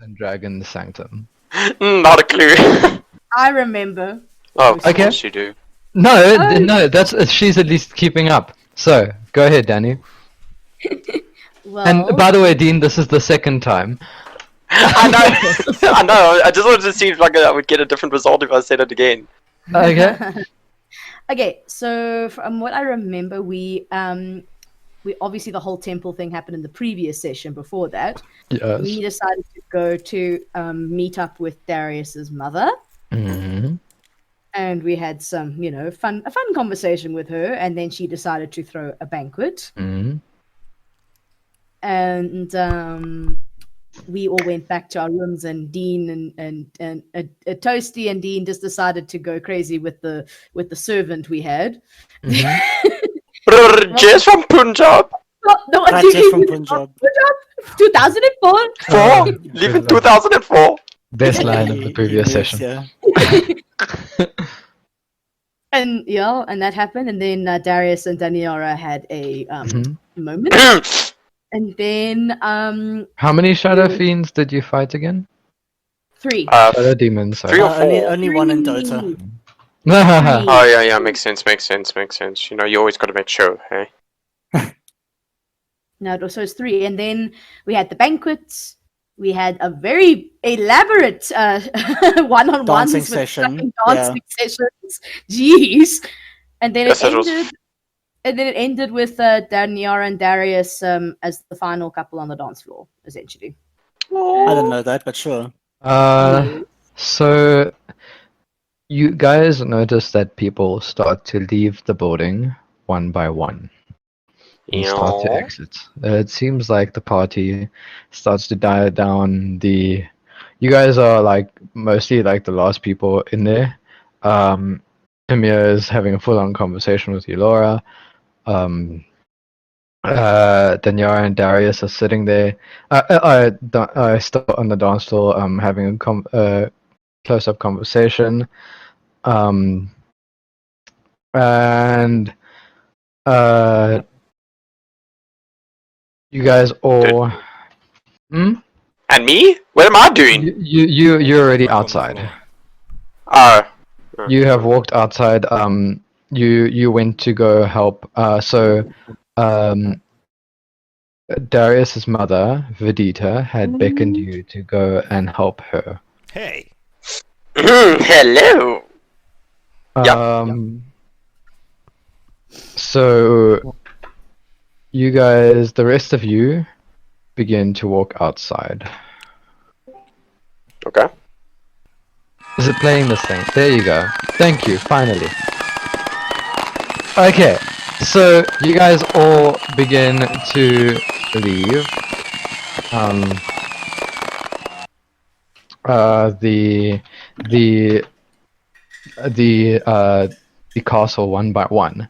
and Dragon Sanctum? Not a clue. I remember. Oh, of Okay. course you do. No, Oh. no, that's she's at least keeping up. So go ahead, Danny. Well, And by the way, Dean, this is the second time. I know. I know. I just wanted to see if I would get a different result if I said it again. Okay. okay, so from what I remember, we obviously the whole temple thing happened in the previous session. Before that, Yes. we decided to go to meet up with Darius's mother, Mm-hmm. and we had some, a fun conversation with her, and then she decided to throw a banquet, Mm-hmm. and we all went back to our rooms, and Dean and Toasty and Dean just decided to go crazy with the servant we had. Just from Punjab. No, Rajesh from Punjab. 2004. Live in 2004. Best line of the previous He moves, session. Yeah. And and that happened, and then Darius and Daniara had a moment, and then How many Shadow Fiends did you fight again? 3. Shadow Demons. Sorry. 3 or 4. Only one in Dota. Oh yeah, makes sense. You know, you always got to make sure, hey. No, so it's 3, and then we had the banquets. We had a very elaborate one-on-ones Dancing with session, dancing sessions. Jeez, and then Yes, it it was- ended. And then it ended with Daniara and Darius as the final couple on the dance floor, essentially. I didn't know that, but sure. So you guys notice that people start to leave the building one by one and start to Yeah. exit. It seems like the party starts to die down. You guys are like mostly like the last people in there. Timur is having a full-on conversation with Eulora. Daniara and Darius are sitting there. Still on the dance floor, having a close-up conversation. And you guys all. And me? What am I doing? You're already outside. Oh. You have walked outside. You went to go help. Darius's mother, Vidita, had beckoned you to go and help her. Hey. Hello. So you guys, the rest of you, begin to walk outside. Okay. Is it playing this thing? There you go. Thank you, finally. Okay, so you guys all begin to leave. The castle one by one,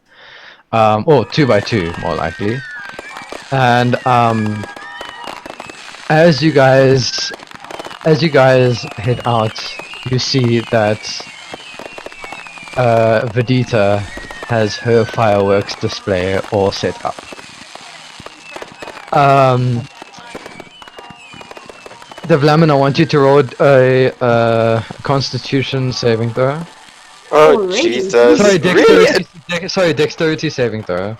or two by two, more likely. And as you guys head out, you see that Vidita has her fireworks display all set up. Davlamin, I want you to roll a Constitution saving throw. Oh, Already? Jesus. Sorry, Really? dexterity saving throw.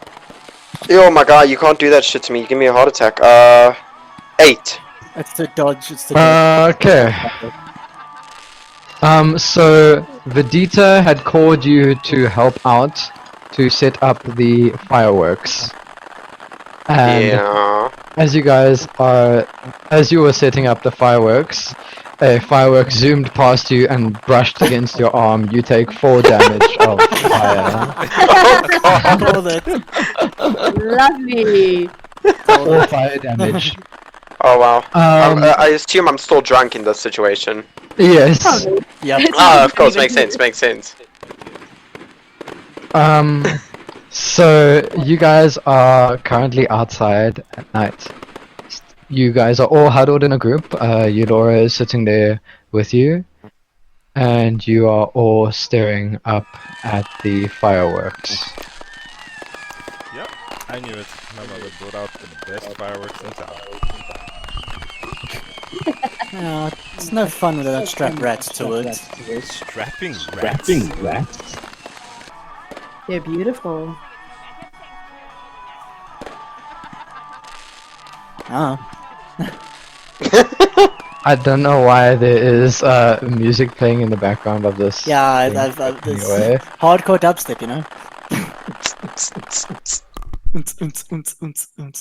Oh my god, you can't do that shit to me. Give me a heart attack. 8. It's the dodge. It's the dodge. Okay. So Vidita had called you to help out to set up the fireworks. And Yeah. as you were setting up the fireworks, a firework zoomed past you and brushed against your arm. You take 4 damage of fire. Call that. Lovely. 4 fire damage. Oh wow. I Um, assume I'm still drunk in this situation. Yes. Probably. Yep. Ah, of course, makes sense. So you guys are currently outside at night. You guys are all huddled in a group. Eulora is sitting there with you, and you are all staring up at the fireworks. Yep, I knew it. My mother brought out the best fireworks in town. It's no fun without strap rats to it. Strapping rats. They're beautiful. Ah, I don't know why there is music playing in the background of this. yeah, thing, I've but this anyway. hardcore dubstep, you know.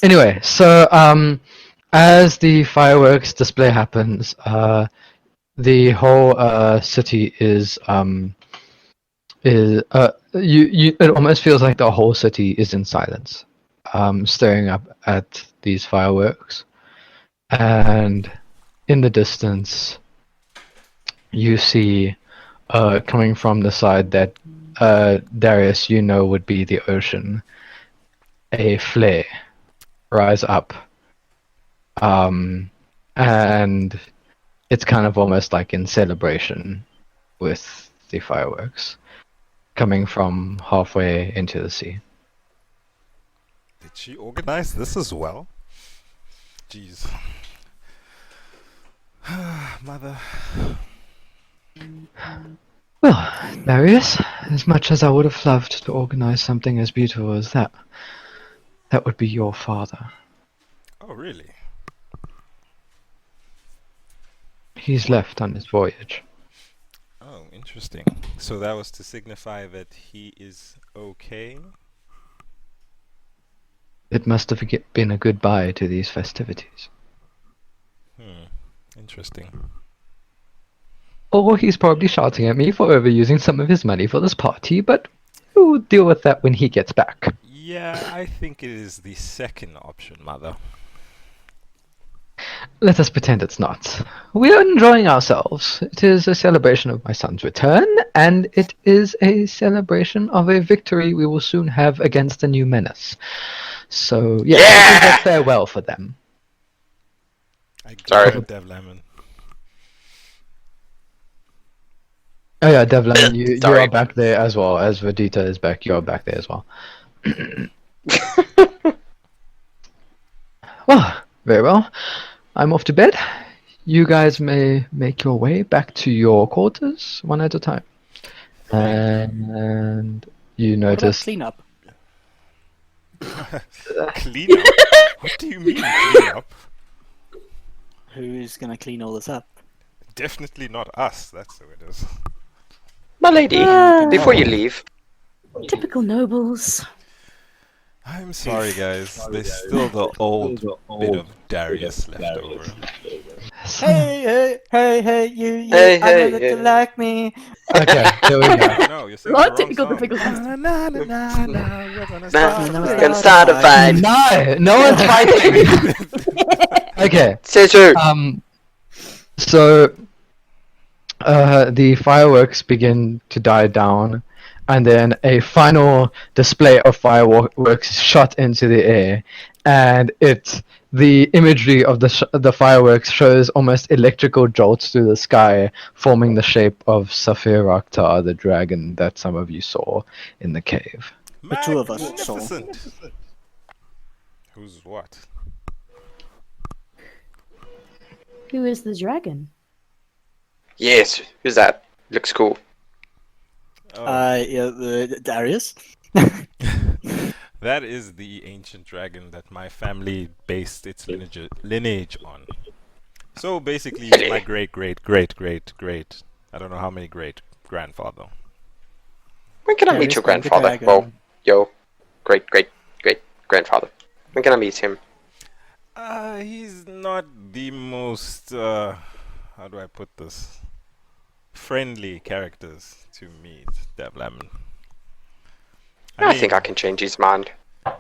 Anyway, so as the fireworks display happens, the whole city is it almost feels like the whole city is in silence, staring up at these fireworks, and in the distance, you see, coming from the side that Darius, you know, would be the ocean, a flare rise up, and it's kind of almost like in celebration with the fireworks coming from halfway into the sea. Did she organize this as well? Jeez. Mother. Well, Darius, as much as I would have loved to organize something as beautiful as that, that would be your father. Oh, really? He's left on his voyage. Oh, interesting. So that was to signify that he is okay? It must have been a goodbye to these festivities. Interesting. Or he's probably shouting at me for overusing some of his money for this party, but we'll deal with that when he gets back. Yeah, I think it is the second option, Mother. Let us pretend it's not. We are enjoying ourselves. It is a celebration of my son's return, and it is a celebration of a victory we will soon have against a new menace. So, yes, it is a farewell for them. I Sorry. glare at Davlamin. Oh yeah, Davlamin, you Sorry. are back there as well. As Vedita is back, you are back there as well. Well, very well. I'm off to bed. You guys may make your way back to your quarters one at a time. And you What about notice... cleanup? Clean up? What do you mean clean up? Who's gonna clean all this up? Definitely not us, that's who it is. My lady, Ah. before you leave, Typical nobles. I'm sorry guys, there's still the old bit of Darius left over. Hey, you, Hey, I know hey, that hey. you like me. Okay, here we go. No, you're singing Not the wrong typical, song. typical. We're gonna nah, we're can start a fight. No one's fighting! Okay, Says who? So the fireworks begin to die down, and then a final display of fireworks shot into the air, and the imagery of the fireworks shows almost electrical jolts through the sky, forming the shape of Saphir-Raktar, the dragon that some of you saw in the cave. The two of us saw. Magnificent. Who's what? Who is the dragon? Yes, who's that? Looks cool. Yeah, the Darius. That is the ancient dragon that my family based its lineage on. So basically, he's my great, I don't know how many great grandfather. When can I meet Darius your and the grandfather? dragon. Well, your great grandfather. When can I meet him? He's not the most, how do I put this? Friendly characters to meet, Davlamin. I think I can change his mind.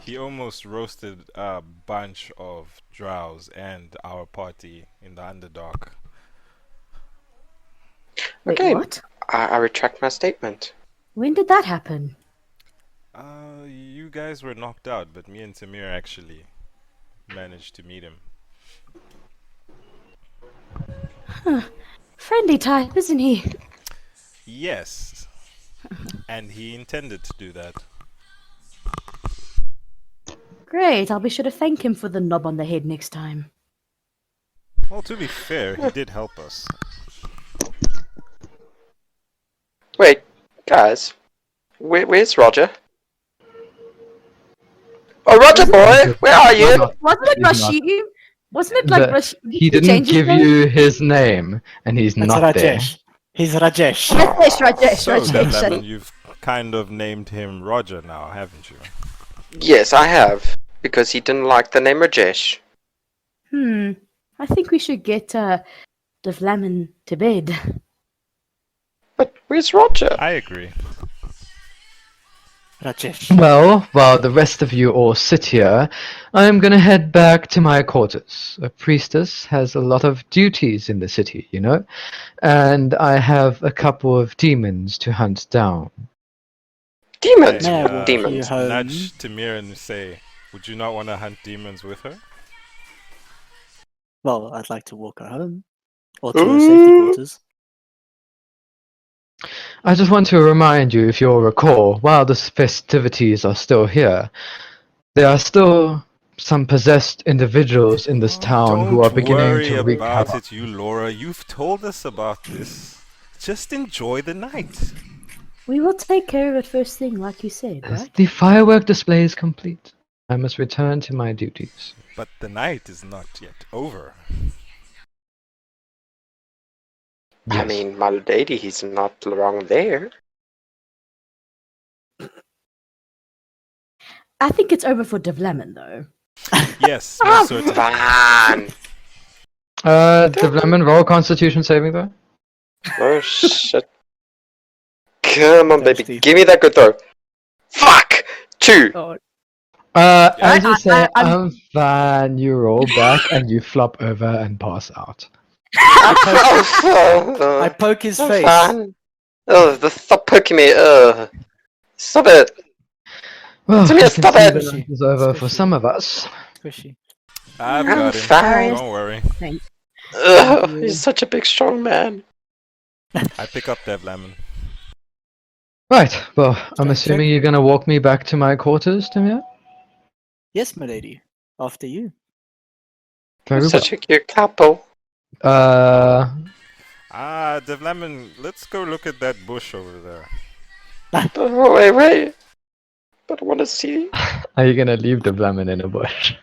He almost roasted a bunch of drows and our party in the Underdark. Wait, Okay. what? I retract my statement. When did that happen? You guys were knocked out, but me and Timur actually managed to meet him. Friendly type, isn't he? Yes, and he intended to do that. Great, I'll be sure to thank him for the knob on the head next time. Well, to be fair, he did help us. Wait, guys. Where's Roger? Oh, Roger boy, where are you? Wasn't it He's not. Rashid? Wasn't it like The- Rashid? He Did didn't change his give name? you his name, and he's That's not there. Rajesh. He's Rajesh. Rajesh. So, Rajesh. Davlamin, you've kind of named him Roger now, haven't you? Yes, I have. Because he didn't like the name Rajesh. I think we should get Davlamin to bed. But where's Roger? I agree. Rajesh. Well, while the rest of you all sit here, I'm gonna head back to my quarters. A priestess has a lot of duties in the city, you know? And I have a couple of demons to hunt down. Demons? Hey, May I walk you Demons. home? Nudge Timur and say, would you not want to hunt demons with her? Well, I'd like to walk her home. Or to her safety quarters. I just want to remind you, if you'll recall, while the festivities are still here, there are still some possessed individuals in this town who are beginning to wreak about havoc. it, you Laura. You've told us about this. Just enjoy the night. We will take care of it first thing, like you said, As right? the firework display is complete, I must return to my duties. But the night is not yet over. I Yes. mean, my lady, he's not wrong there. I think it's over for Davlamin, though. Yes, most certainly. Fine. Davlamin, roll Constitution saving throw. Oh shit. Come on, baby. Thirsty. Give me that good throw. Fuck! 2. Oh, As you say, I'm- I'm fine. You roll back and you flop over and pass out. I poke his face. Fine. Oh, stop poking me. Stop it. Well, Timur, I can stop see it! the night is over for some of us. Squishy. I've I'm got him. fine. Don't worry. Ugh, he's such a big, strong man. I pick up Davlamin. Right, well, I'm Okay. assuming you're gonna walk me back to my quarters, Timur? Yes, my lady. After you. Very well. Such a cute couple. Davlamin, let's go look at that bush over there. Oh, wait. But I want to see. Are you gonna leave the Davlamin in a bush?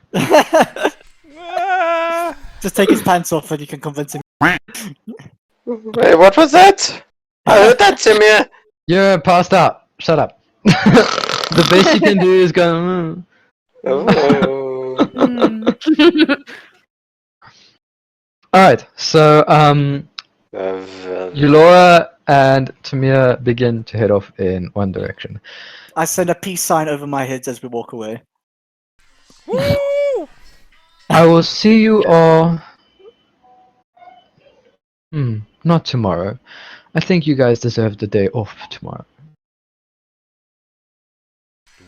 Ah, Just take his pants off and you can convince him. Wait, what was that? I heard that, Timur. You're passed out. Shut up. The best you can do is go. Oh. Alright, so Eulora and Timur begin to head off in one direction. I send a peace sign over my heads as we walk away. woo! I will see you all. Not tomorrow. I think you guys deserve the day off tomorrow.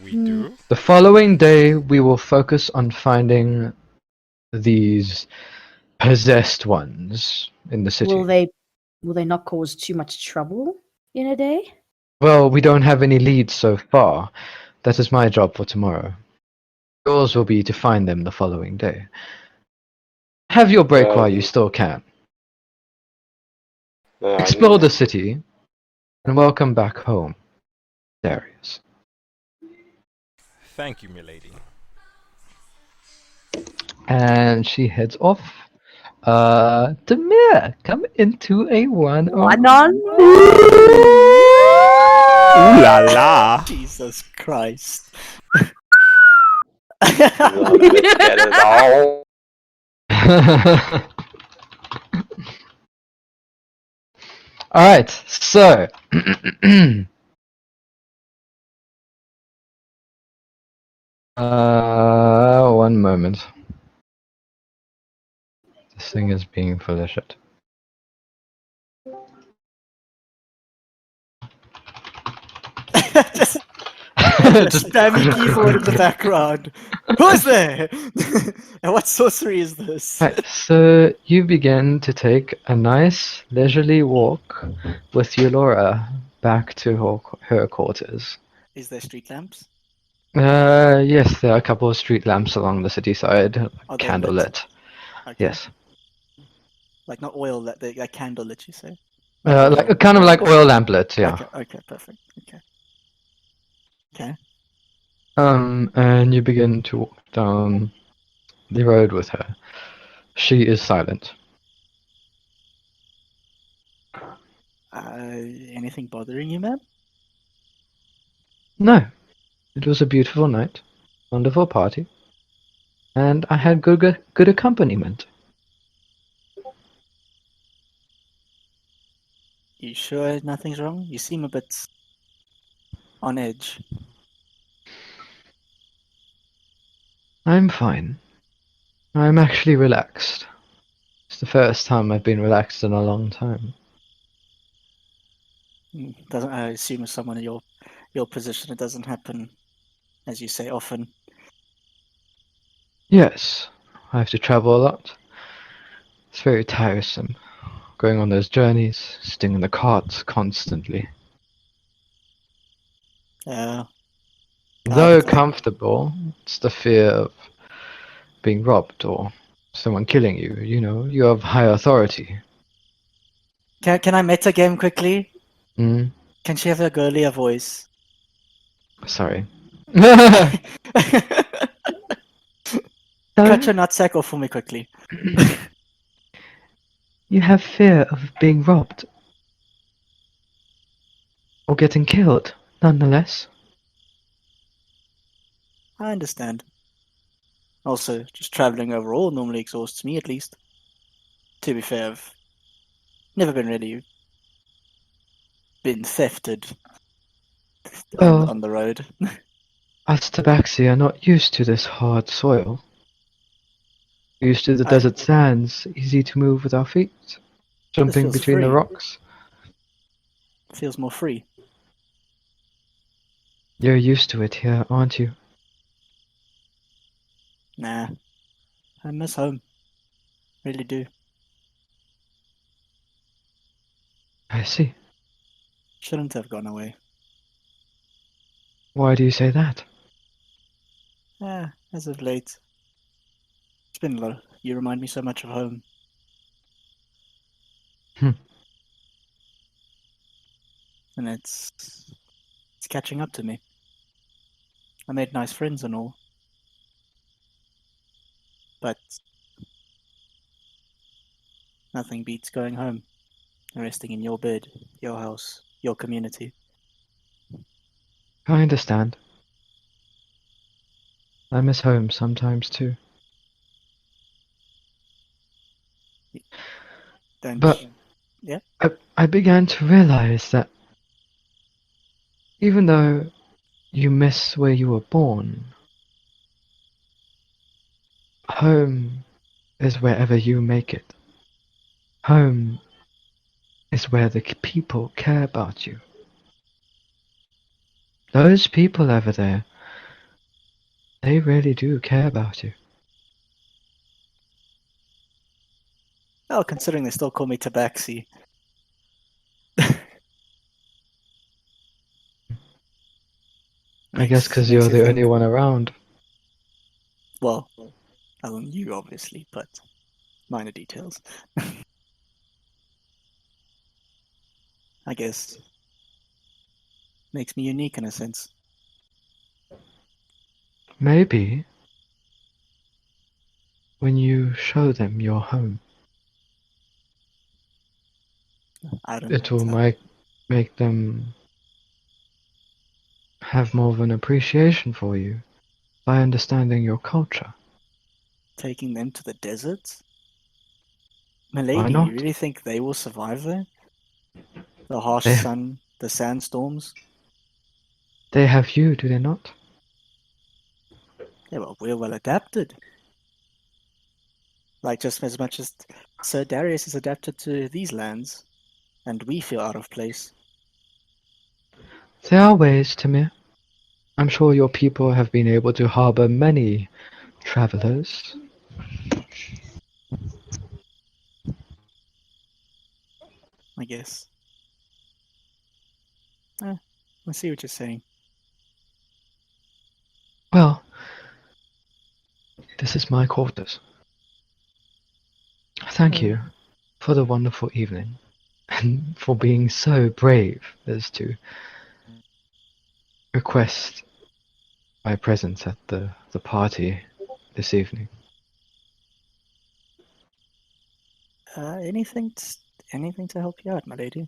We do? The following day, we will focus on finding these possessed ones in the city. will they not cause too much trouble in a day? Well, we don't have any leads so far. That is my job for tomorrow. Yours will be to find them the following day. Have your break while you still can. Explore the city, and welcome back home, Darius. Thank you, milady. And she heads off. Timur, come into a one. Ooh la la! Jesus Christ. Let's get it all. Alright, so. One moment. This thing is being full of shit. Just spamming keyboard in the background. Who's there? And what sorcery is this? Right, so you begin to take a nice leisurely walk with Eulora back to her quarters. Is there street lamps? Yes, there are a couple of street lamps along the city side, Are they candlelit. lit? Okay. Yes. Like not oil, that candle that you say. Like kind of like oil lamplet, yeah. Okay, perfect. Okay. And you begin to walk down the road with her. She is silent. Anything bothering you, ma'am? No, it was a beautiful night, wonderful party, and I had good accompaniment. You sure nothing's wrong? You seem a bit on edge. I'm fine. I'm actually relaxed. It's the first time I've been relaxed in a long time. Doesn't I assume as someone in your position, it doesn't happen, as you say, often. Yes, I have to travel a lot. It's very tiresome, going on those journeys, sitting in the cart constantly. I Though can comfortable, it's the fear of being robbed or someone killing you. You know, you have high authority. Can I meta game quickly? Hmm? Can she have a girlier voice? Sorry. Cut So, your nutsack off for me quickly. you have fear of being robbed or getting killed, nonetheless. I understand. Also, just traveling overall normally exhausts me at least. To be fair, I've never been thefted Well, on the road. us tabaxi are not used to this hard soil. Used to the I, desert sands, easy to move with our feet, this jumping feels between the free. rocks. Feels more free. You're used to it here, aren't you? Nah, I miss home. Really do. I see. Shouldn't have gone away. Why do you say that? As of late, it's been a lot. You remind me so much of home. Hmm. And it's catching up to me. I made nice friends and all. But nothing beats going home and resting in your bed, your house, your community. I understand. I miss home sometimes too. Don't. But Yeah? I began to realize that even though you miss where you were born, home is wherever you make it. Home is where the people care about you. Those people over there, they really do care about you. Oh, considering they still call me Tabaxi. I guess because Makes you're you the think. only one around. Well, other than you, obviously, but minor details. I guess makes me unique in a sense. Maybe when you show them your home, I don't. it will make them have more of an appreciation for you by understanding your culture. Taking them to the desert? Why Milady, you not? really think they will survive there? The harsh They, sun, the sandstorms? they have you, do they not? Yeah, well, we're well adapted. Like just as much as Sir Darius is adapted to these lands, and we feel out of place. There are ways, Timur. I'm sure your people have been able to harbor many travelers. I guess. I see what you're saying. Well, this is my quarters. Thank you for the wonderful evening, and for being so brave as to request my presence at the party this evening. Anything to help you out, my lady.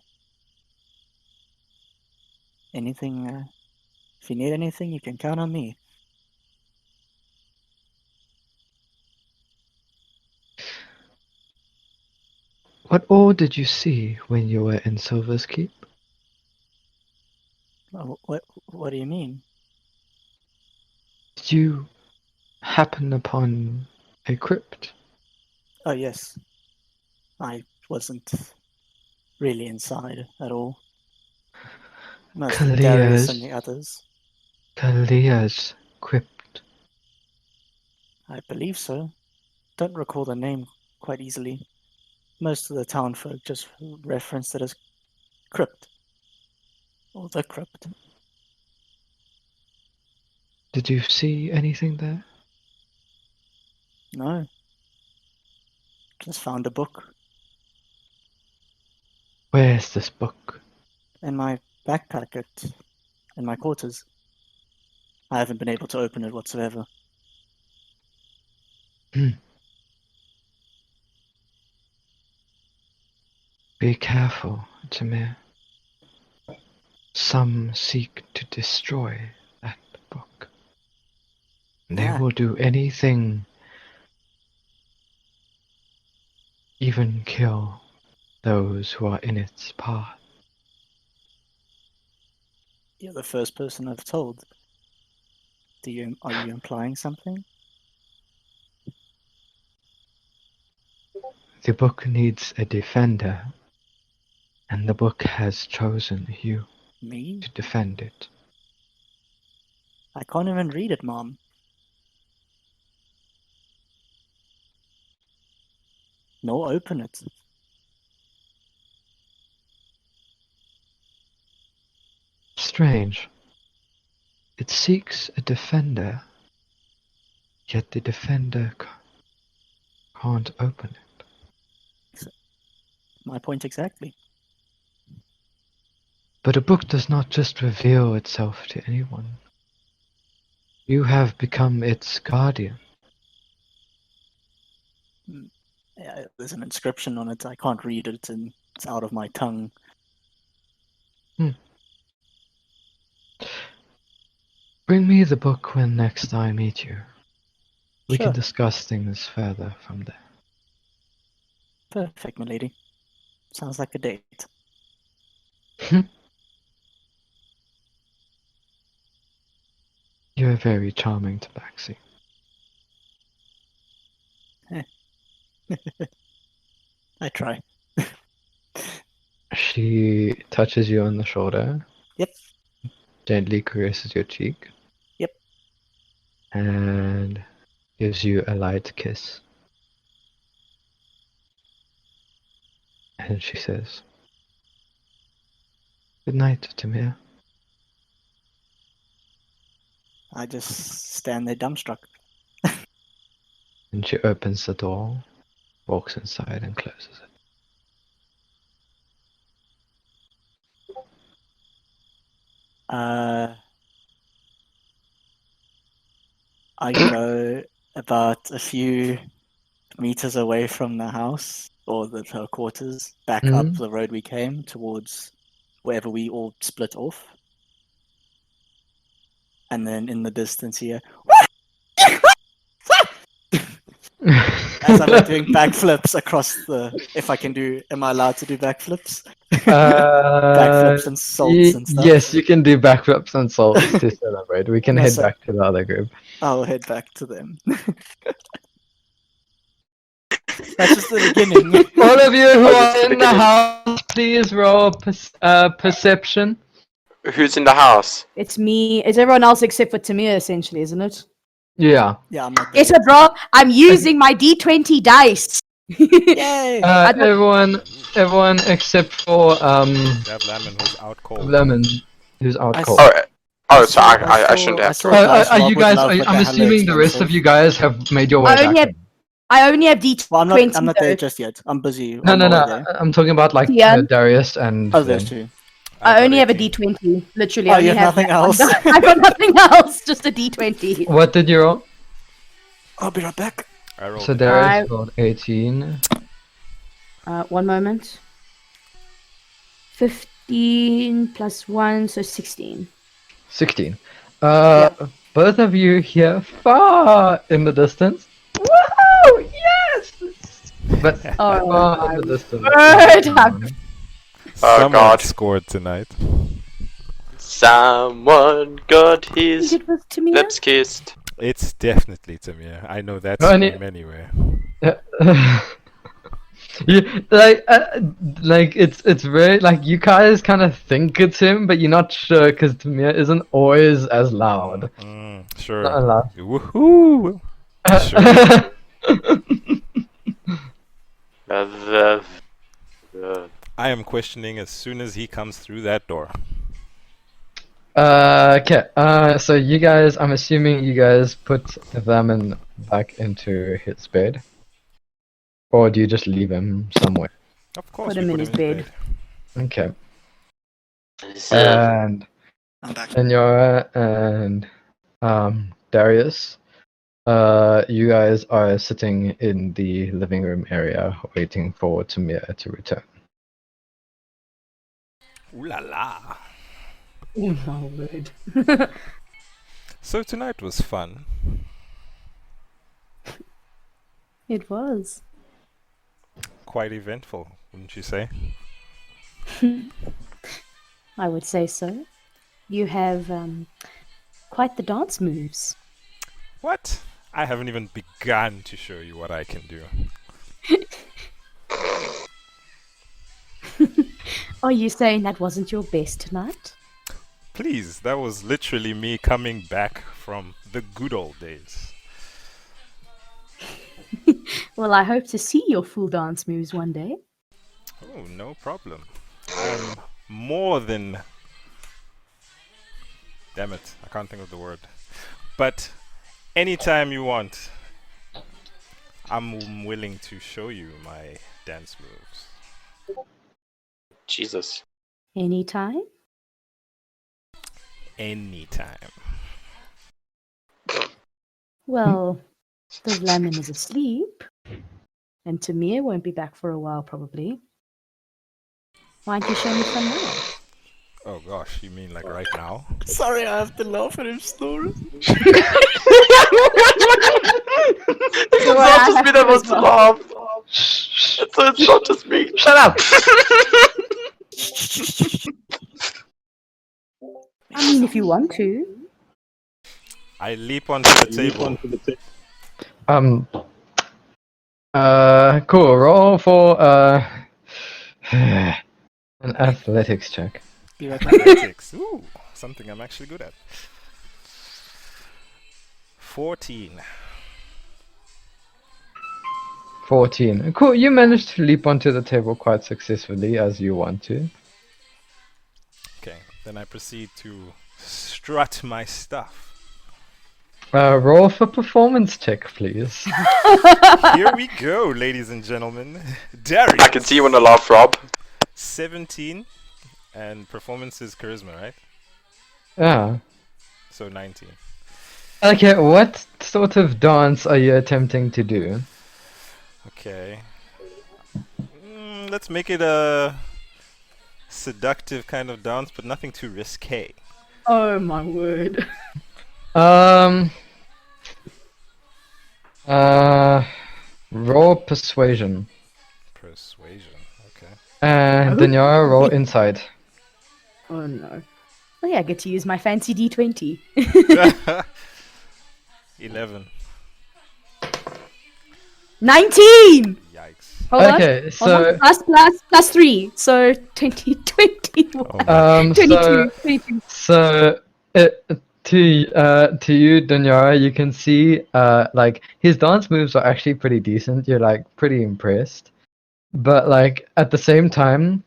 Anything, if you need anything, you can count on me. What all did you see when you were in Silver's Keep? What do you mean? Did you happen upon a crypt? Oh, yes. I wasn't really inside at all. Mostly Darius and the others. Kalia's crypt. I believe so. Don't recall the name quite easily. Most of the town folk just referenced it as crypt. Or the crypt. Did you see anything there? No. Just found a book Where's this book? in my backpack in my quarters. I haven't been able to open it whatsoever. Be careful, Timur. Some seek to destroy that book. They Yeah. will do anything, even kill those who are in its path. You're the first person I've told. Are you implying something? The book needs a defender, and the book has chosen you Me? to defend it. I can't even read it, Mom. Nor open it. Strange. It seeks a defender, yet the defender can't open it. My point exactly. But a book does not just reveal itself to anyone. You have become its guardian. Yeah, there's an inscription on it. I can't read it, and it's out of my tongue. Bring me the book when next I meet you. We Sure. can discuss things further from there. Perfect, milady. Sounds like a date. You're very charming, Tabaxi. I try. She touches you on the shoulder. Yep. Gently caresses your cheek. Yep. And gives you a light kiss. And she says, "Good night, Timur." I just stand there dumbstruck. And she opens the door, walks inside, and closes it. I go about a few meters away from the house, or her quarters, back up the road we came, towards wherever we all split off. And then in the distance here, as I'm doing backflips across if I can am I allowed to do backflips? Backflips and salts and stuff. Yes, you can do backflips and salts to celebrate. We can No, head so- back to the other group. I'll head back to them. That's just the beginning. All of you who Oh, that's are the in the beginning. house, please roll perception. Who's in the house? It's me. It's everyone else except for Timur, essentially, isn't it? Yeah. Yeah, I'm not there. Yes, bro. I'm using my D20 dice. Yay! Everyone except for Davlamin, who's out cold. Lemon, who's out I cold. So I shouldn't have to saw roll. dice Are roll you with guys? love, but I'm they're assuming the rest of expensive. you guys have made your way I back. only have I only have D20. Well, I'm not there though. just yet. I'm busy. No, on no, no. holiday. I'm talking about like Tiaan? Darius and Oh, there's them. two. I got only have a 18. D20. Literally, Oh, I only you have nothing that one. else? I got nothing else. Just a D20. What did you roll? I'll be right back. I rolled So it. Darius rolled 18. 1 moment. 15 plus 1, so 16. 16. Both of you hear far in the distance. Woohoo! Yes! But Oh, far in my the distance. word. Oh, Someone God. scored tonight. Someone got I think his it was Timur. lips kissed. It's definitely Timur. I know that No, I need- scream anywhere. you, like it's very like you guys kind of think it's him, but you're not sure because Tamir isn't always as loud. Sure. Not loud. Woohoo! Sure. I am questioning as soon as he comes through that door. Okay. So you guys, I'm assuming you guys put Davlamin back into his bed, or do you just leave him somewhere? Of course, Put we him in put his him in bed. Okay. Uh, And I'm back. Daniara and Darius, you guys are sitting in the living room area waiting for Tamir to return. Ooh la la! Oh, my word. So tonight was fun. It was. Quite eventful, wouldn't you say? I would say so. You have quite the dance moves. What? I haven't even begun to show you what I can do. Are you saying that wasn't your best tonight? Please, that was literally me coming back from the good old days. Well, I hope to see your full dance moves one day. Oh, no problem. I'm more than... Damn it, I can't think of the word. But anytime you want, I'm willing to show you my dance moves. Jesus. Anytime? Anytime. Well, Davlamin is asleep, and Timur won't be back for a while, probably. Why don't you show me some now? Oh gosh, you mean like right now? Sorry, I have to laugh at him snoring. It's not just me that wants to laugh. So it's not just me. Shut up! I mean, if you want to. I leap onto the table. Cool. Roll for an athletics check. Be right back. Athletics. Ooh, something I'm actually good at. 14. 14. Cool. You managed to leap onto the table quite successfully, as you want to. Okay, then I proceed to strut my stuff. Roll for performance check, please. Here we go, ladies and gentlemen. Darius. I can see you want to laugh, Rob. 17, and performance is charisma, right? Yeah. So 19. Okay, what sort of dance are you attempting to do? Okay. Let's make it a seductive kind of dance, but nothing too risque. Oh my word. Roll persuasion. Persuasion, okay. And Daniara, roll insight. Oh no. Oh yeah, I get to use my fancy D20. 11. 19! Yikes. Hold on. Okay, Hold on. Plus 3. So 20, 21. Oh my 22. 22. So to you, Daniara, you can see like his dance moves are actually pretty decent. You're like pretty impressed, but like at the same time,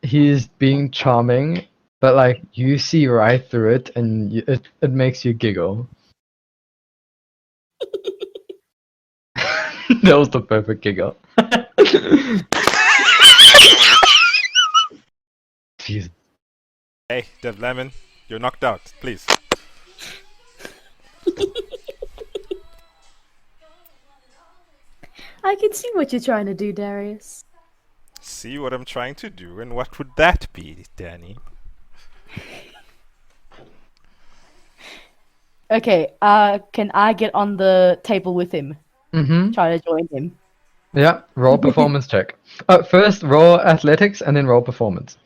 he's being charming. But like you see right through it, and it makes you giggle. That was the perfect giggle. Jeez. Hey, Davlamin, you're knocked out. Please. I can see what you're trying to do, Darius. See what I'm trying to do, and what would that be, Danny? Okay, can I get on the table with him? Mm-hmm. Try to join him. Yeah, roll performance check. First roll athletics and then roll performance.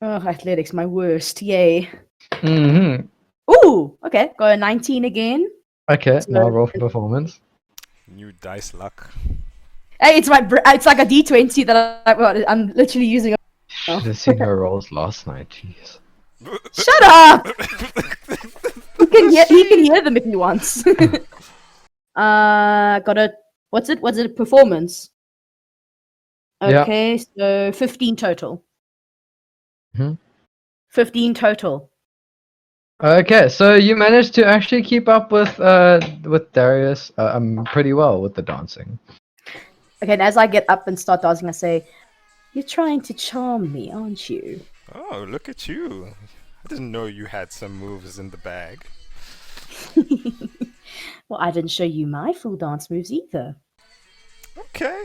Oh, athletics, my worst. Yay. Mm-hmm. Ooh, okay. Got a 19 again. Okay, So- now roll for performance. New dice luck. Hey, it's it's like a D20 that I'm literally using. Should have seen her rolls last night, jeez. Shut up! He can hear them if he wants. Got a what's it? What's it? Performance. Yeah. Okay, so 15 total. Mhm. 15 total. Okay, so you managed to actually keep up with Darius pretty well with the dancing. Okay, and as I get up and start dancing, I say, "You're trying to charm me, aren't you?" Oh, look at you. I didn't know you had some moves in the bag. Well, I didn't show you my full dance moves either. Okay.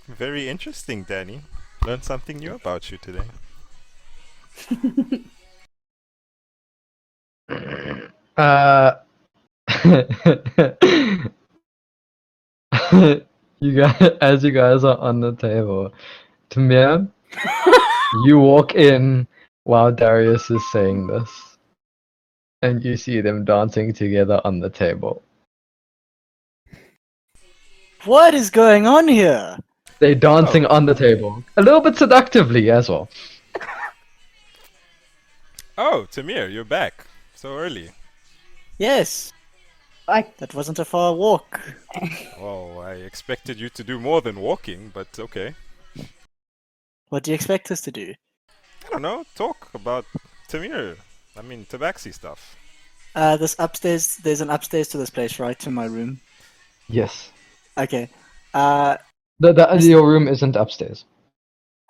Very interesting, Danny. Learned something new about you today. You guys, as you guys are on the table, Timur, you walk in while Darius is saying this, and you see them dancing together on the table. What is going on here? They're dancing on the table, a little bit seductively as well. Oh, Timur, you're back. So early. Yes, I that wasn't a far walk. Oh, I expected you to do more than walking, but okay. What do you expect us to do? I don't know, talk about Timur. I mean, Tabaxi stuff. This upstairs. There's an upstairs to this place, right? To my room. Yes. Okay. Your room isn't upstairs.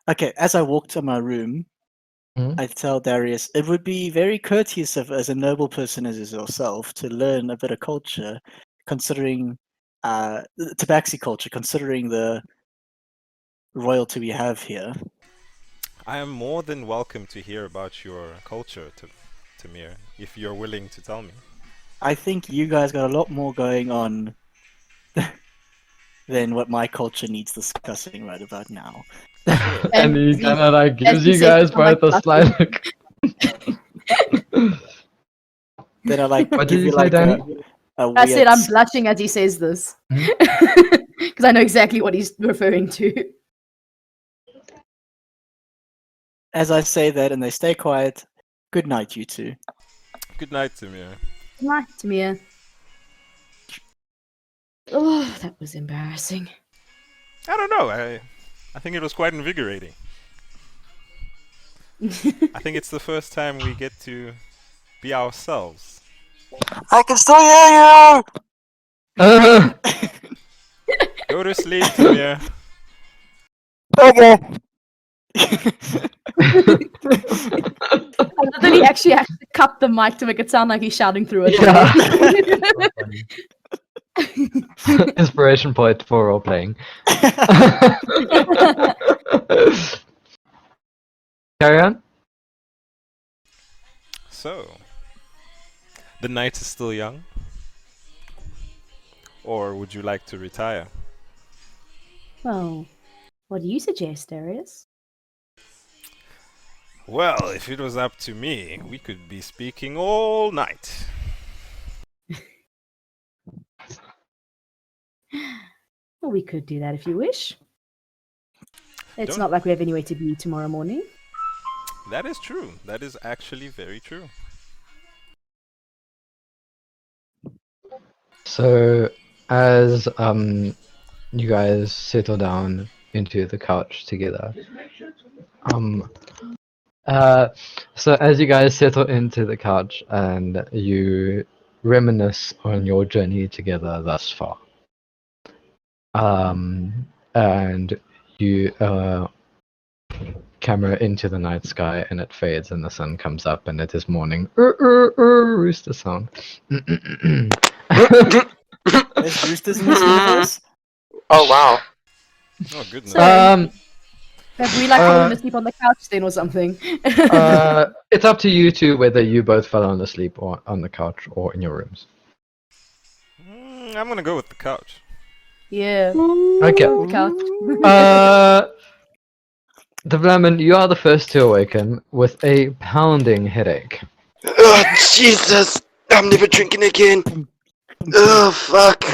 Okay. As I walk to my room, I tell Darius it would be very courteous of, as a noble person as yourself, to learn a bit of culture, considering the Tabaxi culture, considering the royalty we have here. I am more than welcome to hear about your culture, Timur, if you're willing to tell me. I think you guys got a lot more going on than what my culture needs discussing right about now. And he kind of like gives he you says guys it, I'm both a like, slight look. Then I like What give did you you say, like Danny? a weird... I said I'm blushing as he says this because I know exactly what he's referring to. As I say that and they stay quiet, good night, you two. Good night, Timur. Good night, Timur. Oh, that was embarrassing. I don't know, I think it was quite invigorating. I think it's the first time we get to be ourselves. I can still hear you! Go to sleep, Timur. Okay. I love that he actually has to cut the mic to make it sound like he's shouting through it. Yeah. Inspiration point for role playing. Carry on. So, the night is still young? Or would you like to retire? Well, what do you suggest, Darius? Well, if it was up to me, we could be speaking all night. Well, we could do that if you wish. It's Don't- not like we have anywhere to be tomorrow morning. That is true. That is actually very true. So, as you guys settle down into the couch together, so as you guys settle into the couch and you reminisce on your journey together thus far, and you camera into the night sky, and it fades, and the sun comes up, and it is morning. Rooster sound. There's roosters in this universe? Oh wow. Oh goodness. Sorry. Have we like fallen Uh, asleep on the couch then or something? It's up to you two whether you both fell asleep or on the couch or in your rooms. I'm gonna go with the couch. Yeah. Okay. The couch. Davlamin, you are the first to awaken with a pounding headache. Oh Jesus! I'm never drinking again. Oh fuck.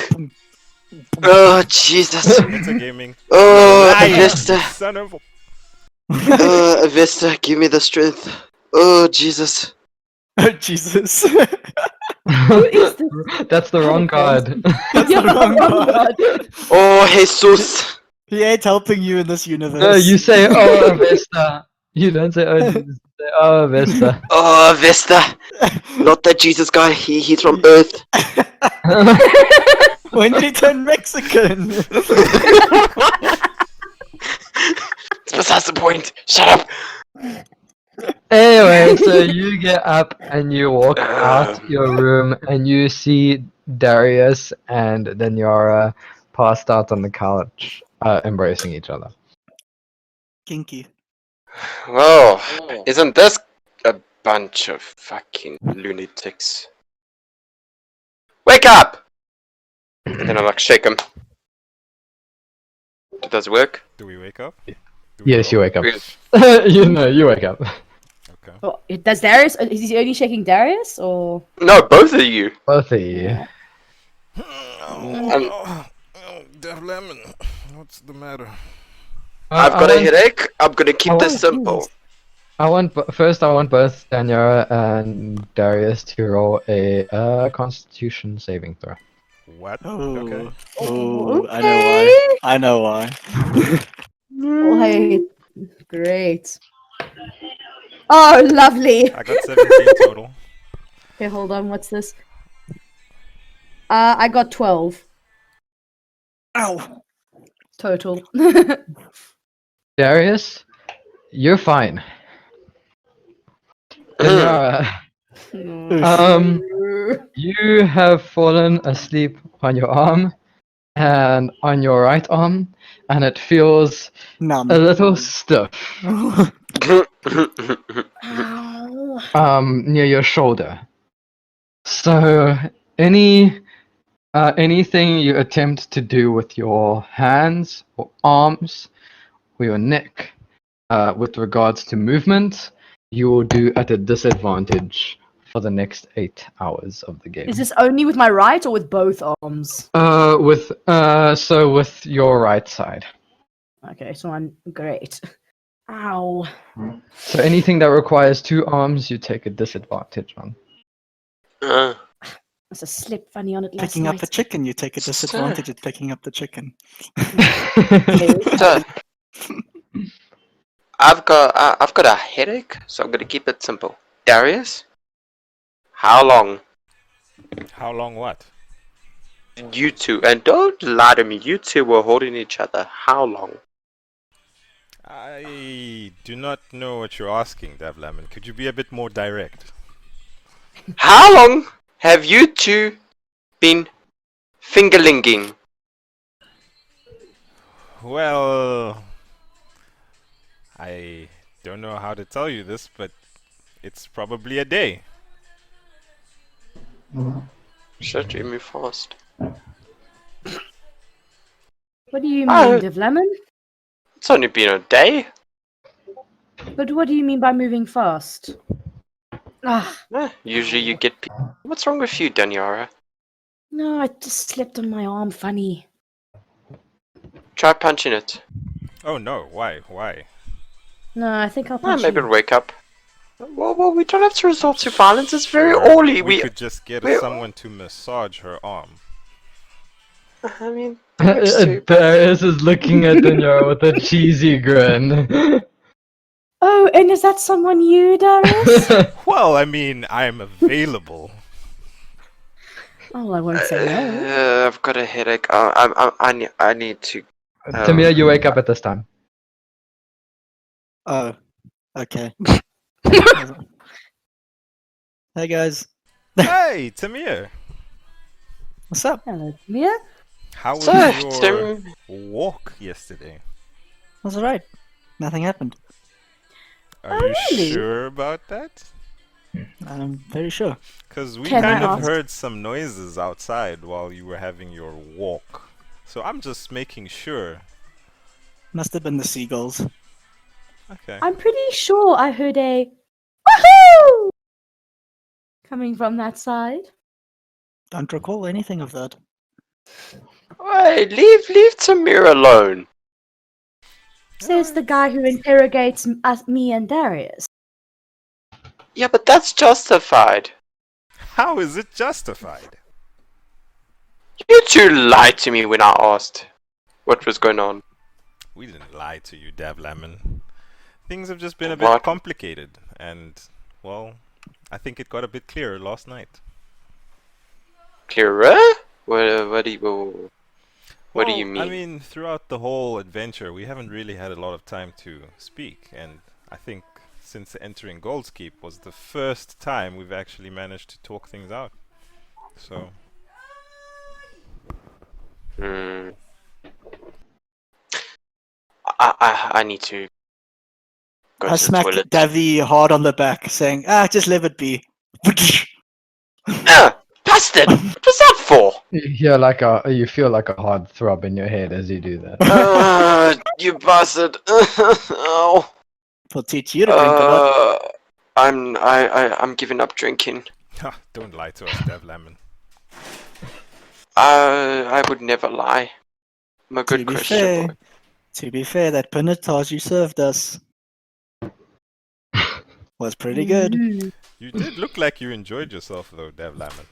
Oh Jesus. Metagaming. Oh Liar, Avesta. son of a... Avesta, give me the strength. Oh Jesus. Oh, Jesus. That's the wrong card. That's the wrong God. Oh Jesus. He ain't helping you in this universe. No, you say, oh, Vesta. You don't say, oh, Jesus. You say, oh, Vesta. Oh Avesta. Not that Jesus guy. He's from Earth. When did he turn Mexican? It's besides the point. Shut up. Anyway, so you get up and you walk out your room and you see Darius and Daniara passed out on the couch, embracing each other. Kinky. Whoa. Isn't this a bunch of fucking lunatics? Wake up! And then I like shake him. Does it work? Do we wake up? Do we Yes, go? you wake up. Really? you wake up. Okay. Oh, does Darius? Is he only shaking Darius or? No, both of you. Both of you. Davlamin, what's the matter? I've got a headache. I'm gonna keep this simple. I want both Daniara and Darius to roll a Constitution saving throw. What? Oh, Okay. oh, Okay. I know why. Wait, great. Oh, lovely. I got 17 total. Okay, hold on. What's this? I got 12 Ow. total. Darius, you're fine. Daniara, you have fallen asleep on your arm and on your right arm, and it feels Numb. a little stiff near your shoulder. So anything you attempt to do with your hands or arms or your neck with regards to movement, you will do at a disadvantage for the next 8 hours of the game. Is this only with my right or with both arms? With your right side. Okay, so I'm great. Ow. So anything that requires 2 arms, you take a disadvantage on. Must have slept funny on it last Picking up night. the chicken, you take a disadvantage at picking up the chicken. So, I've got a headache, so I'm gonna keep it simple. Darius, how long? How long what? You two, and don't lie to me. You two were holding each other. How long? I do not know what you're asking, Davlamin. Could you be a bit more direct? How long have you two been fingerlinging? Well, I don't know how to tell you this, but it's probably a day. Shut you me fast. What do you mean, Davlamin? It's only been a day. But what do you mean by moving fast? Ah, Usually you get. What's wrong with you, Daniara? no, I just slept on my arm funny. Try punching it. Oh no, why? Why? No, I think I'll punch Maybe you. wake up. Well, we don't have to resort to violence. It's very early. We could just get someone to massage her arm. I mean, Darius is looking at Daniara with a cheesy grin. Oh, and is that someone you, Darius? Well, I mean, I'm available. Oh, I won't say no. I've got a headache. I need to. Timur, you wake up at this time. Oh, okay. Hey guys, Hey, Timur. what's up? Hello, Mia. How was So, your Tim, walk yesterday? Was alright. Nothing happened. Are Oh, you really? sure about that? I'm very sure. Because we Can I kind of ask? heard some noises outside while you were having your walk. So I'm just making sure. Must have been the seagulls. Okay. I'm pretty sure I heard a woohoo coming from that side. Don't recall anything of that. wait, leave Timur alone. Says the guy who interrogates me and Darius. Yeah, but that's justified. How is it justified? You two lied to me when I asked what was going on. We didn't lie to you, Davlamin. Things have just been a What? bit complicated, and, well, I think it got a bit clearer last night. Clearer? What do you Well, mean? I mean, throughout the whole adventure, we haven't really had a lot of time to speak, and I think since entering Gold's Keep was the first time we've actually managed to talk things out. So, Hmm. I need to go I to the smacked toilet. Davy hard on the back, saying, just leave it be. Bastard! What was that for? You feel like a hard throb in your head as you do that. You bastard! Oh. We'll teach you to drink a lot. I'm giving up drinking. don't lie to us, Davlamin. I would never lie. I'm a To good be Christian fair, boy. that pinotage you served us was pretty good. Mhm. You did look like you enjoyed yourself, though, Davlamin.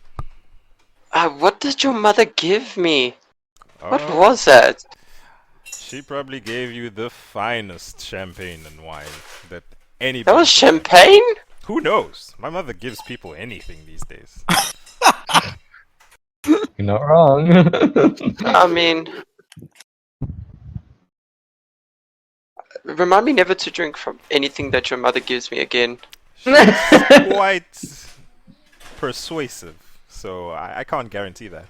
What did your mother give me? What Oh, was that? She probably gave you the finest champagne and wine that anybody. That was could drink. champagne? Who knows? My mother gives people anything these days. You're not wrong. I mean, remind me never to drink from anything that your mother gives me again. She's quite persuasive, so I can't guarantee that.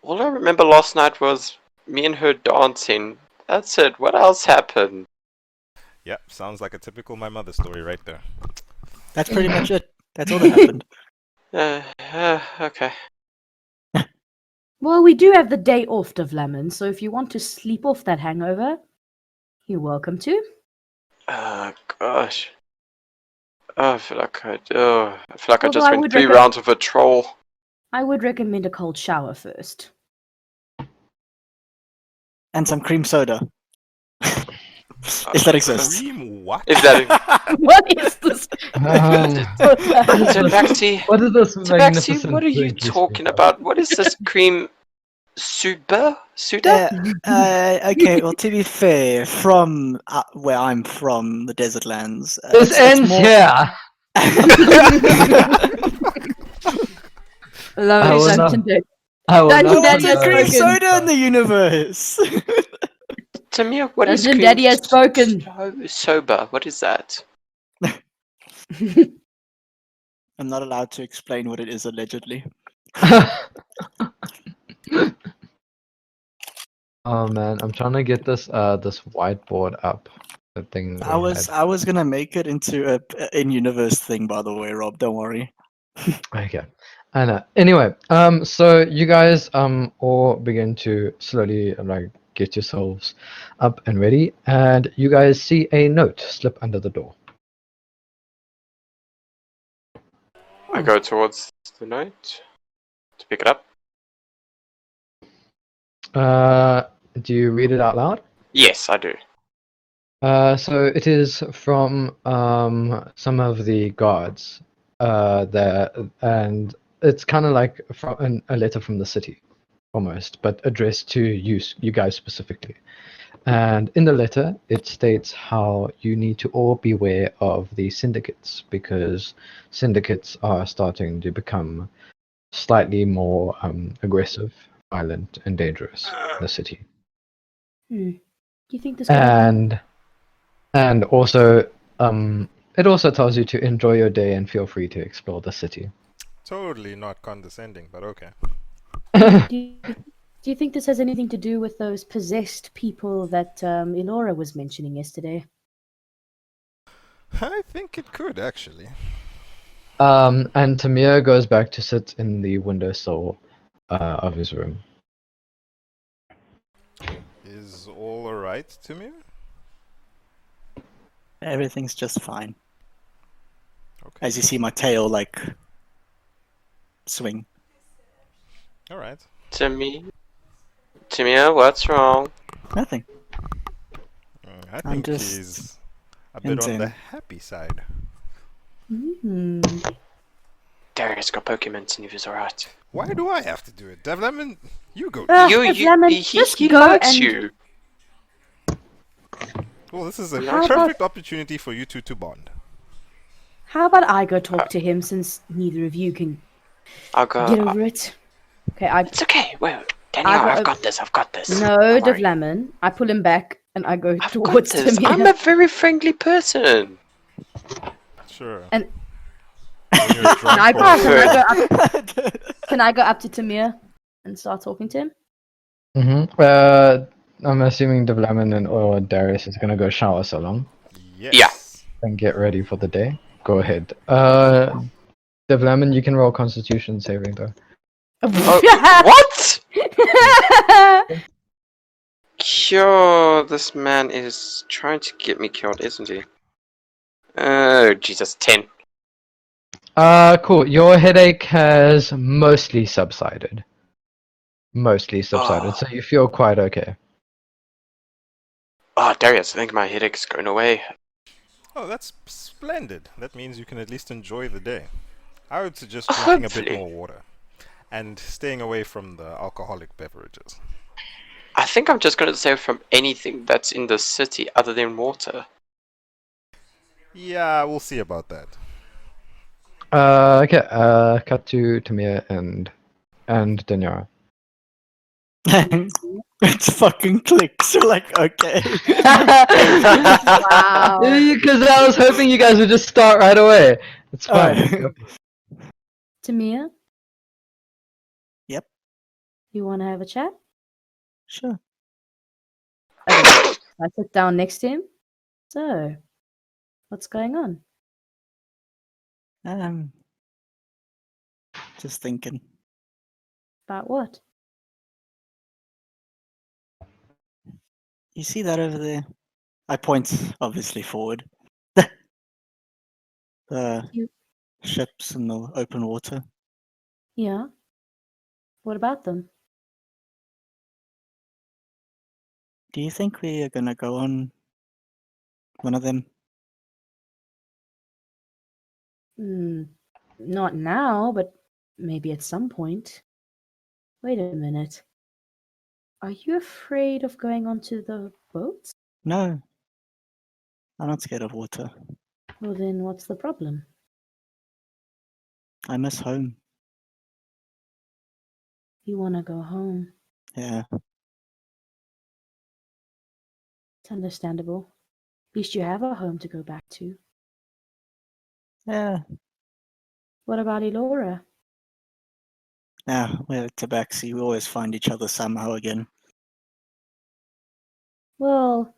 All I remember last night was me and her dancing. That's it. What else happened? Yep, sounds like a typical my mother story right there. That's pretty much it. That's all that happened. Okay. Well, we do have the day off, Davlamin, so if you want to sleep off that hangover, you're welcome to. Gosh. Oh, I feel like I Although just I went would 3 rounds with a troll. I would recommend a cold shower first. And some cream soda. If that exists. Cream what? If that What is this? Tabaxi, What is this Tabaxi, magnificent what are you drink you talking speak of? about? What is this cream? Suda? Okay, well, to be fair, from where I'm from, the desert lands, This it's ends more... here. Lovely will Sanctum not- Day. I will Dungeon not Daddy What's has a cream spoken. soda in the universe? Tamir, what is Dungeon cream Daddy has spoken. sober? What is that? I'm not allowed to explain what it is, allegedly. Oh man, I'm trying to get this this whiteboard up. The thing I was gonna make it into a in-universe thing, by the way, Rob. Don't worry. Okay. I know. Anyway, so you guys all begin to slowly like get yourselves up and ready, and you guys see a note slip under the door. I go towards the note to pick it up. Do you read it out loud? Yes, I do. So it is from some of the guards there, and it's kind of like from a letter from the city, almost, but addressed to you guys specifically. And in the letter, it states how you need to all beware of the syndicates, because syndicates are starting to become slightly more aggressive, violent, and dangerous in the city. Do you think this could happen? And also, it also tells you to enjoy your day and feel free to explore the city. Totally not condescending, but okay. Do you think this has anything to do with those possessed people that Elora was mentioning yesterday? I think it could, actually. And Timur goes back to sit in the windowsill of his room. Is all alright to me? Everything's just fine. Okay. As you see my tail, like, swing. Alright. Timmy, what's wrong? Nothing. I I'm think just he's a bit on the insane. happy side. Darius got Pokemon and he was alright. Why do I have to do it? Davlamin, you go. Davlamin, He just go likes and- you. Well, this is a How perfect opportunity for you two to bond. How about I go talk to him since neither of you can I'll go. get over it? Okay, It's okay. Wait, Danielle, I've got this. No, Don't worry. Davlamin. I pull him back and I go I've got towards this. Timur. I'm a very friendly person. Sure. And- When you're Can I, drunk or- can I go up to Timur and start talking to him? I'm assuming Davlamin or Darius is gonna go shower salon Yes. Yeah. and get ready for the day. Go ahead. Davlamin, you can roll Constitution saving throw. What? Yo, this man is trying to get me killed, isn't he? Oh, Jesus, 10. Cool. Your headache has mostly subsided. So you feel quite okay. Oh, Darius, I think my headache's going away. Oh, that's splendid. That means you can at least enjoy the day. I would suggest drinking a bit Hopefully. more water. And staying away from the alcoholic beverages. I think I'm just going to stay from anything that's in the city other than water. Yeah, we'll see about that. Okay. Cut to Timur and Daniara. It fucking clicks. Like, okay. Wow. Because I was hoping you guys would just start right away. It's fine. Timur? Yep. You want to have a chat? Sure. Okay. I sit down next to him. So, what's going on? Just thinking. About what? You see that over there? I point, obviously, forward. The You- ships in the open water. Yeah. What about them? Do you think we are gonna go on one of them? Not now, but maybe at some point. Wait a minute. Are you afraid of going onto the boats? No. I'm not scared of water. Well, then what's the problem? I miss home. You want to go home. Yeah. It's understandable. At least you have a home to go back to. Yeah. What about Elora? Yeah, we're at Tabaxi. We always find each other somehow again. Well,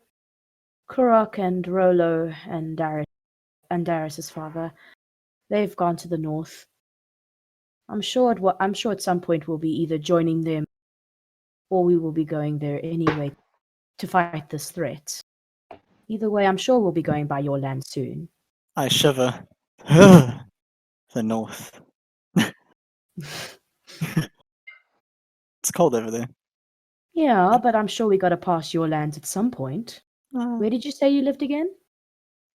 Kurok and Rolo and Darius's father, they've gone to the north. I'm sure at some point we'll be either joining them or we will be going there anyway to fight this threat. Either way, I'm sure we'll be going by your land soon. I shiver. The north. It's cold over there. Yeah, but I'm sure we gotta pass your lands at some point. Where did you say you lived again?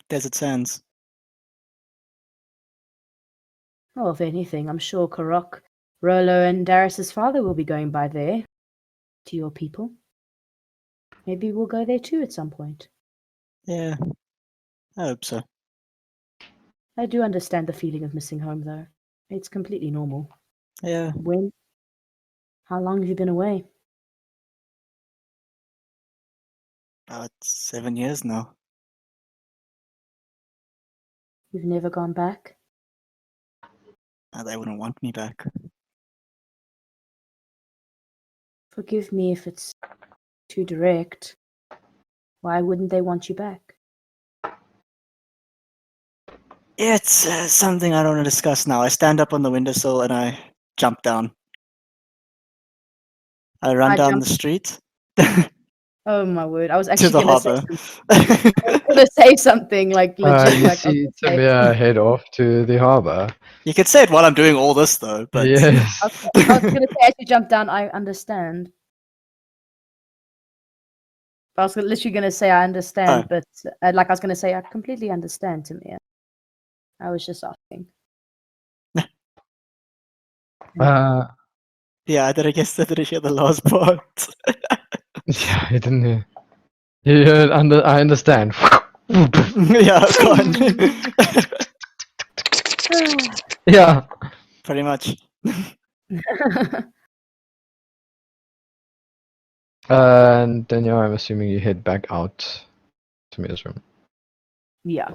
Desert sands. Oh, if anything, I'm sure Kurok, Rolo, and Darius's father will be going by there. To your people. Maybe we'll go there too at some point. Yeah. I hope so. I do understand the feeling of missing home, though. It's completely normal. Yeah, When? How long have you been away? about 7 years now. You've never gone back? They wouldn't want me back. Forgive me if it's too direct. Why wouldn't they want you back? Yeah, it's something I don't want to discuss now. I stand up on the windowsill and I jump down. I run I down jump- the street Oh my word! I was to actually the gonna say harbour. something. I was gonna say something like legit. You like, I was see gonna say- Timur head off to the harbor. You could say it while I'm doing all this, though. But Yes. I was gonna say as you jump down, I understand. I was literally gonna say I understand, Oh. but like I was gonna say I completely understand, Timur. I was just asking. Yeah, I guess I didn't hear the last part. Yeah, I didn't hear. Yeah, I understand. Yeah, go on. Yeah. Pretty much. And Danielle, I'm assuming you head back out to Mia's room. Yeah.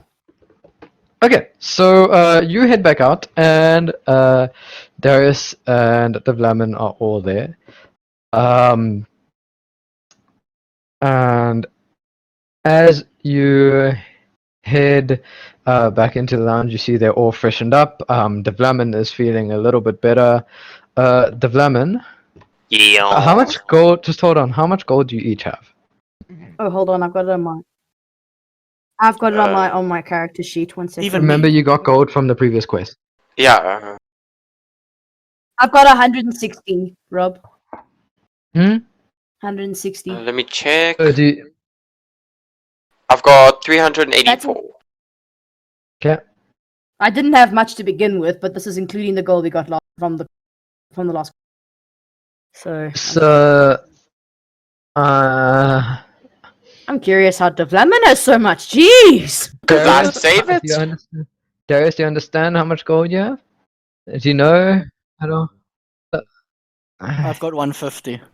Okay, so you head back out, and Darius and Davlamin are all there. And as you head back into the lounge, you see they're all freshened up. Davlamin is feeling a little bit better. Davlamin, Yeah. how much gold? Just hold on. How much gold do you each have? Oh, hold on. I've got it on my. I've got it on my character sheet. 1 second. Even Remember, me. you got gold from the previous quest. Yeah. I've got 160, Rob. Hmm. 160. Let me check. Do you, I've got 384. okay. I didn't have much to begin with, but this is including the gold we got from the last. So I'm curious how Davlamin has so much. Jeez. Because I Darius, save do it. you understand? Darius, do you understand how much gold you have? Do you know at all? I've got 150. Damn it.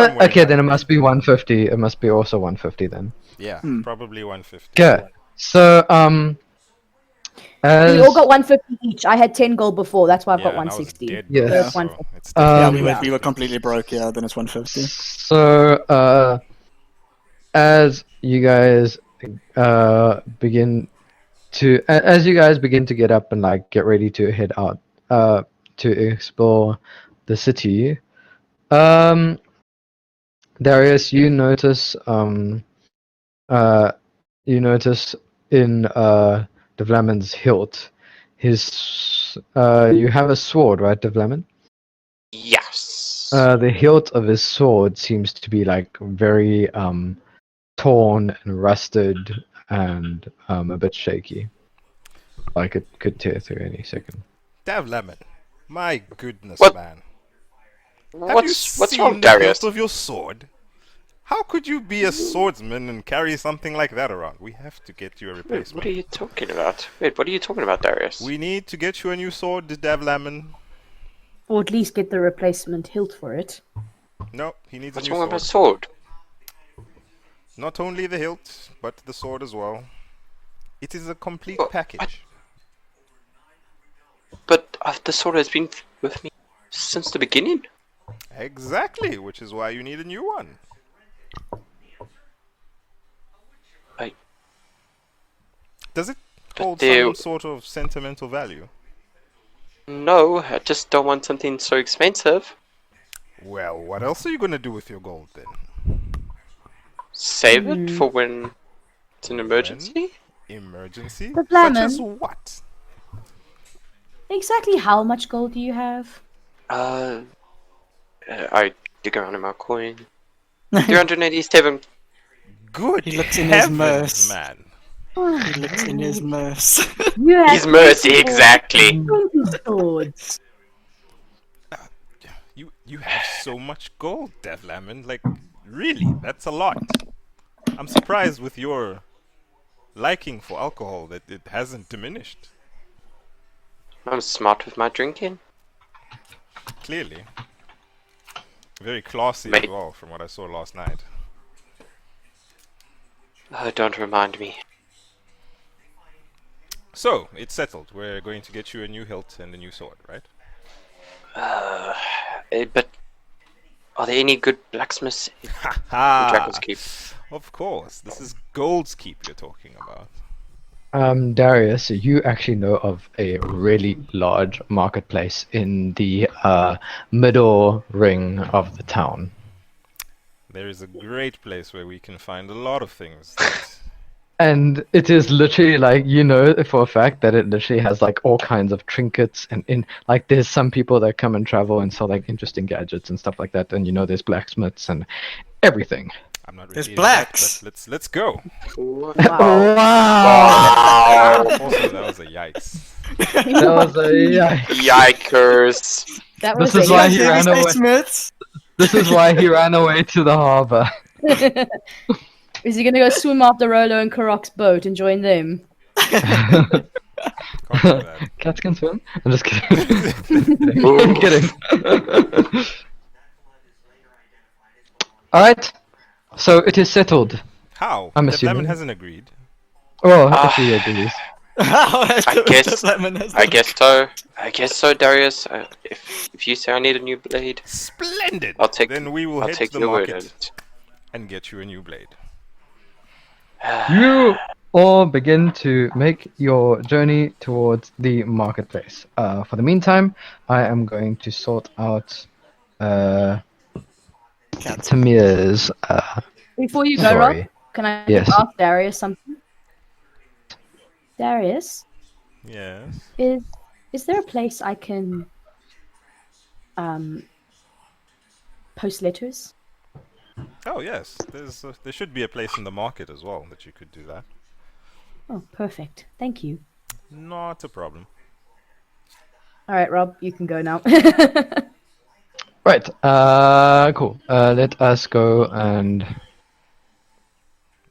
Somewhere in Okay, that then it range. must be 150. It must be also 150 then. Yeah, Hmm. probably 150. Okay. So We all as got 150 each. I had 10 gold before. That's why I've Yeah, got and I was 160. dead Yes. broke, So it's so 150. it's Yeah, definitely we were 150. completely broke. Yeah, then it's 150. so as you guys begin to get up and like get ready to head out to explore the city, Darius, you notice in Davlamin's hilt, you have a sword, right, Davlamin? Yes. The hilt of his sword seems to be like very torn and rusted and a bit shaky. Like it could tear through any second. Davlamin, my goodness, What? man. Have you What's seen wrong, the Darius? hilt of your sword? How could you be a swordsman and carry something like that around? We have to get you a Wait, replacement. what are you talking about? Wait, what are you talking about, Darius? We need to get you a new sword, Davlamin. Or at least get the replacement hilt for it. No, he needs What's a new wrong with sword. my sword? Not only the hilt, but the sword as well. It is a complete What? package. But the sword has been with me since the beginning. Exactly, which is why you need a new one. Does it hold there- some sort of sentimental value? No, I just don't want something so expensive. Well, what else are you gonna do with your gold then? Save it for when it's an emergency. Emergency? But Such as Lemon- what? Exactly how much gold do you have? I dig around in my coin. 387. Good He looks in his heavens, merce. man. He looks in his merce. You have His mercy, 24 exactly. 20 swords. You have so much gold, Davlamin. Like, really, that's a lot. I'm surprised with your liking for alcohol that it hasn't diminished. I'm smart with my drinking. clearly. Very classy as Mate. well, from what I saw last night. Don't remind me. So, it's settled. We're going to get you a new hilt and a new sword, right? But are there any good blacksmiths in Ha Dragon's Keep? Of course, this is Gold's Keep you're talking about. Darius, you actually know of a really large marketplace in the middle ring of the town. There is a great place where we can find a lot of things that And it is literally like, you know for a fact that it literally has like all kinds of trinkets and in like there's some people that come and travel and sell like interesting gadgets and stuff like that, and you know there's blacksmiths and everything. I'm not There's repeating that, blacks. but let's go. Wow. Wow! Also, that was a yikes. That was a Yikers. That This was is a why yes. he ran away. Smiths. This is why he ran away to the harbor. Is he gonna go swim after Rolo and Karok's boat and join them? Can't do that. Cats can swim? I'm just kidding. I'm kidding. Alright, so it is settled. How? I'm Davlamin assuming. hasn't agreed. Oh, Ah. if he agrees. I guess so, Darius. If you say I need a new blade, Splendid! Then we will I'll head take to the your word market on it. and get you a new blade. You all begin to make your journey towards the marketplace. For the meantime, I am going to sort out Tamir's Before you go, Rob, story. can I Yes. ask Darius something? Darius, Yes. is there a place I can post letters? Oh yes, there should be a place in the market as well that you could do that. Oh, perfect. Thank you. Not a problem. All right, Rob, you can go now. Right, cool. Let us go and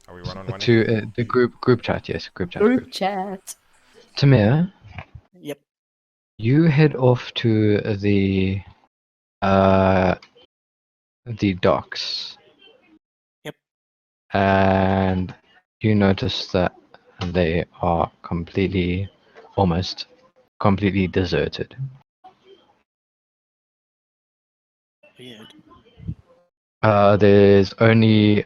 Are we one-on-one to again? the group chat. Yes, group chat. Group chat. Tamir, Yep. you head off to the docks. Yep. And you notice that they are almost completely deserted. Weird. There's only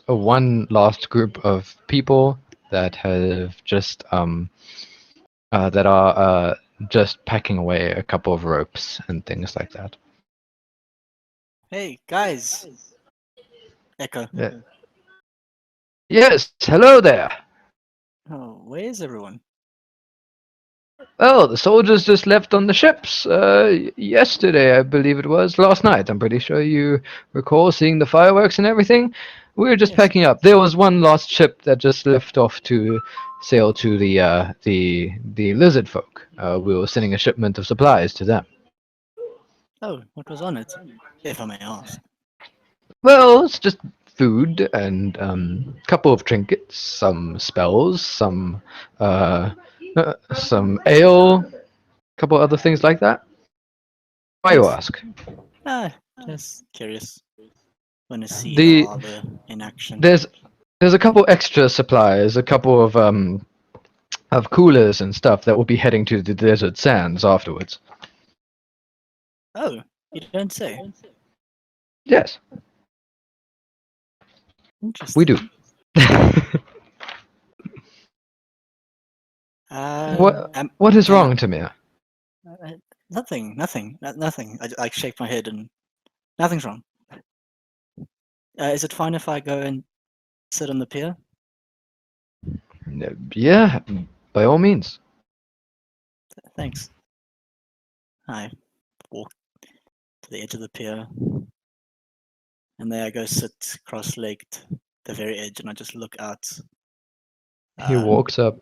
one last group of people that have just that are just packing away a couple of ropes and things like that. Hey guys. Echo. Yes, hello there. Oh, where is everyone? Oh, the soldiers just left on the ships yesterday, I believe it was. Last night, I'm pretty sure you recall seeing the fireworks and everything. We were just Yes. packing up. There was one last ship that just left off to sail to the lizard folk. We were sending a shipment of supplies to them. Oh, what was on it? If I may ask. Well, it's just food and couple of trinkets, some spells, some ale, couple other things like that. Why you Nice. ask? Ah, just curious. Want to see The- the harbor in action. There's a couple extra supplies, a couple of coolers and stuff that will be heading to the desert sands afterwards. Oh, you don't say. Yes, Interesting. we do. What is wrong, Tamir? Nothing. Nothing. I shake my head and nothing's wrong. Is it fine if I go and sit on the pier? Yeah, by all means. Thanks. I walk to the edge of the pier, and there I go sit cross-legged at the very edge, and I just look out. He walks up.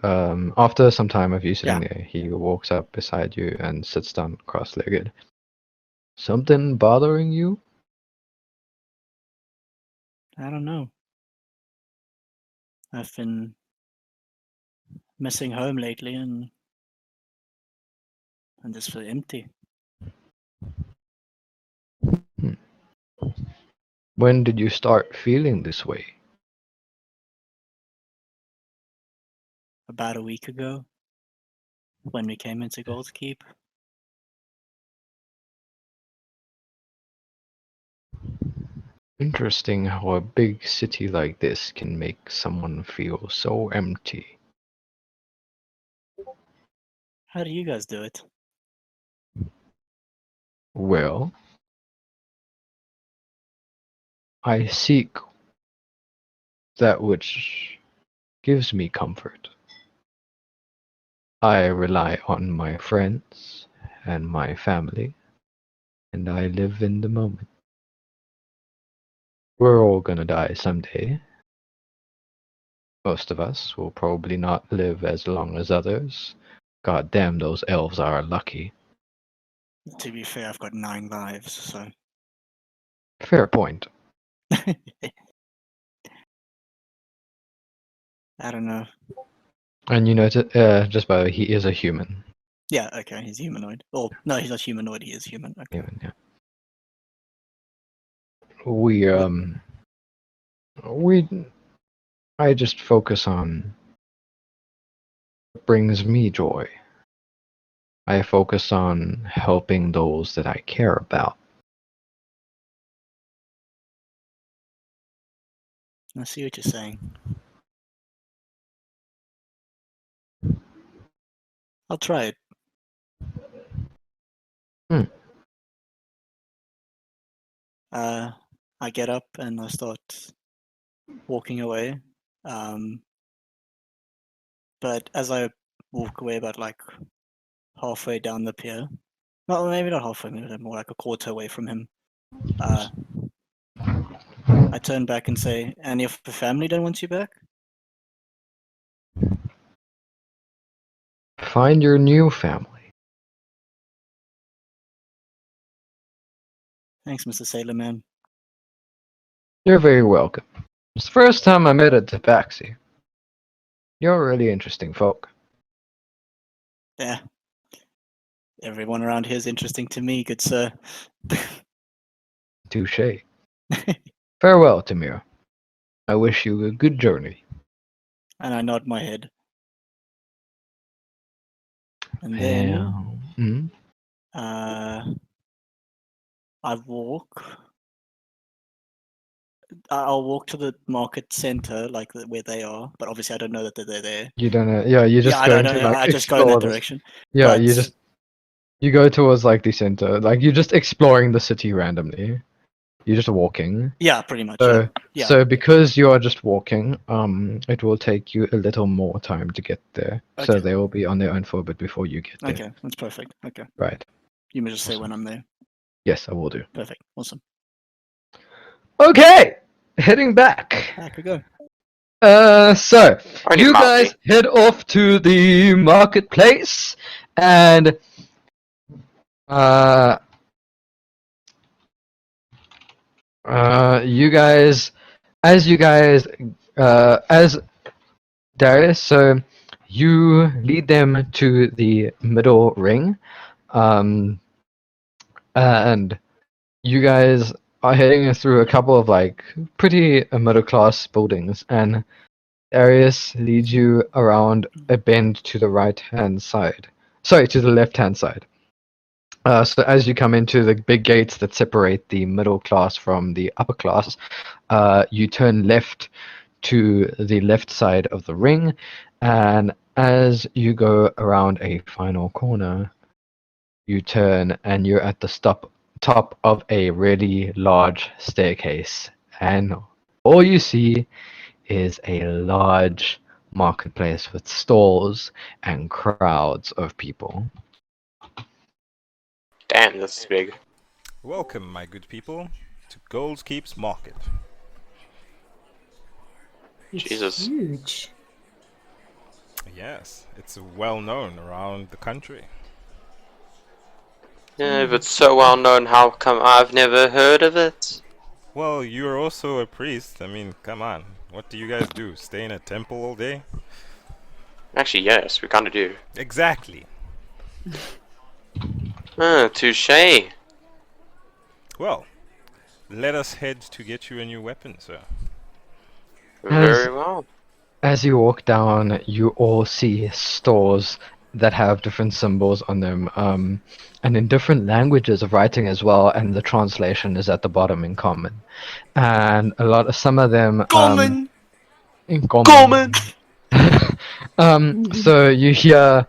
After some time of you sitting there, he walks up beside you and sits down cross-legged. Something bothering you? I don't know. I've been missing home lately, and and just feel empty. When did you start feeling this way? About a week ago, when we came into Gold's Keep. Interesting how a big city like this can make someone feel so empty. How do you guys do it? Well, I seek that which gives me comfort. I rely on my friends and my family, and I live in the moment. We're all gonna die someday. Most of us will probably not live as long as others. God damn, those elves are lucky. To be fair, I've got 9 lives, so. Fair point. I don't know. And you know, just by the way, he is a human. Yeah, okay, he's humanoid. Or, no, he's not humanoid, he is human. Okay. Human, yeah. I just focus on what brings me joy. I focus on helping those that I care about. I see what you're saying. I'll try it. I get up and I start walking away. But as I walk away about like halfway down the pier, well, maybe not halfway, maybe more like a quarter away from him, I turn back and say, "And if the family don't want you back?" Find your new family. Thanks, Mr. Sailorman. You're very welcome. It's the first time I met a Tabaxi. You're a really interesting folk. Yeah. Everyone around here is interesting to me, good sir. Touche. Farewell, Timur. I wish you a good journey. And I nod my head. And then I walk. I'll walk to the market center, like where they are, but obviously I don't know that they're there. You don't know. Yeah, you just Yeah, I going don't to know. like I just go in explore that this. direction. Yeah, But you go towards like the center. Like you're just exploring the city randomly. You're just walking. yeah, pretty much. So, Yeah. so because you are just walking, it will take you a little more time to get there. So Okay. they will be on their own for a bit before you get there. Okay, that's perfect. Okay. Right. You may just say Awesome. when I'm there. Yes, I will do. Perfect. Awesome. Okay, heading back. Back we go. So I need you Mousy. guys head off to the marketplace, and you guys, as Darius, so you lead them to the middle ring, and you guys are heading through a couple of like pretty middle class buildings, and Darius leads you around a bend to the right hand side. Sorry, to the left hand side. So as you come into the big gates that separate the middle class from the upper class, you turn left to the left side of the ring, and as you go around a final corner, you turn and you're at the top of a really large staircase, and all you see is a large marketplace with stalls and crowds of people. Damn, that's big. Welcome, my good people, to Gold's Keep's market. It's Jesus. huge. Yes, it's well known around the country. Yeah, if it's so well known, how come I've never heard of it? Well, you're also a priest. I mean, come on. What do you guys do? Stay in a temple all day? Actually, yes, we kinda do. Exactly. Touche. Well, let us head to get you a new weapon, sir. Very well. As you walk down, you all see stores that have different symbols on them, and in different languages of writing as well, and the translation is at the bottom in common. And some of them Common. in common. So you hear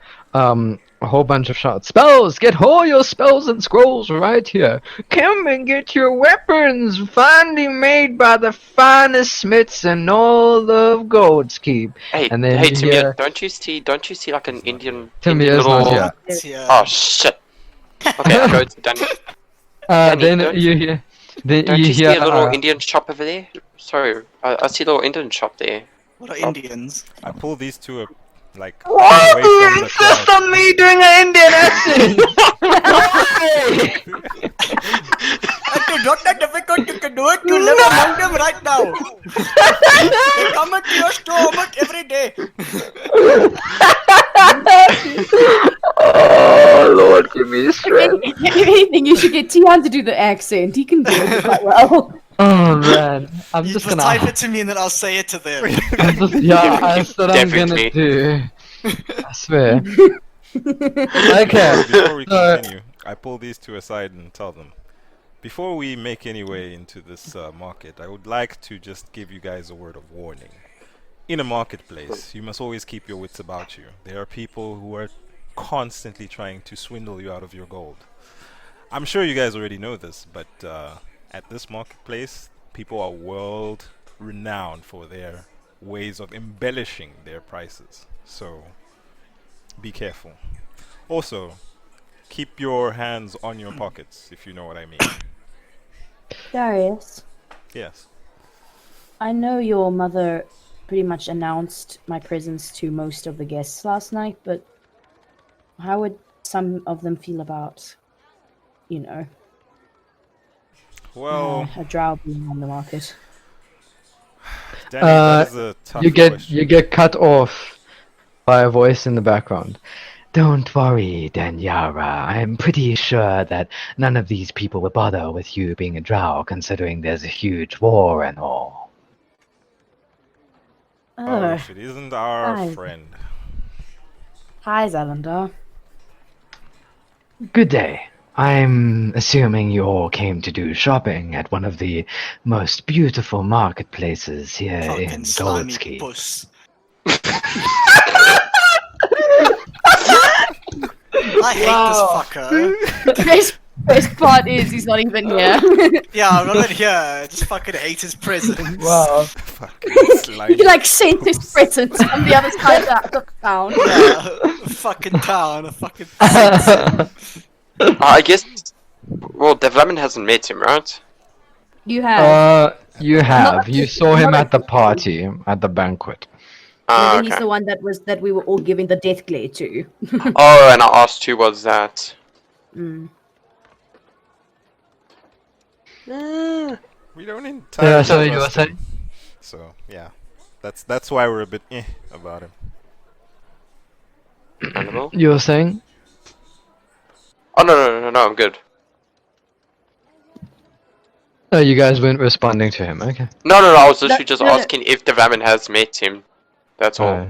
a whole bunch of shots. Spells! Get all your spells and scrolls right here. Come and get your weapons, finely made by the finest smiths in all of Gold's Keep. Hey, And then hey, you Timur, hear don't you see like an Indian Timir's little? not here. Yeah. Oh shit. Okay, I go to Danny. Danny, Then don't- you hear. Then Don't you you see hear. a little Indian shop over there? Sorry, I see a little Indian shop there. What are Indians? I pull these two up, like, Why away do you from the insist crowd. on me doing an Indian accent? Why? It's not that difficult. You can do it. You live among them right now. They come into your store almost every day. Oh Lord, give me strength. If anything, you should get Tiaan to do the accent. He can do it quite well. Oh man, I'm You just just gonna. type it to me and then I'll say it to them. I said I'm gonna Definitely. do. I swear. Okay. Before we so- continue, I pull these two aside and tell them, before we make any way into this market, I would like to just give you guys a word of warning. In a marketplace, you must always keep your wits about you. There are people who are constantly trying to swindle you out of your gold. I'm sure you guys already know this, but at this marketplace, people are world renowned for their ways of embellishing their prices. So, be careful. Also, keep your hands on your pockets, if you know what I mean. Darius, Yes. I know your mother pretty much announced my presence to most of the guests last night, but how would some of them feel about, Well, a drow being on the market? Danny, that is a tough You question. get cut off by a voice in the background. Don't worry, Daniara. I'm pretty sure that none of these people will bother with you being a drow, considering there's a huge war and all. Oh, if it isn't our Hi. friend. Hi, Zalindar. Good day. I'm assuming you all came to do shopping at one of the most beautiful marketplaces here Fucking in slimy Goldskeep. puss. I hate this fucker. Best part is he's not even here. Yeah, I'm not even here. I just fucking hate his presence. Wow. Fucking He slimy. like sent his presents from the other side of the town. Yeah, fucking town. I fucking hates him. I guess. Well, Davlamin hasn't met him, right? You have. You have. You saw him not at the party, at the banquet. And then he's Okay. the one that we were all giving the death glare to. Oh, and I asked who was that. Mm. We don't entirely Yeah, so you were trust saying? him. So, yeah. That's why we're a bit about him. Animal? You were saying? Oh no, I'm good. Oh, you guys weren't responding to him. Okay. No, I was literally just no. asking if Davlamin has met him. That's all.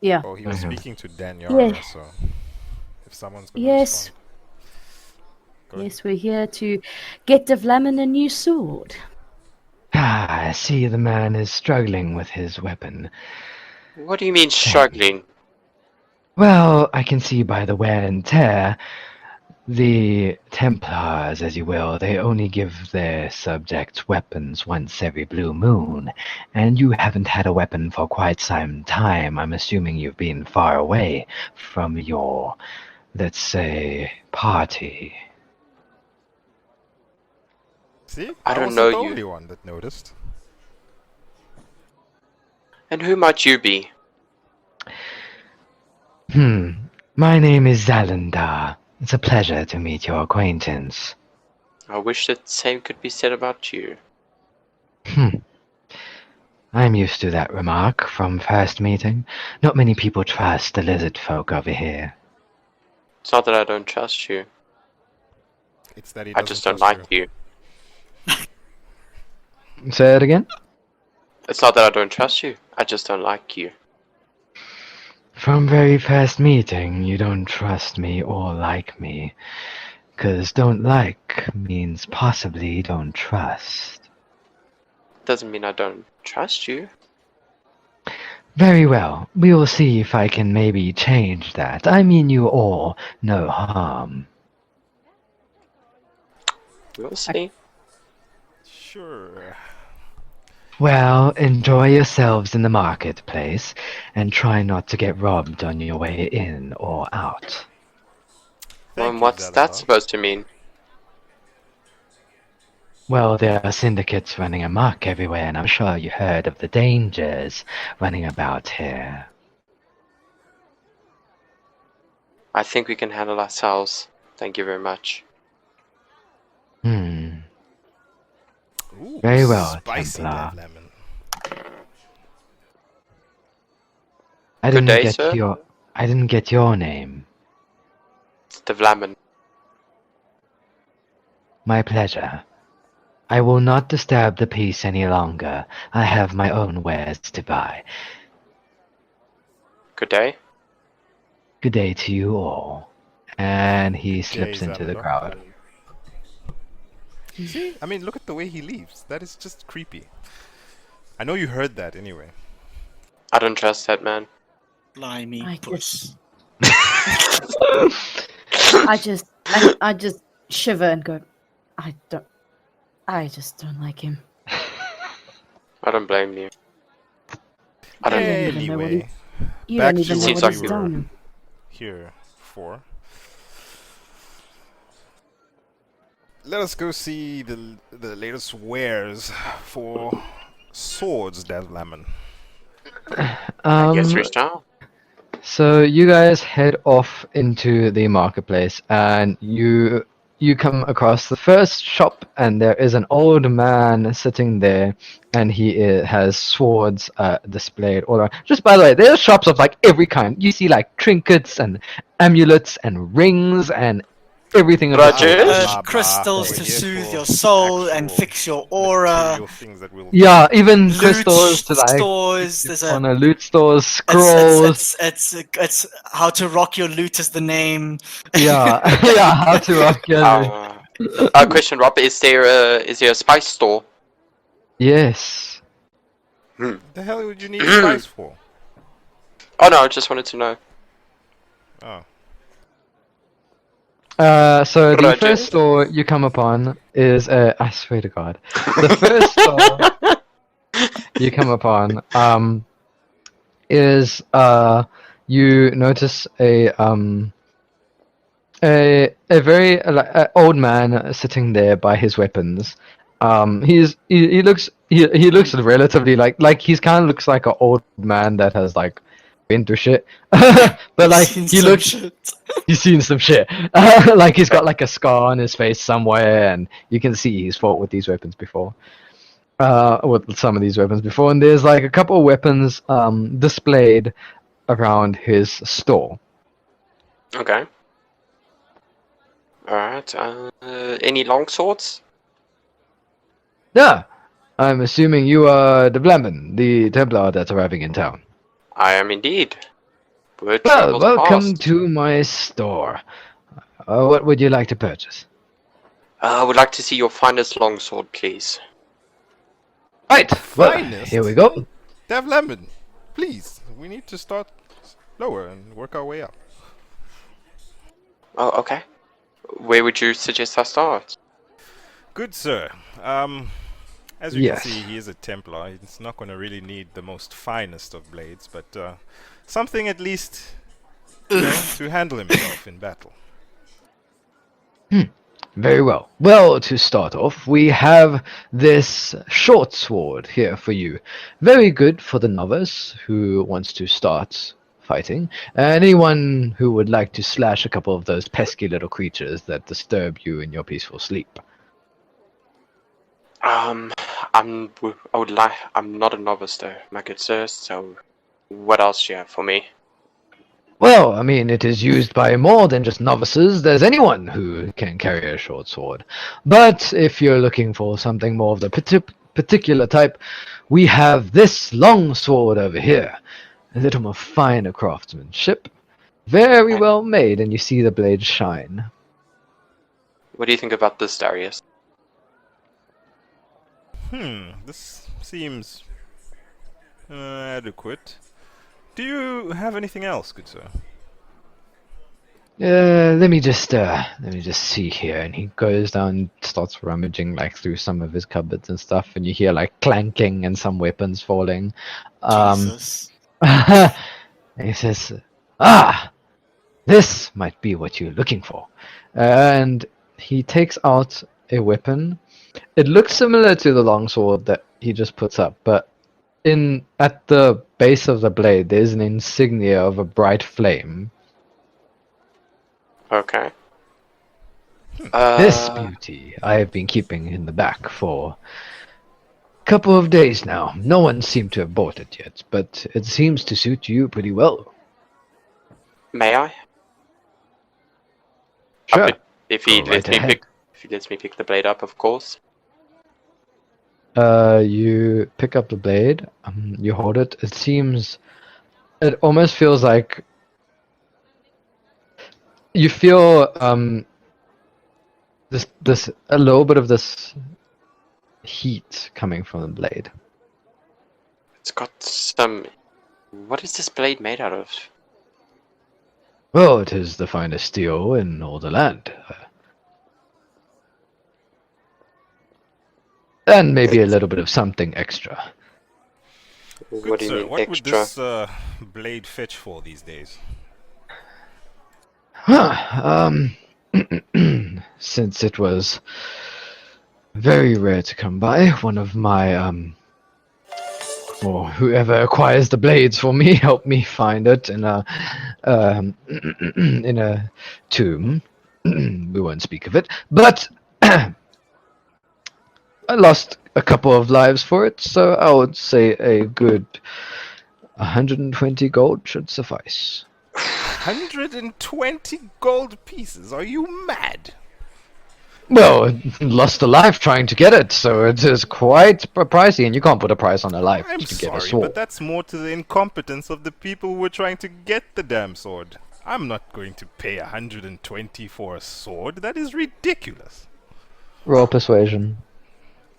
Yeah. Oh, he was Mhm. speaking to Daniara, Yeah. so if someone's gonna Yes. respond. Good. Yes, we're here to get Davlamin a new sword. I see the man is struggling with his weapon. What do you mean struggling? Well, I can see by the wear and tear. The Templars, as you will, they only give their subjects weapons once every blue moon, and you haven't had a weapon for quite some time. I'm assuming you've been far away from your, let's say, party. See? I don't wasn't know the you. only one that noticed. And who might you be? My name is Zalindar. It's a pleasure to meet your acquaintance. I wish that same could be said about you. I'm used to that remark from first meeting. Not many people trust the lizard folk over here. It's not that I don't trust you. It's that he I doesn't just don't trust like you. Say it again. It's not that I don't trust you. I just don't like you. From very first meeting, you don't trust me or like me. 'Cause don't like means possibly don't trust. Doesn't mean I don't trust you. Very well. We will see if I can maybe change that. I mean you all no harm. We'll see. Sure. Well, enjoy yourselves in the marketplace, and try not to get robbed on your way in or out. Well, Thank you, what's that Zalazar. supposed to mean? Well, there are syndicates running amok everywhere, and I'm sure you heard of the dangers running about here. I think we can handle ourselves. Thank you very much. Hmm. Ooh, Very well, spicy Templar. Davlamin. I Good didn't day, get sir. your name. It's Davlamin. My pleasure. I will not disturb the peace any longer. I have my own wares to buy. Good day. Good day to you all. And he Good slips day, into the Zalazar. crowd. See? I mean, look at the way he leaves. That is just creepy. I know you heard that anyway. I don't trust that man. Blimey, I puss. I just shiver and go, I just don't like him. I don't blame you. I don't. Yeah. even know what he- Anyway, You back don't even to know Seems what what he's we like were done. here for. Let us go see the latest wares for swords, Davlamin. I guess we're down. So you guys head off into the marketplace, and you come across the first shop, and there is an old man sitting there, and he has swords displayed all around. Just by the way, there's shops of like every kind. You see like trinkets and amulets and rings and everything of the Rogers? sort. Blah, blah, blah. Crystals We're to here soothe for your soul and actual fix your aura. material things that will Yeah, even Loot crystals to like stores. There's a. on a loot stores, scrolls. It's how to rock your loot is the name. Yeah, yeah, how to rock your loot. Question, Rob. Is there a spice store? Yes. The hell would you need spice for? Oh no, I just wanted to know. Oh. So the Roger. first store you come upon is I swear to God, the first store you come upon is you notice a very old man sitting there by his weapons. He looks relatively like he's kind of looks like an old man that has like been through shit, but like Seen he some looks. shit. He's seen some shit. Like he's got like a scar on his face somewhere, and you can see he's fought with these weapons before. With some of these weapons before, and there's like a couple of weapons displayed around his store. Okay. Alright. Any long swords? Yeah, I'm assuming you are Davlamin, the Templar that's arriving in town. I am indeed. Word Well, travels welcome fast. to my store. What would you like to purchase? I would like to see your finest longsword, please. Right, well, Finest? here we go. Davlamin, please. We need to start lower and work our way up. Oh, okay. Where would you suggest I start? Good sir. As you Yes. can see, he is a Templar. He's not going to really need the most finest of blades, but something at least to handle himself in battle. Very well. Well, to start off, we have this short sword here for you. Very good for the novice who wants to start fighting. Anyone who would like to slash a couple of those pesky little creatures that disturb you in your peaceful sleep. I'm not a novice though, my good sir, so what else do you have for me? Well, I mean, it is used by more than just novices. There's anyone who can carry a short sword. But if you're looking for something more of the particular type, we have this long sword over here. A little more finer craftsmanship. Very well made, and you see the blade shine. What do you think about this, Darius? This seems adequate. Do you have anything else, good sir? Let me just see here. And he goes down, starts rummaging like through some of his cupboards and stuff, and you hear like clanking and some weapons falling. Jesus. And he says, "Ah, this might be what you're looking for." And he takes out a weapon. It looks similar to the longsword that he just puts up, but at the base of the blade, there's an insignia of a bright flame. Okay. This beauty I have been keeping in the back for a couple of days now. No one seemed to have bought it yet, but it seems to suit you pretty well. May I? Sure. If he Go lets right me ahead. if he lets me pick the blade up, of course. You pick up the blade. You hold it. It almost feels like you feel this a little bit of this heat coming from the blade. It's got some. What is this blade made out of? Well, it is the finest steel in all the land. And maybe a little bit of something extra. Good What do you sir, mean what extra? would this blade fetch for these days? Huh, since it was very rare to come by, one of my, or whoever acquires the blades for me, helped me find it in a, in a tomb. We won't speak of it, but I lost a couple of lives for it, so I would say a good 120 gold should suffice. 120 gold pieces? Are you mad? Well, lost a life trying to get it, so it is quite pricey, and you can't put a price on a life I'm to get a sorry, sword. but that's more to the incompetence of the people who are trying to get the damn sword. I'm not going to pay 120 for a sword. That is ridiculous. Roll persuasion.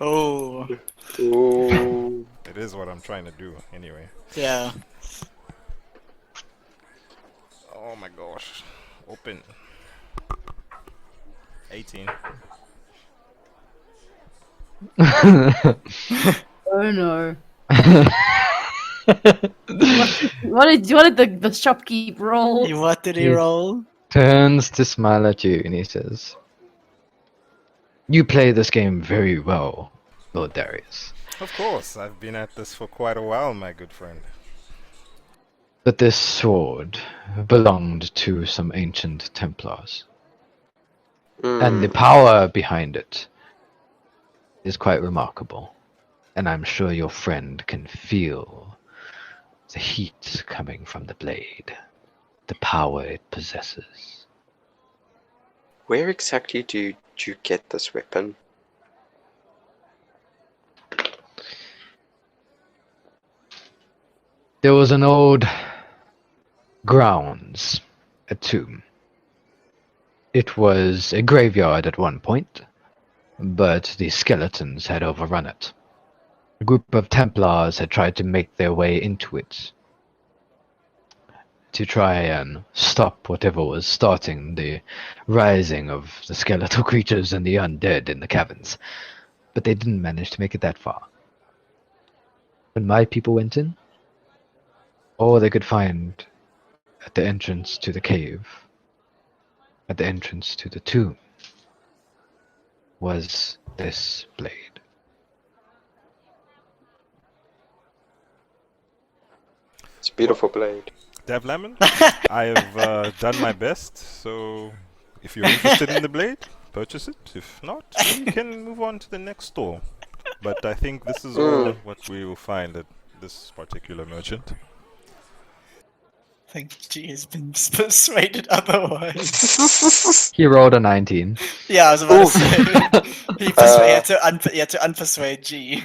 Oh, Ooh. It is what I'm trying to do, anyway. yeah. Oh my gosh. Open. 18. Oh no. What did the shopkeep roll? What did he He's- roll? Turns to smile at you, and he says, "You play this game very well, Lord Darius. Of course, I've been at this for quite a while, my good friend. But this sword belonged to some ancient Templars, and the power behind it is quite remarkable. And I'm sure your friend can feel the heat coming from the blade, the power it possesses." Where exactly do you get this weapon? There was an old grounds, a tomb. It was a graveyard at one point, but the skeletons had overrun it. A group of Templars had tried to make their way into it to try and stop whatever was starting the rising of the skeletal creatures and the undead in the caverns, but they didn't manage to make it that far. When my people went in, all they could find at the entrance to the cave, at the entrance to the tomb, was this blade. It's a beautiful blade. Davlamin, I have done my best, so if you're interested in the blade, purchase it. If not, we can move on to the next store. But I think this is all what we will find at this particular merchant. think G has been persuaded otherwise. He rolled a 19. Yeah, I was about Oof. to say. He had to unpersuade G.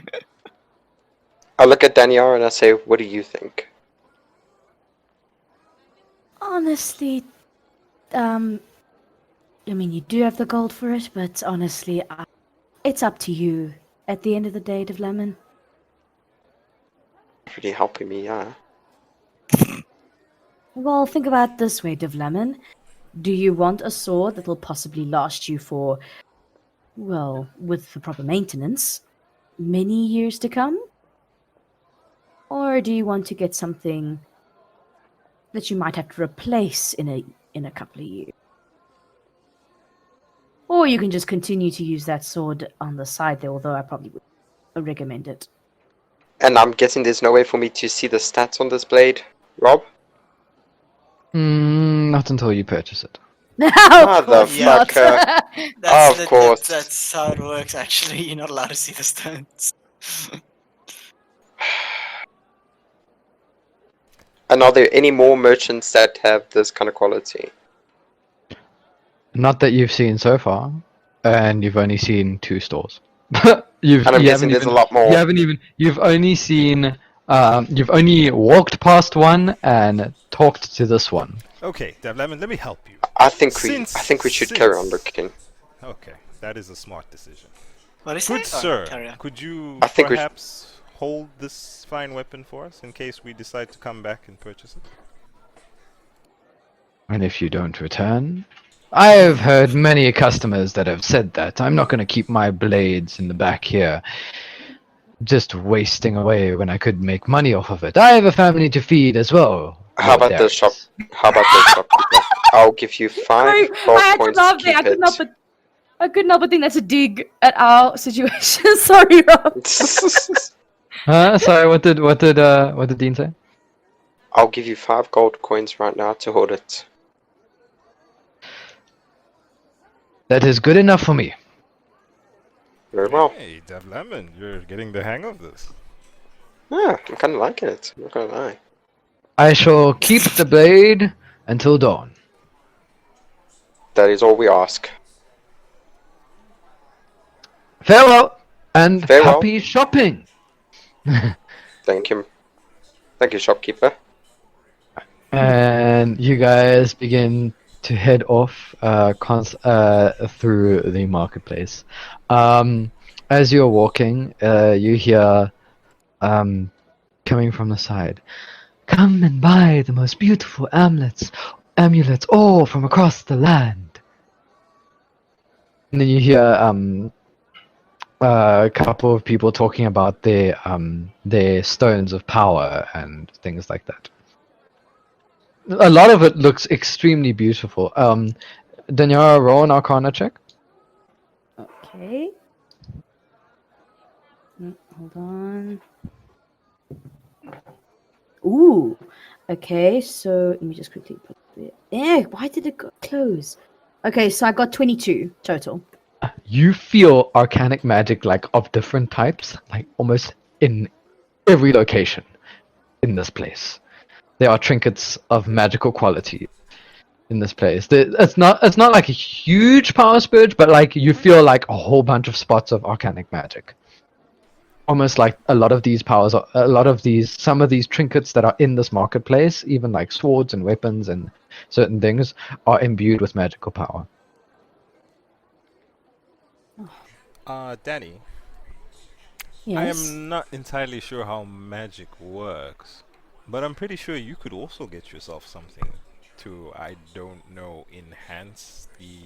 I look at Daniara and I say, what do you think? Honestly, I mean, you do have the gold for it, but honestly, it's up to you. At the end of the day, Davlamin. Really helping me, yeah. Well, think about it this way, Davlamin. Do you want a sword that will possibly last you for, well, with the proper maintenance, many years to come? Or do you want to get something that you might have to replace in a couple of years? Or you can just continue to use that sword on the side there, although I probably would recommend it. And I'm guessing there's no way for me to see the stats on this blade, Rob? Not until you purchase it. Of course not. Motherfucker. Of course. That's how it works, actually. You're not allowed to see the stats. And are there any more merchants that have this kind of quality? Not that you've seen so far, and you've only seen 2 stores. And I'm guessing there's a lot more. You've only seen. You've only walked past one and talked to this one. Okay, Davlamin, let me help you. I think we should carry on looking. Okay, that is a smart decision. What is Good it? sir, Carry on. could you I think perhaps hold this fine weapon for us in case we decide to come back and purchase it? And if you don't return, I've heard many customers that have said that. I'm not going to keep my blades in the back here, just wasting away when I could make money off of it. I have a family to feed as well. How about Darius. this shopkeeper? I'll give you 5 gold coins to keep it. I couldn't help but think that's a dig at our situation. Sorry, Rob. Sorry, what did Dean say? I'll give you 5 gold coins right now to hold it. That is good enough for me. Very well. Hey, Davlamin, you're getting the hang of this. Yeah, I'm kind of liking it. I'm not gonna lie. I shall keep the blade until dawn. That is all we ask. Farewell and Farewell. happy shopping. Thank you. Thank you, shopkeeper. And you guys begin to head off through the marketplace. As you're walking, you hear coming from the side, "Come and buy the most beautiful amulets all from across the land." And then you hear a couple of people talking about their stones of power and things like that. A lot of it looks extremely beautiful. Daniara, roll an Arcana check. Okay. Hold on. Ooh. Okay, so let me just quickly put it. Why did it close? Okay, so I got 22 total. You feel arcanic magic like of different types, like almost in every location in this place. There are trinkets of magical quality in this place. It's not like a huge power spurge, but like you feel like a whole bunch of spots of arcanic magic. Almost like some of these trinkets that are in this marketplace, even like swords and weapons and certain things, are imbued with magical power. Danny, Yes. I am not entirely sure how magic works, but I'm pretty sure you could also get yourself something to, I don't know, enhance the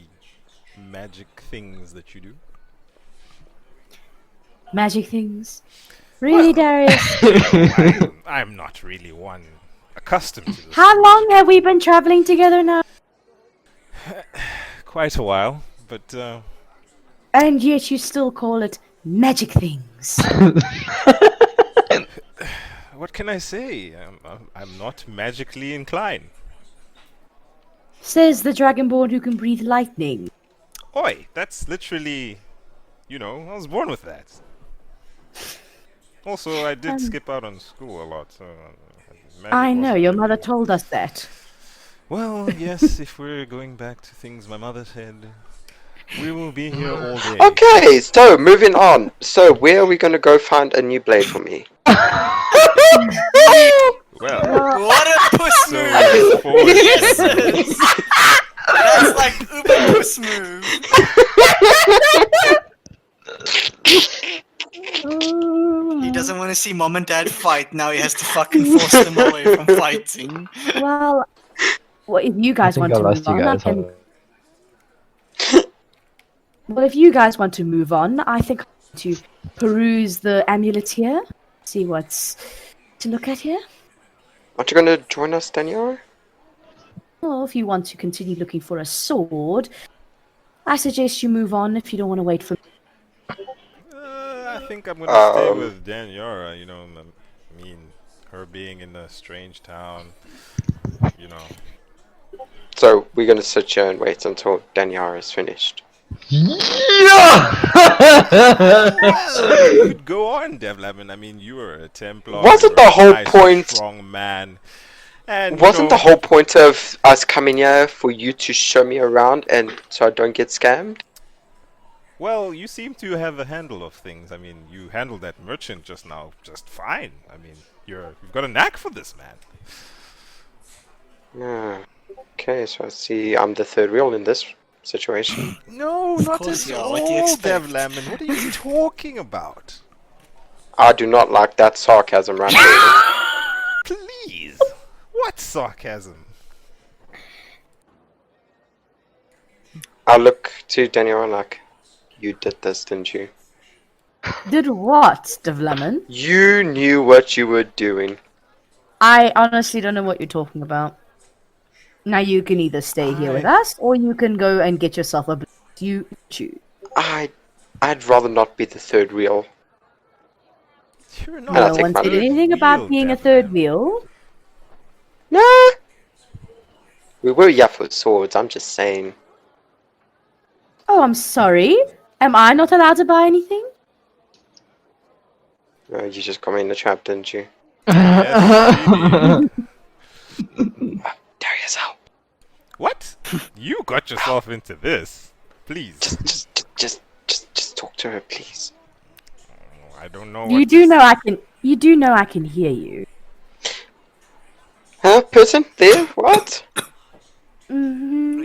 magic things that you do. Magic things. Really, Darius? I'm not really one accustomed to this. How long have we been traveling together now? Quite a while, but And yet you still call it magic things. what can I say? I'm not magically inclined. Says the Dragonborn who can breathe lightning. Oi, that's literally, I was born with that. Also, I did skip out on school a lot, so... I know, your mother told us that. Well, yes, if we're going back to things my mother said, we will be here all day. Okay, so moving on. So where are we gonna go find a new blade for me? Well, What a puss so move! it's forward. Jesus! That's like uber puss move. He doesn't want to see mom and dad fight. Now he has to fucking force them away from fighting. Well, if you I guys think want I to lost move you on, I guys. can. Well, if you guys want to move on, I think I'm going to peruse the amulet here, see what's to look at here. Aren't you gonna join us, Daniara? Well, if you want to continue looking for a sword, I suggest you move on if you don't want to wait for. I think I'm gonna stay Um, with Daniara, you know, I mean, her being in a strange town, you know. So we're gonna sit here and wait until Daniara is finished. Yeah! Well, you could go on, Davlamin. I mean, you were a Templar. Wasn't you were the a whole nice, point- strong man. And Wasn't the whole point of us coming here for you to show me around and so I don't get scammed? Well, you seem to have a handle of things. I mean, you handled that merchant just now just fine. I mean, you've got a knack for this, man. Yeah. Okay, so I see I'm the third wheel in this situation. No, Of not course at you are, all, what do you expect? Davlamin. What are you talking about? I do not like that sarcasm right there. Please. What sarcasm? I look to Daniela like, you did this, didn't you? Did what, Davlamin? You knew what you were doing. I honestly don't know what you're talking about. Now you can either stay here with us, or you can go and get yourself a blade. You choose. I'd rather not be the third wheel. You're And not I'll No take one my said leave. anything about being a third wheel. Nah. We were here for swords, I'm just saying. Oh, I'm sorry. Am I not allowed to buy anything? You just got me in the trap, didn't you? Yes, she did. Darius, help. What? You got yourself into this. Please. Just talk to her, please. I don't know You what do this- know I can. You do know I can hear you. Huh? Person? There? What? Hmm.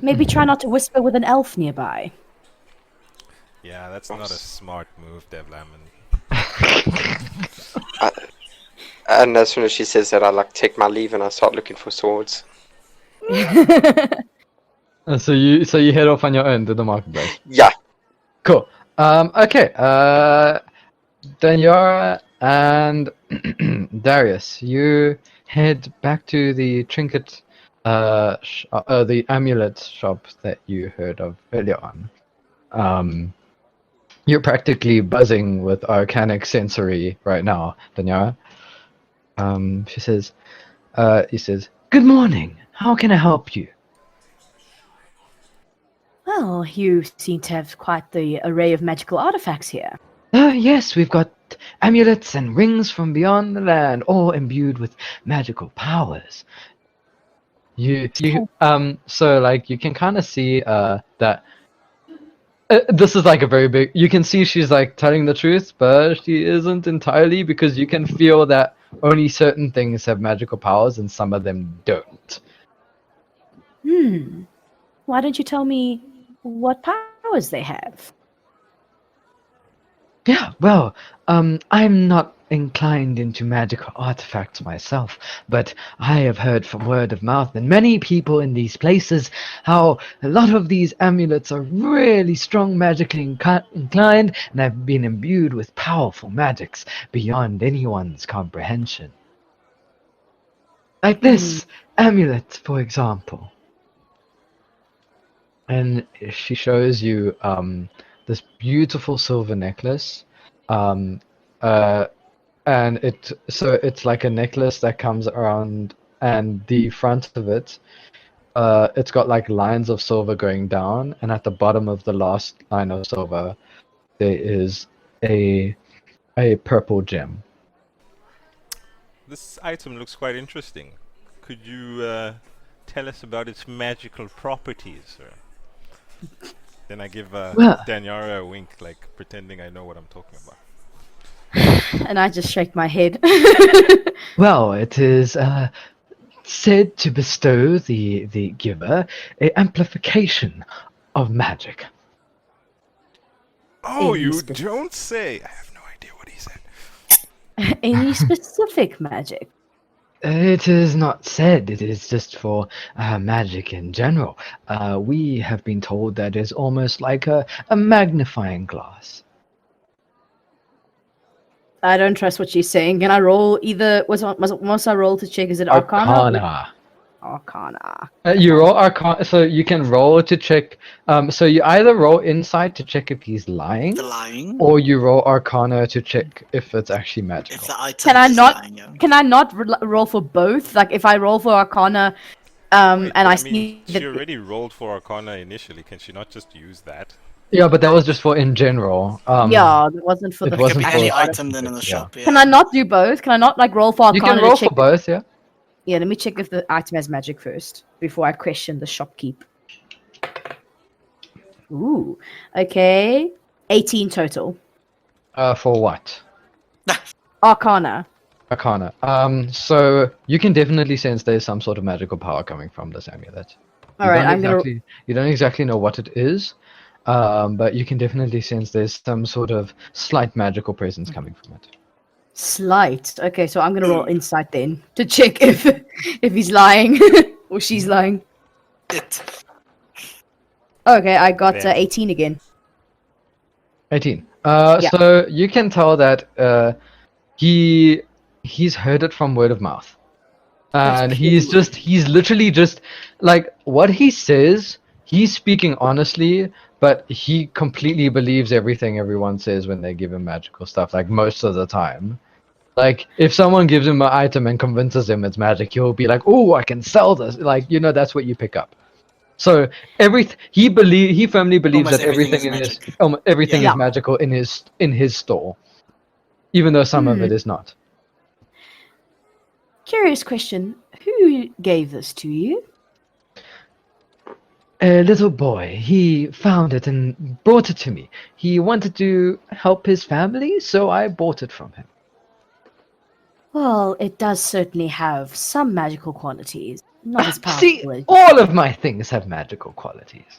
Maybe try not to whisper with an elf nearby. Yeah, that's not a smart move, Davlamin. And as soon as she says that, I like take my leave and I start looking for swords. So you head off on your own to the marketplace. Yeah. Cool. Okay. Daniara and Darius, you head back to the trinket, the amulet shop that you heard of earlier on. You're practically buzzing with arcanic sensory right now, Daniara. He says, "Good morning. How can I help you?" Well, you seem to have quite the array of magical artifacts here. Yes, we've got amulets and rings from beyond the land, all imbued with magical powers. So like you can kind of see that this is like a very big. You can see she's like telling the truth, but she isn't entirely because you can feel that only certain things have magical powers and some of them don't. Why don't you tell me what powers they have? Yeah, well, I'm not inclined into magical artifacts myself, but I have heard from word of mouth and many people in these places how a lot of these amulets are really strong magically inclined and have been imbued with powerful magics beyond anyone's comprehension. Like this amulet, for example. And she shows you this beautiful silver necklace, and it's like a necklace that comes around, and the front of it, it's got like lines of silver going down, and at the bottom of the last line of silver, there is a purple gem. This item looks quite interesting. Could you tell us about its magical properties, sir? Then I give Well- Daniara a wink, like pretending I know what I'm talking about. And I just shake my head. Well, it is said to bestow the giver a amplification of magic. Oh, Any you spec- don't say! I have no idea what he said. Any specific magic? It is not said, it is just for magic in general. We have been told that it's almost like a magnifying glass. I don't trust what she's saying. Can I roll either? Must I roll to check? Is it Arcana? Arcana. You roll Arcana, so you can roll to check. So you either roll Insight to check if he's lying, The lying. or you roll Arcana to check if it's actually If magical. the item Can I is not- lying, yeah. Can I not roll for both? Like if I roll for Arcana, Wait, and but I mean, see she that already rolled for Arcana initially. Can she not just use that? Yeah, but that was just for in general. yeah, it wasn't for it the. It could be wasn't any for item then in the specific, shop. Yeah. Can I not do both? Can I not like roll for You Arcana can roll to check? for both, yeah. Yeah, let me check if the item has magic first before I question the shopkeep. Ooh, okay. 18 total. For what? Arcana. Arcana. So you can definitely sense there's some sort of magical power coming from this amulet. Alright, I'm gonna. You don't exactly know what it is, but you can definitely sense there's some sort of slight magical presence coming from it. Slight. Okay, so I'm gonna roll insight then to check if he's lying or she's lying. It. Okay, I got Then. 18 again. 18. Yeah. So you can tell that he's heard it from word of mouth, and he's literally just like what he says. He's speaking honestly, but he completely believes everything everyone says when they give him magical stuff. Like most of the time. Like, if someone gives him an item and convinces him it's magic, he'll be like, "Oh, I can sell this." Like, that's what you pick up. So he firmly believes Almost that everything everything is magic. is magical in his store, even though some of it is not. Curious question. Who gave this to you? A little boy, he found it and brought it to me. He wanted to help his family, so I bought it from him. Well, it does certainly have some magical qualities. Not as powerful See, as all of my things have magical qualities.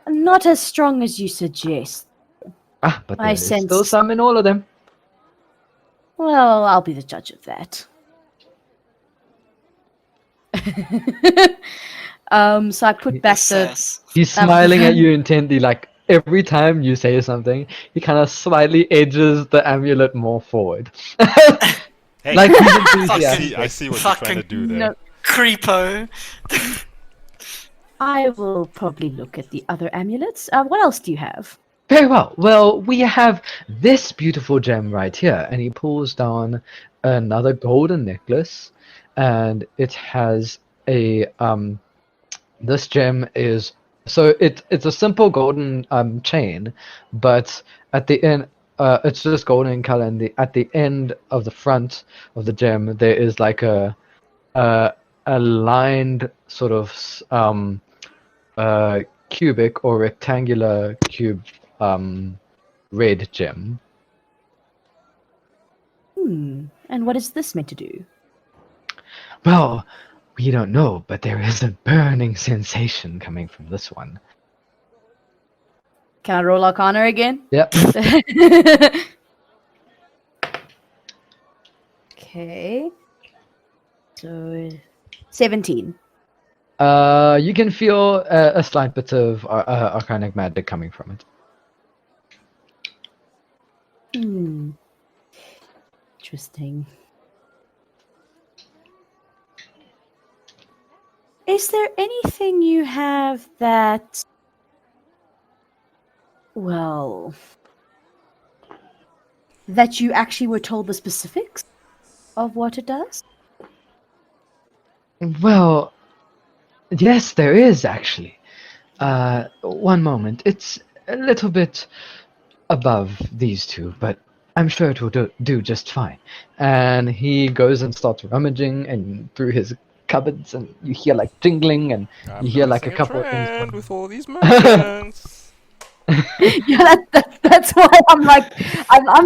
not as strong as you suggest. But I there's still sense- some in all of them. Well, I'll be the judge of that. So I put back the Sass. He's smiling at you intently, like every time you say something, he kind of slightly edges the amulet more forward. Hey, Like he's I enthusiastic. see what you're trying to do there. No, Creepo. I will probably look at the other amulets. What else do you have? Very well. Well, we have this beautiful gem right here, and he pulls down another golden necklace, and it has a This gem is it's a simple golden chain, but at the end it's just golden in color, and at the end of the front of the gem there is like a lined sort of cubic or rectangular cube red gem. And what is this meant to do? Well, we don't know, but there is a burning sensation coming from this one. Can I roll Arcana again? Yep. Okay. So 17. You can feel a slight bit of arcanic magic coming from it. Interesting. Is there anything you have that, well, that you actually were told the specifics of what it does? Well, yes, there is actually. One moment. It's a little bit above these two, but I'm sure it will do just fine. And he goes and starts rummaging and through his cupboards, and you hear like jingling, and I'm you hear like a noticing couple of trend things. with all these merchants. Yeah, that's why I'm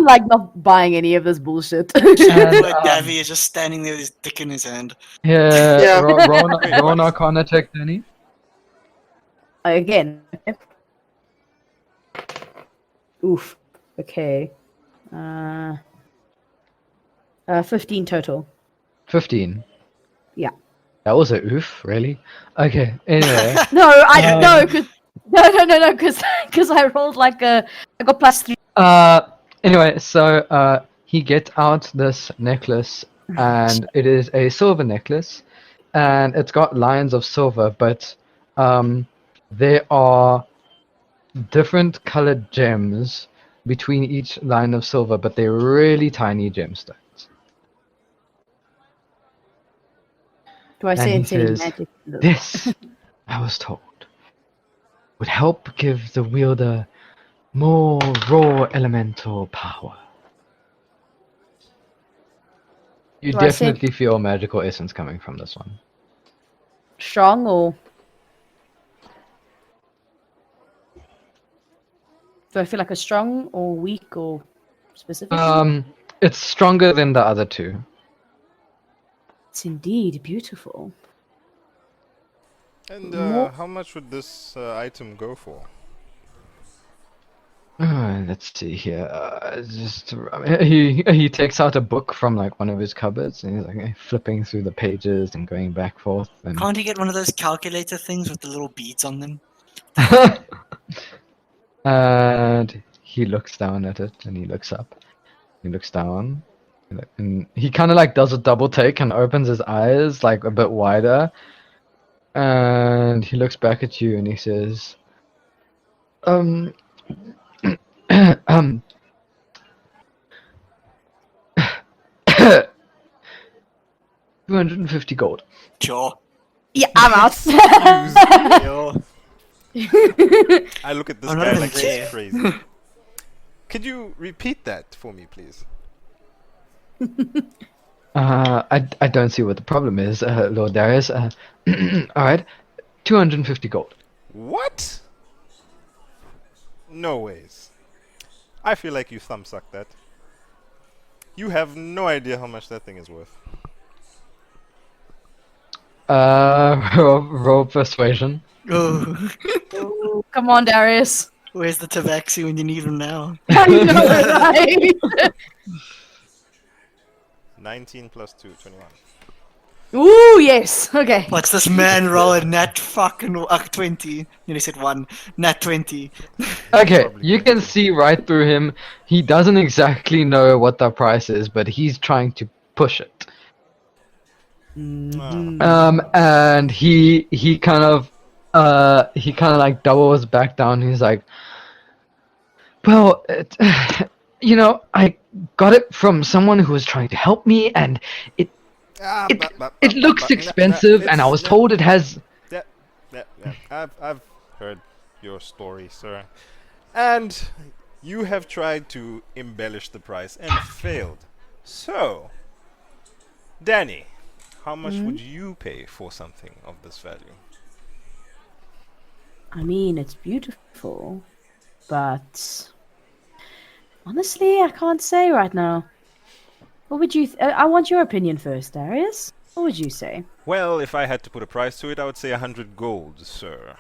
like not buying any of this bullshit. And, Davy is just standing there with his dick in his hand. yeah, Yeah. roll an Arcana check, Danny. Again. Oof. Okay. 15 total. 15. Yeah. That was a oof, really? Okay, anyway. No, no, because I rolled like I got +3. Anyway, so he gets out this necklace, and it is a silver necklace, and it's got lines of silver, but there are different colored gems between each line of silver, but they're really tiny gemstones. Do I And say he it's any says, magic? No. This, I was told, would help give the wielder more raw elemental power. You Do I say definitely feel magical essence coming from this one. strong or? Do I feel like a strong or weak or specifically? It's stronger than the other two. It's indeed beautiful. And More- how much would this item go for? Let's see here. He takes out a book from like one of his cupboards, and he's like flipping through the pages and going back forth. And Can't he get one of those calculator things with the little beads on them? and he looks down at it, and he looks up. He looks down, and he kind of like does a double take and opens his eyes like a bit wider, and he looks back at you and he says, um, 250 gold. Sure. Yeah, I'm out. Sure. I look at this I'm not guy even like there. he's crazy. Could you repeat that for me, please? I don't see what the problem is, Lord Darius. Alright, 250 gold. What? No ways. I feel like you thumbsucked that. You have no idea how much that thing is worth. Roll persuasion. Oh, Ooh, come on, Darius. where's the tabaxi when you need him now? I know, right? 19 plus 2, 21. Ooh, yes. Okay. What's this man rolling? Nat fucking 20. Nearly said 1. Nat 20. Okay, Probably you can 20. see right through him. He doesn't exactly know what the price is, but he's trying to push it. And he kind of like doubles back down. He's like, well, I got it from someone who was trying to help me, and it looks expensive, and I was told it has. Yeah. I've heard your story, sir. And you have tried to embellish the price and failed. So, Danny, how much would you pay for something of this value? I mean, it's beautiful, but honestly, I can't say right now. What would you? I want your opinion first, Darius. What would you say? Well, if I had to put a price to it, I would say 100 gold, sir.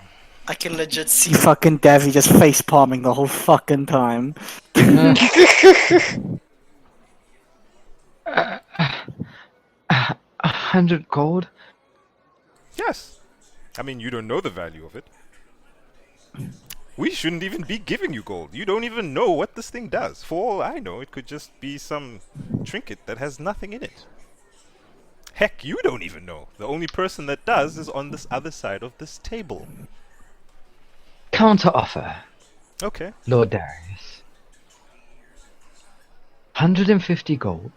I can legit see fucking Davy just face palming the whole fucking time. 100 gold? Yes. I mean, you don't know the value of it. We shouldn't even be giving you gold. You don't even know what this thing does. For all I know, it could just be some trinket that has nothing in it. Heck, you don't even know. The only person that does is on this other side of this table. Counter offer, Okay. Lord Darius. 150 gold.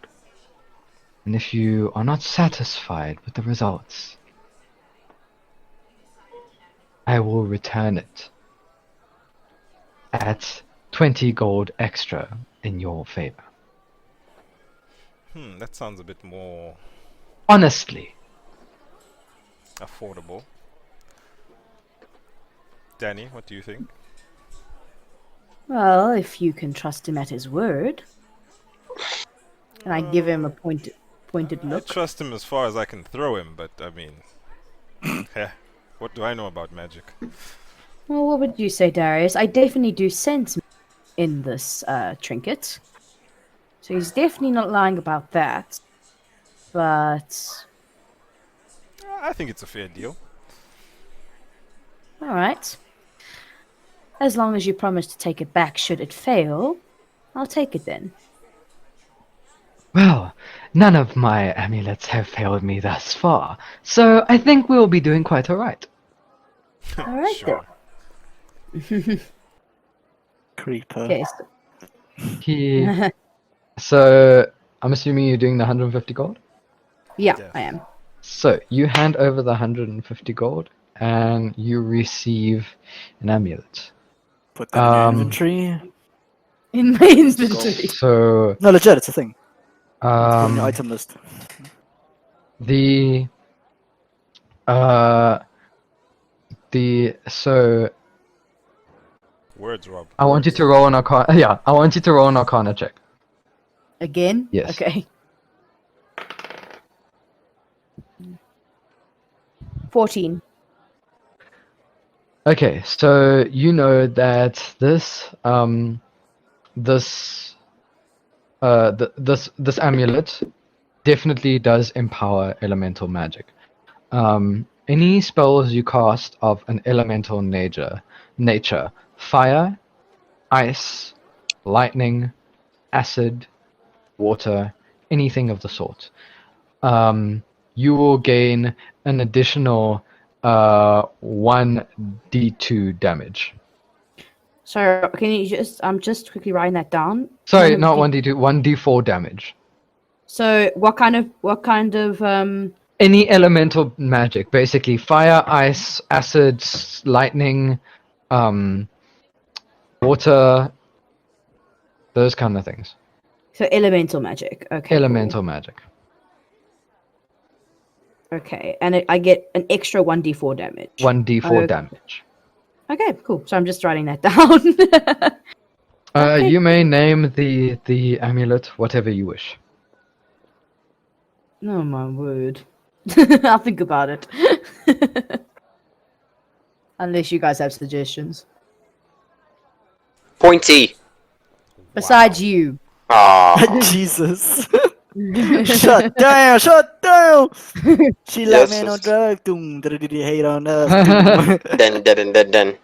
And if you are not satisfied with the results, I will return it at 20 gold extra in your favor. That sounds a bit more... Honestly, affordable. Danny, what do you think? Well, if you can trust him at his word. And I give him a pointed I look. trust him as far as I can throw him, but I mean, what do I know about magic? Well, what would you say, Darius? I definitely do sense in this trinket. So he's definitely not lying about that. But I think it's a fair deal. alright. As long as you promise to take it back should it fail, I'll take it then. Well, none of my amulets have failed me thus far, so I think we'll be doing quite alright. Alright Sure. Creeper. Okay, So, I'm assuming you're doing the 150 gold? yeah, Yes. I am. So, you hand over the 150 gold, and you receive an amulet. Put that in your Um, inventory. In my inventory. So, No, legit, it's a thing. Put it on your um, item list. so, Words, Rob. I want you to roll an Arcana, yeah, I want you to roll an Arcana check. Again? Yes. Okay. 14. Okay, so you know that this amulet definitely empower elemental magic. Any spells you cast of an elemental nature, fire, ice, lightning, acid, water, anything of the sort, you will gain an additional 1d2 damage. So can you I'm just quickly writing that down. Sorry, not 1d2, 1d4 damage. So what kind of Any elemental magic, basically fire, ice, acid, lightning, water, those kind of things. so elemental magic. Okay. Elemental magic. Cool. Okay, and I get an extra 1d4 damage. 1d4 damage. Okay, cool. So I'm just writing that down. Okay. You may name the amulet whatever you wish. Oh my word. I'll think about it. Unless you guys have suggestions. Pointy. Besides you. Ah. Jesus. Shut down, shut down. She like Yes, man on yes. drugs. Doom, hate on us. Doom. Dun.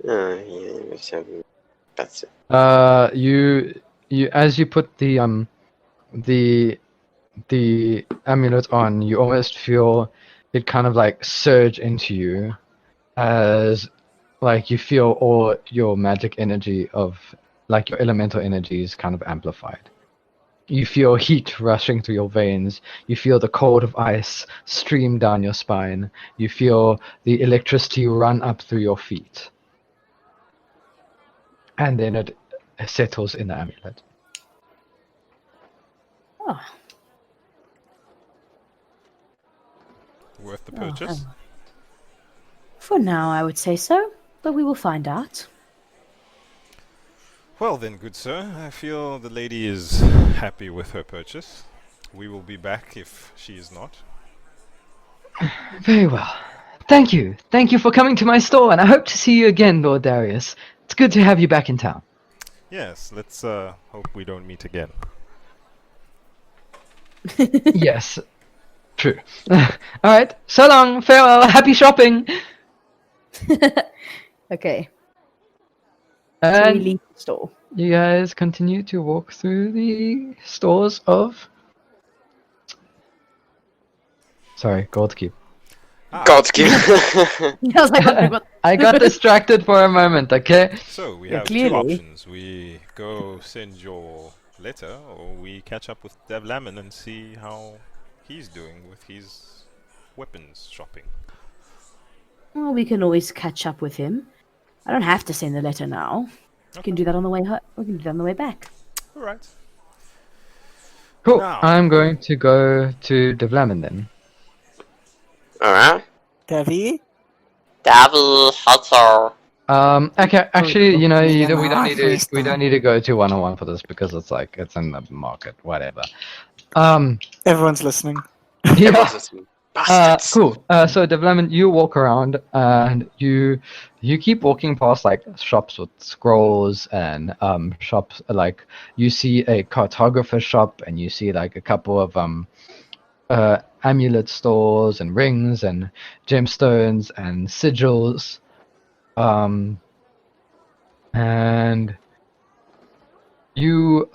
Yeah, that's it. You as you put the amulet on, you almost feel it kind of like surge into you, as like you feel all your magic energy of like your elemental energy is kind of amplified. You feel heat rushing through your veins. You feel the cold of ice stream down your spine. You feel the electricity run up through your feet. And then it settles in the amulet. Oh, Worth the purchase? for now, I would say so, but we will find out. Well then, good sir, I feel the lady is happy with her purchase. We will be back if she is not. Very well. Thank you. Thank you for coming to my store, and I hope to see you again, Lord Darius. It's good to have you back in town. Yes, let's hope we don't meet again. Yes. True. Alright, so long, farewell, happy shopping! Okay. So we And leave the store. you guys continue to walk through the stores of... Sorry, Goldkeep. God's gift. I was like, what? I got distracted for a moment, okay? So we Yeah, have two clearly. options. We go send your letter, or we catch up with Davlamin and see how he's doing with his weapons shopping. Well, we can always catch up with him. I don't have to send the letter now. We can do that on the way. We can do that on the way back. All right. Cool. Now- I'm going to go to Davlamin then. Alright. Devi? Davy Hunter. Okay, actually, you know, Me we and don't need to Marcus. we don't need to go to one-on-one for this because it's in the market, whatever. Everyone's listening. Yeah. Everyone's listening. Bastards. Cool. So Davlamin, you walk around and you keep walking past like shops with scrolls and shops like you see a cartographer shop and you see like a couple of amulet stores and rings and gemstones and sigils. And you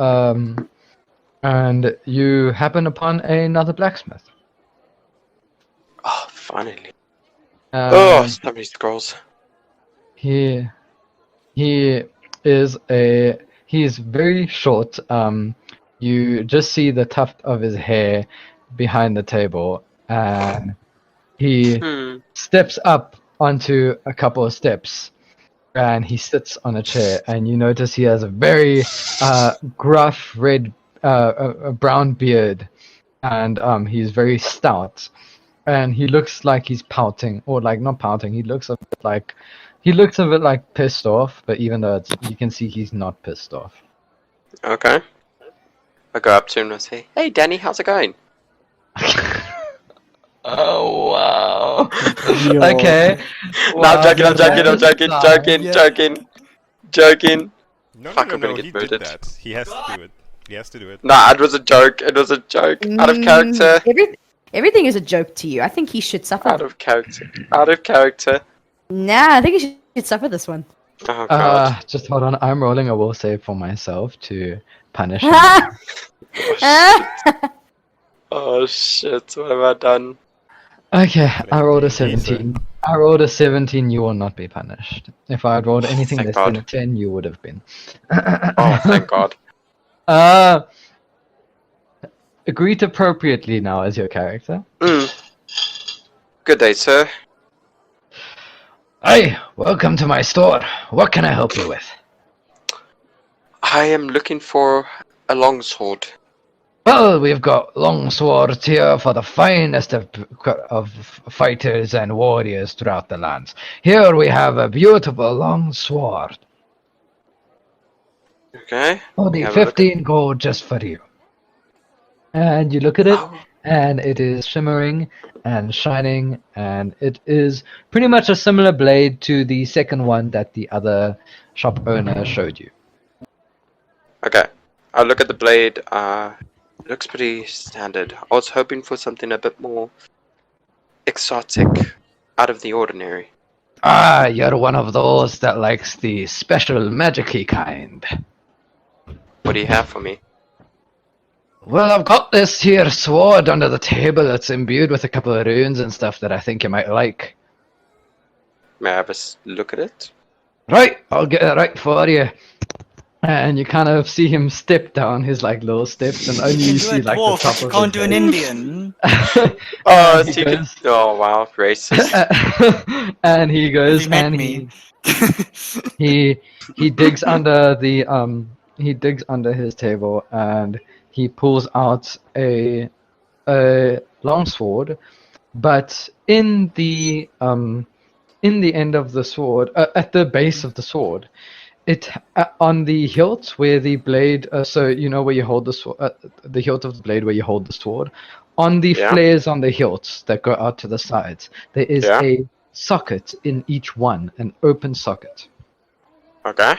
happen upon another blacksmith. Oh, finally. And Oh, so many scrolls. he is very short. You just see the tuft of his hair behind the table, and he steps up onto a couple of steps, and he sits on a chair. And you notice he has a very gruff red, a brown beard, and he's very stout. And he looks like he's pouting, or like not pouting. He looks a bit like pissed off. But even though you can see he's not pissed off. Okay. I go up to him and I say, "Hey, Danny, how's it going?" Oh wow. Yo. Okay. No, I'm joking. No, Fuck, no, I'm no, gonna he get did murdered. that. He has to do it. He has to do it. Nah, it was a joke. Out of character. Everything is a joke to you. I think he should suffer. Out of character. Nah, I think he should suffer this one. Oh god. Just hold on. I'm rolling a will save for myself to punish him. Oh shit, what have I done? Okay, I rolled a Ganizo. 17. I rolled a 17. You will not be punished. If I had rolled anything Thank less God. than a 10, you would have been. Oh, thank God. Greet appropriately now as your character. Good day, sir. Hey, welcome to my store. What can I help you with? I am looking for a longsword. Well, we've got long swords here for the finest of fighters and warriors throughout the lands. Here we have a beautiful long sword. Okay. Only Have a look. 15 gold just for you. And you look at it, Oh. and it is shimmering and shining, and it is pretty much a similar blade to the second one that the other shop owner showed you. Okay. I look at the blade. It looks pretty standard. I was hoping for something a bit more exotic, out of the ordinary. Ah, you're one of those that likes the special magic-y kind. What do you have for me? Well, I've got this here sword under the table that's imbued with a couple of runes and stuff that I think you might like. May I have a look at it? Right, I'll get it right for you. And you kind of see him step down his like little steps, and only you You can do see a like the dwarf, top but you of can't do his an head. Indian. Oh, he so you could... goes- Oh, wow. Racist. and he Have goes you met and me? he digs under the he digs under his table and he pulls out a longsword, but in the end of the sword, at the base of the sword, it on the hilt where the blade, so you know where you hold the sword, the hilt of the blade where you hold the sword, on the Yeah. flares on the hilts that go out to the sides, there is Yeah. a socket in each one, an open socket. Okay.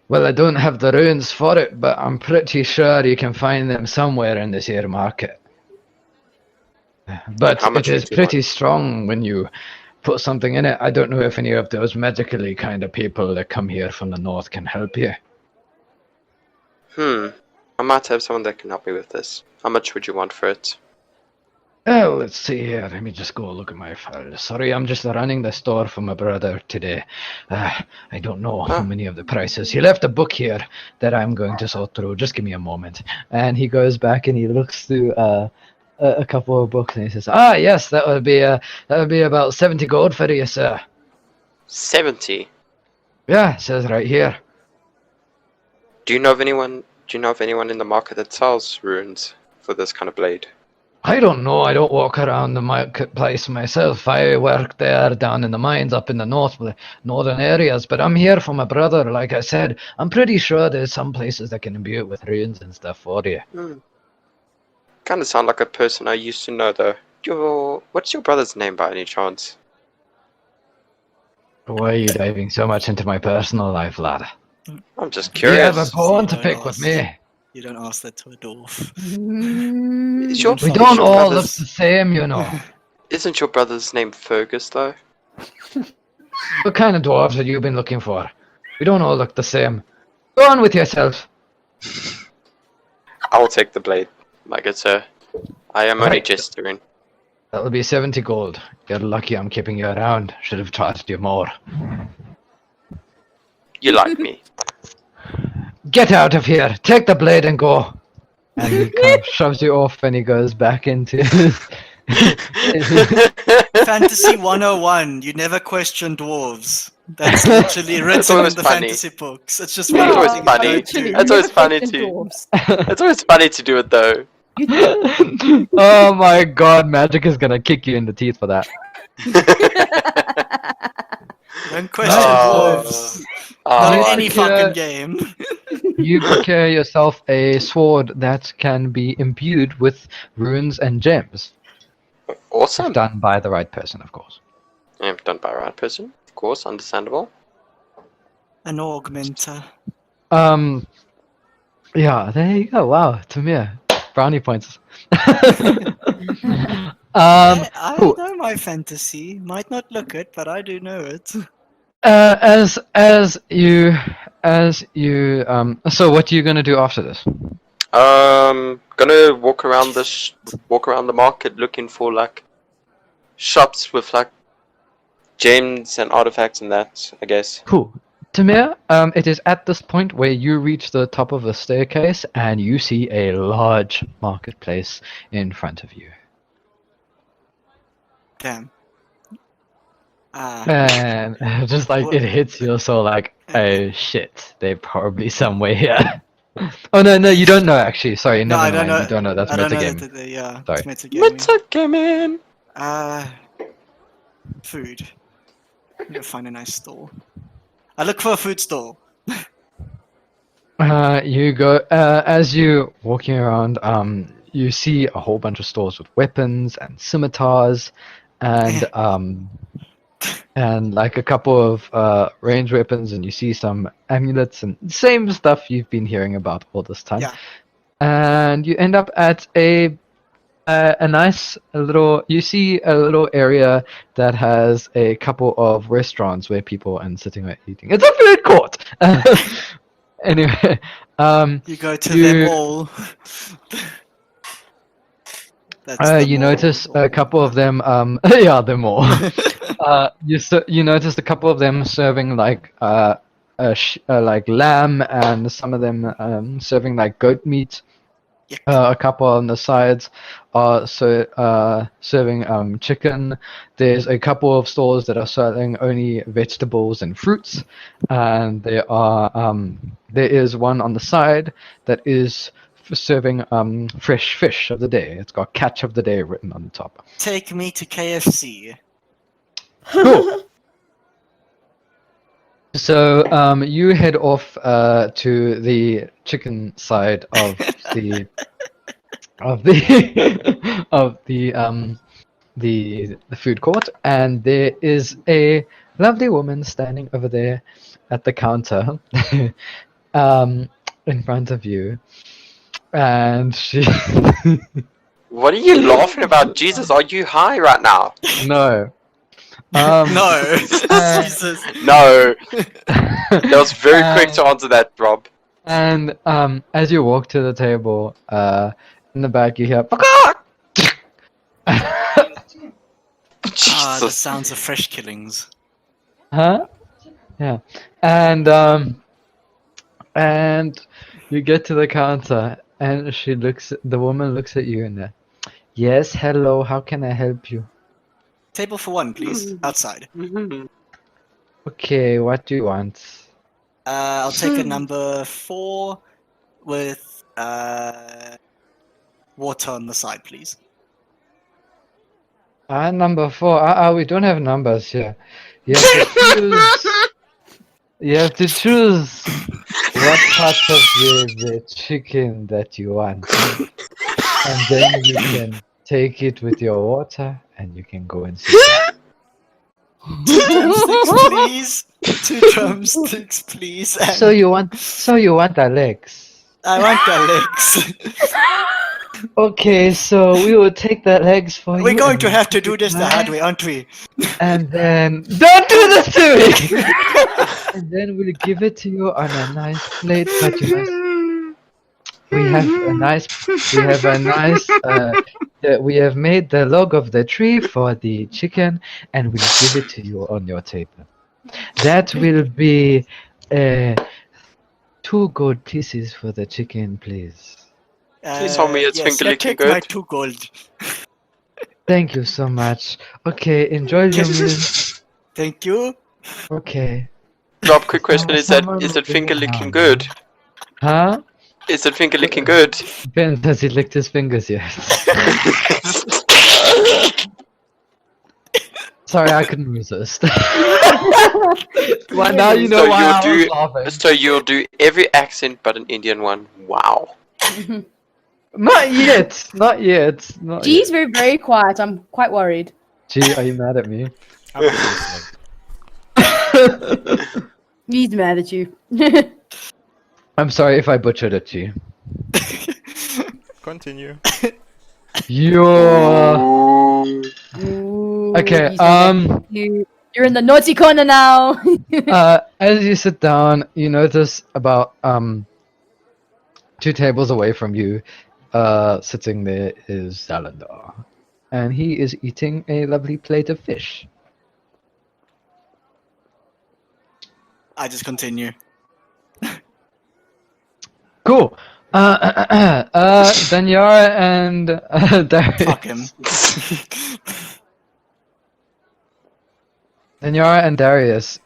Well, I don't have the runes for it, but I'm pretty sure you can find them somewhere in this here market. But How much it is would you pretty strong when you put something in it. I don't know if any of those magically kind of people that come here from the north can help you. I might have someone that can help me with this. How much would you want for it? Well, let's see here. Let me just go look at my file. Sorry, I'm just running the store for my brother today. I don't know how many of the prices. He left a book here that I'm going to sort through. Just give me a moment. And he goes back and he looks through a couple of books and he says, "Ah, yes, that would be about 70 gold for you, sir." 70. Yeah, it says right here. Do you know of anyone in the market that sells runes for this kind of blade? I don't know. I don't walk around the marketplace myself. I work there down in the mines up in the northern areas. But I'm here for my brother. Like I said, I'm pretty sure there's some places that can imbue it with runes and stuff for you. Kind of sound like a person I used to know, though. What's your brother's name by any chance? Why are you diving so much into my personal life, lad? I'm just You have curious. a bone to don't pick with ask. me. You don't ask that to a dwarf. Is your, We Even don't is your all look brother's, the same, you know. Isn't your brother's name Fergus, though? What kind of dwarves have you been looking for? We don't all look the same. Go on with yourself. I will take the blade, my good sir. I am only Right. gesturing. That'll be 70 gold. You're lucky I'm keeping you around. Should have charged you more. You like me. Get out of here! Take the blade and go! And he kind of shoves you off and he goes back into his... Fantasy 101. You never question dwarves. That's literally That's written in always the funny. fantasy books. It's just That's weird always finding funny. it Literally, too. That's you always never funny question too. dwarves. It's always funny to do it, though. Oh my god, Magic is gonna kick you in the teeth for that. Don't question Right, dwarves. Oh, Not in you any procure- fucking game. You procure yourself a sword that can be imbued with runes and gems. awesome. If done by the right person, of course. Yeah, done by the right person, of course, understandable. An augmenter. Yeah, there you go. Wow, Timur. Brownie points. I Cool. know my fantasy. Might not look it, but I do know it. As you so what are you gonna do after this? Gonna walk around the market looking for like shops with like gems and artifacts and that, I guess. Cool. Timur, it is at this point where you reach the top of the staircase and you see a large marketplace in front of you. Damn. And just like it hits you, so like, oh shit, they're probably somewhere here. Oh no, you don't know actually. Sorry, No, never I don't mind. know. You don't know. That's I don't know metagaming. that yeah, Sorry. it's metagaming. Metagaming! Food. I'm gonna find a nice stall. I look for a food stall. You go as you walking around. You see a whole bunch of stores with weapons and scimitars, and and like a couple of range weapons, and you see some amulets and same stuff you've been hearing about all this time. Yeah. And you end up at a nice little. You see a little area that has a couple of restaurants where people are sitting and eating. It's a food court. Anyway, You go to them all. you notice a couple of them. Yeah, them all. You noticed a couple of them serving like like lamb, and some of them serving like goat meat. A couple on the sides are serving chicken. There's a couple of stores that are selling only vegetables and fruits, and there is one on the side that is serving fresh fish of the day. It's got catch of the day written on the top. Take me to KFC. Cool. So you head off to the chicken side of the the food court, and there is a lovely woman standing over there at the counter in front of you, and she What are you laughing about? Jesus, are you high right now? no. No. Jesus. No. That was very quick to answer that, Rob. And as you walk to the table, in the back you hear The Jesus. sounds of fresh killings. huh? Yeah. And you get to the counter and the woman looks at you and yes, hello, how can I help you? Table for one, please. Outside. Okay, what do you want? I'll take a number 4 with water on the side, please. Number 4. We don't have numbers here. You have to choose. You have to choose what parts of the chicken that you want, and then you can take it with your water, and you can go and sit down. 2 drumsticks, please. 2 drumsticks, please. And So you want the legs? I want the legs. Okay, so we will take the legs for you. We're going and to we'll have to put do it this the hard right, way, aren't we? and then don't do this to me. And then we'll give it to you on a nice plate, but you must. We have a nice. We have a nice. We have made the log of the tree for the chicken, and we'll give it to you on your table. That will be 2 gold pieces for the chicken, please. Please tell me it's yes, finger you licking take my good. 2 gold. Thank you so much. Okay, enjoy your meal. Thank you. Okay. Rob, quick question: Is Someone will it bring finger it licking now, good? Huh? Is it finger licking good? Ben, has he licked his fingers yet? Sorry, I couldn't resist. Well, now you know So why you'll I was do- laughing. So you'll do every accent but an Indian one. Wow. Not yet. Not yet. Not G's yet. very, very quiet. I'm quite worried. Gee, are you mad at me? I'm just listening. He's mad at you. I'm sorry if I butchered it, G. Continue. You're... Ooh, Okay, he's mad at you're in the naughty corner now. as you sit down, you notice about 2 tables away from you, sitting there is Zalandar, and he is eating a lovely plate of fish. I just continue. Cool. Daniara and Darius. Fuck him. Daniara and Darius,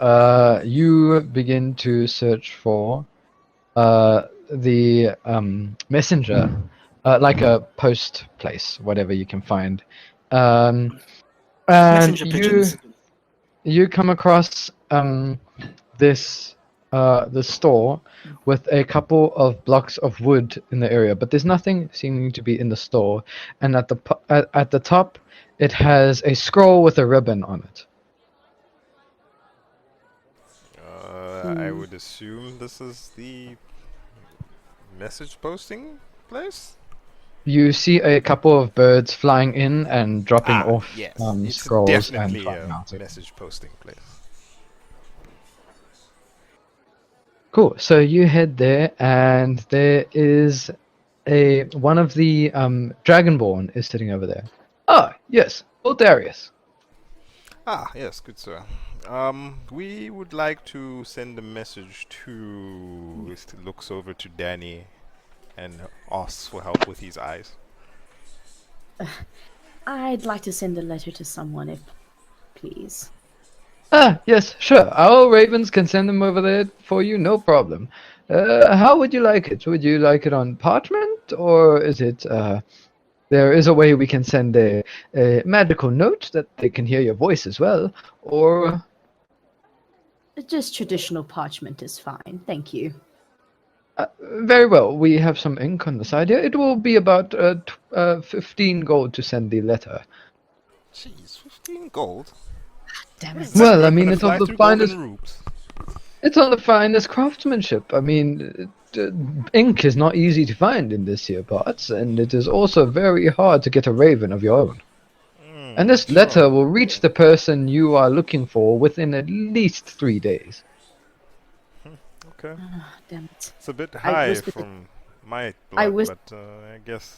you begin to search for the messenger, like a post place, whatever you can find. And Messenger pigeons. you come across this the store with a couple of blocks of wood in the area, but there's nothing seeming to be in the store. And at the top, it has a scroll with a ribbon on it. I would assume this is the message posting place? You see a couple of birds flying in and dropping off yes. It's scrolls and definitely flying a out. message posting place. Cool. So you head there, and there is one of the Dragonborn is sitting over there. Ah, yes, old Darius. Yes, good sir. We would like to send a message to... It looks over to Danny and asks for help with his eyes. I'd like to send a letter to someone, if please. Ah, yes, sure. Our ravens can send them over there for you, no problem. How would you like it? Would you like it on parchment, or is it, there is a way we can send a magical note that they can hear your voice as well, or... Just traditional parchment is fine, thank you. Very well. We have some ink on the side here. It will be about 15 gold to send the letter. Jeez, 15 gold? Damn it. Well, I Gonna mean, it's fly of the through golden finest. roofs. It's on the finest craftsmanship. I mean, ink is not easy to find in this here parts, and it is also very hard to get a raven of your own. And this letter will reach the person you are looking for within at least 3 days. Okay. Damn it. It's a bit I high whispered it. from my I blood, whis- but I guess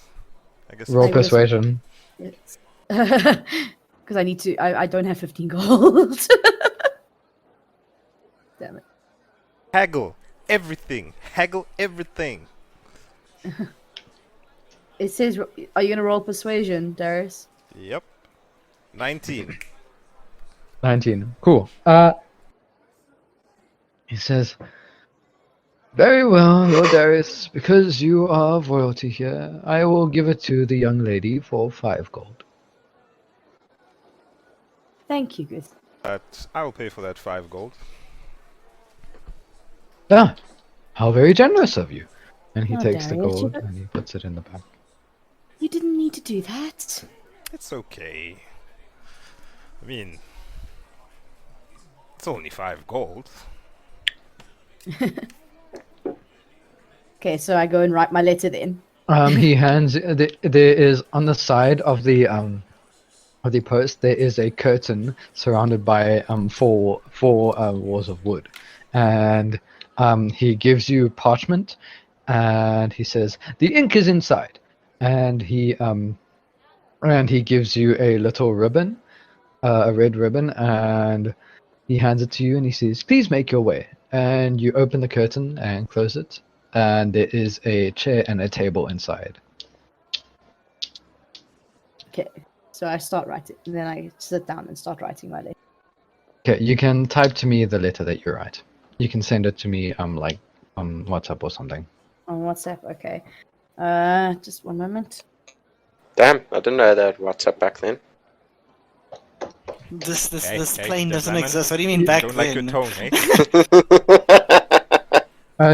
Roll I was- persuasion. Yes. Because I need to. I don't have 15 gold. Damn it. haggle everything. Haggle everything. It says, are you going to roll persuasion, Darius? Yep. 19. 19. Cool. He says, very well, Lord Darius, because you are of royalty here, I will give it to the young lady for 5 gold. Thank you, good. But I will pay for that 5 gold. Ah, how very generous of you. And he Oh, takes the Darius, gold and he puts it in the bag. you didn't need to do that. It's okay. I mean, it's only 5 gold. Okay, so I go and write my letter then. He hands. There is on the side of the post. There is a curtain surrounded by four walls of wood, and he gives you parchment, and he says the ink is inside, and he gives you a little ribbon, a red ribbon, and he hands it to you, and he says, "Please make your way." And you open the curtain and close it, and there is a chair and a table inside. Okay, so I start writing. Then I sit down and start writing my letter. Okay, you can type to me the letter that you write. You can send it to me, like on WhatsApp or something. On WhatsApp, okay. Just one moment. Damn, I didn't know that WhatsApp back then. This Hey, plane doesn't Davlamin, exist. What do you mean back don't then? like your tone, eh?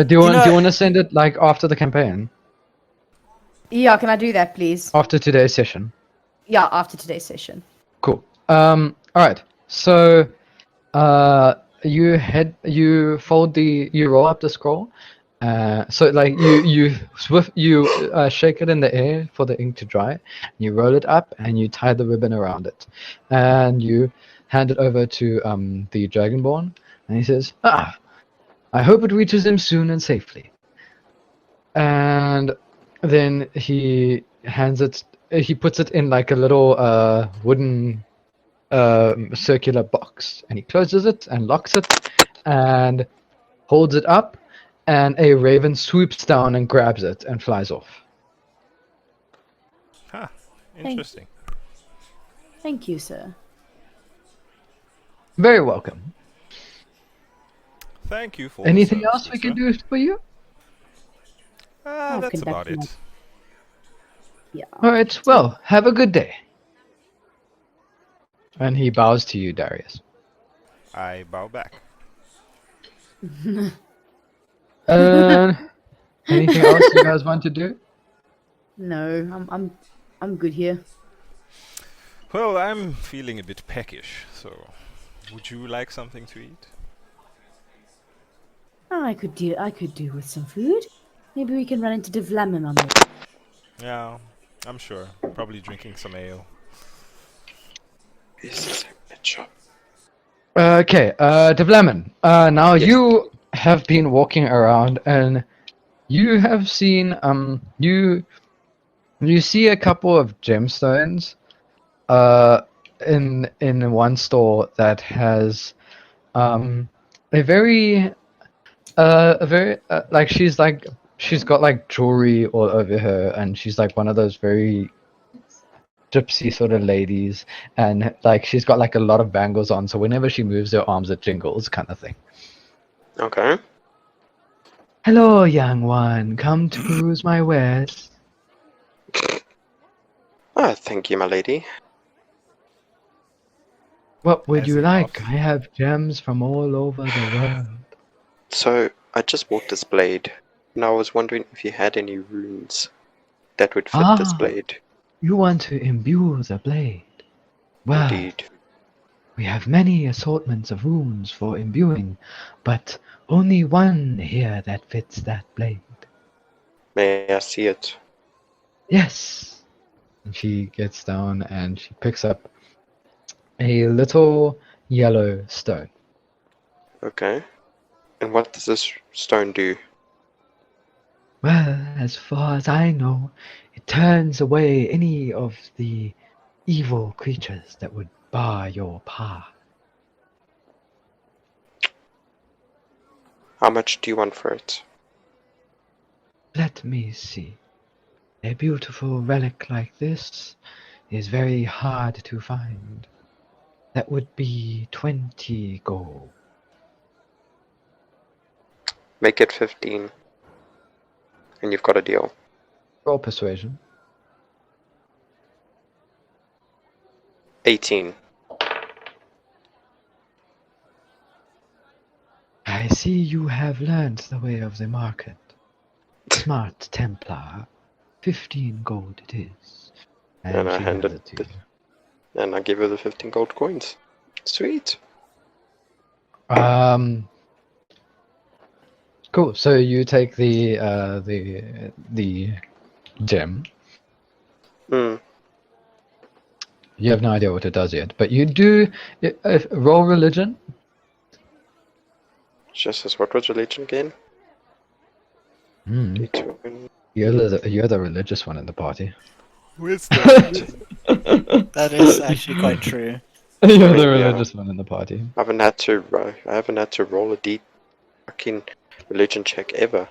Do you know- want to send it like after the campaign, Yeah, can I do that, please? after today's session? Yeah, after today's session. Cool. All right. So, you roll up the scroll. So like you shake it in the air for the ink to dry. You roll it up and you tie the ribbon around it, and you hand it over to the Dragonborn, and he says, "Ah, I hope it reaches him soon and safely." And then he hands it. He puts it in like a little wooden circular box, and he closes it and locks it and holds it up, and a raven swoops down and grabs it and flies off. Huh. Interesting. Thank you, sir. Very welcome. Thank you for the Anything service, else we good can sir. do for you? I'll That's about conduct it. Yeah. All right. Well, have a good day. And he bows to you, Darius. I bow back. Anything else you guys want to do? No, I'm good here. Well, I'm feeling a bit peckish, so would you like something to eat? Oh, I could do with some food. Maybe we can run into Davlamin on the. Yeah, I'm sure. Probably drinking some ale. This is a pet shop. Okay, Davlamin. Now Yes. you have been walking around, and you have seen you see a couple of gemstones in one store that has a very like she's got like jewelry all over her, and she's like one of those very gypsy sort of ladies, and like she's got like a lot of bangles on, so whenever she moves her arms it jingles kind of thing. Okay. Hello, young one, come to peruse my wares. Ah, thank you, my lady. What would As you he like? laughs. I have gems from all over the world. So, I just bought this blade, and I was wondering if you had any runes that would fit this Ah. blade. You want to imbue the blade? Well, Indeed. we have many assortments of runes for imbuing, but only one here that fits that blade. May I see it? Yes. And she gets down and she picks up a little yellow stone. Okay. And what does this stone do? Well, as far as I know, it turns away any of the evil creatures that would bar your path. How much do you want for it? Let me see. A beautiful relic like this is very hard to find. That would be 20 gold. Make it 15. And you've got a deal. Roll persuasion. 18. I see you have learned the way of the market. Smart Templar. 15 gold it is. And I she hand hands it to you. And I give her the 15 gold coins. Sweet. Cool. So you take the gem. Hmm. You have no idea what it does yet, but you do roll religion. Just as what was religion again? Hmm. D20. You're the religious one in the party. Wisdom. That is actually quite true. You're the Yeah. religious one in the party. I haven't had to roll a fucking religion check ever.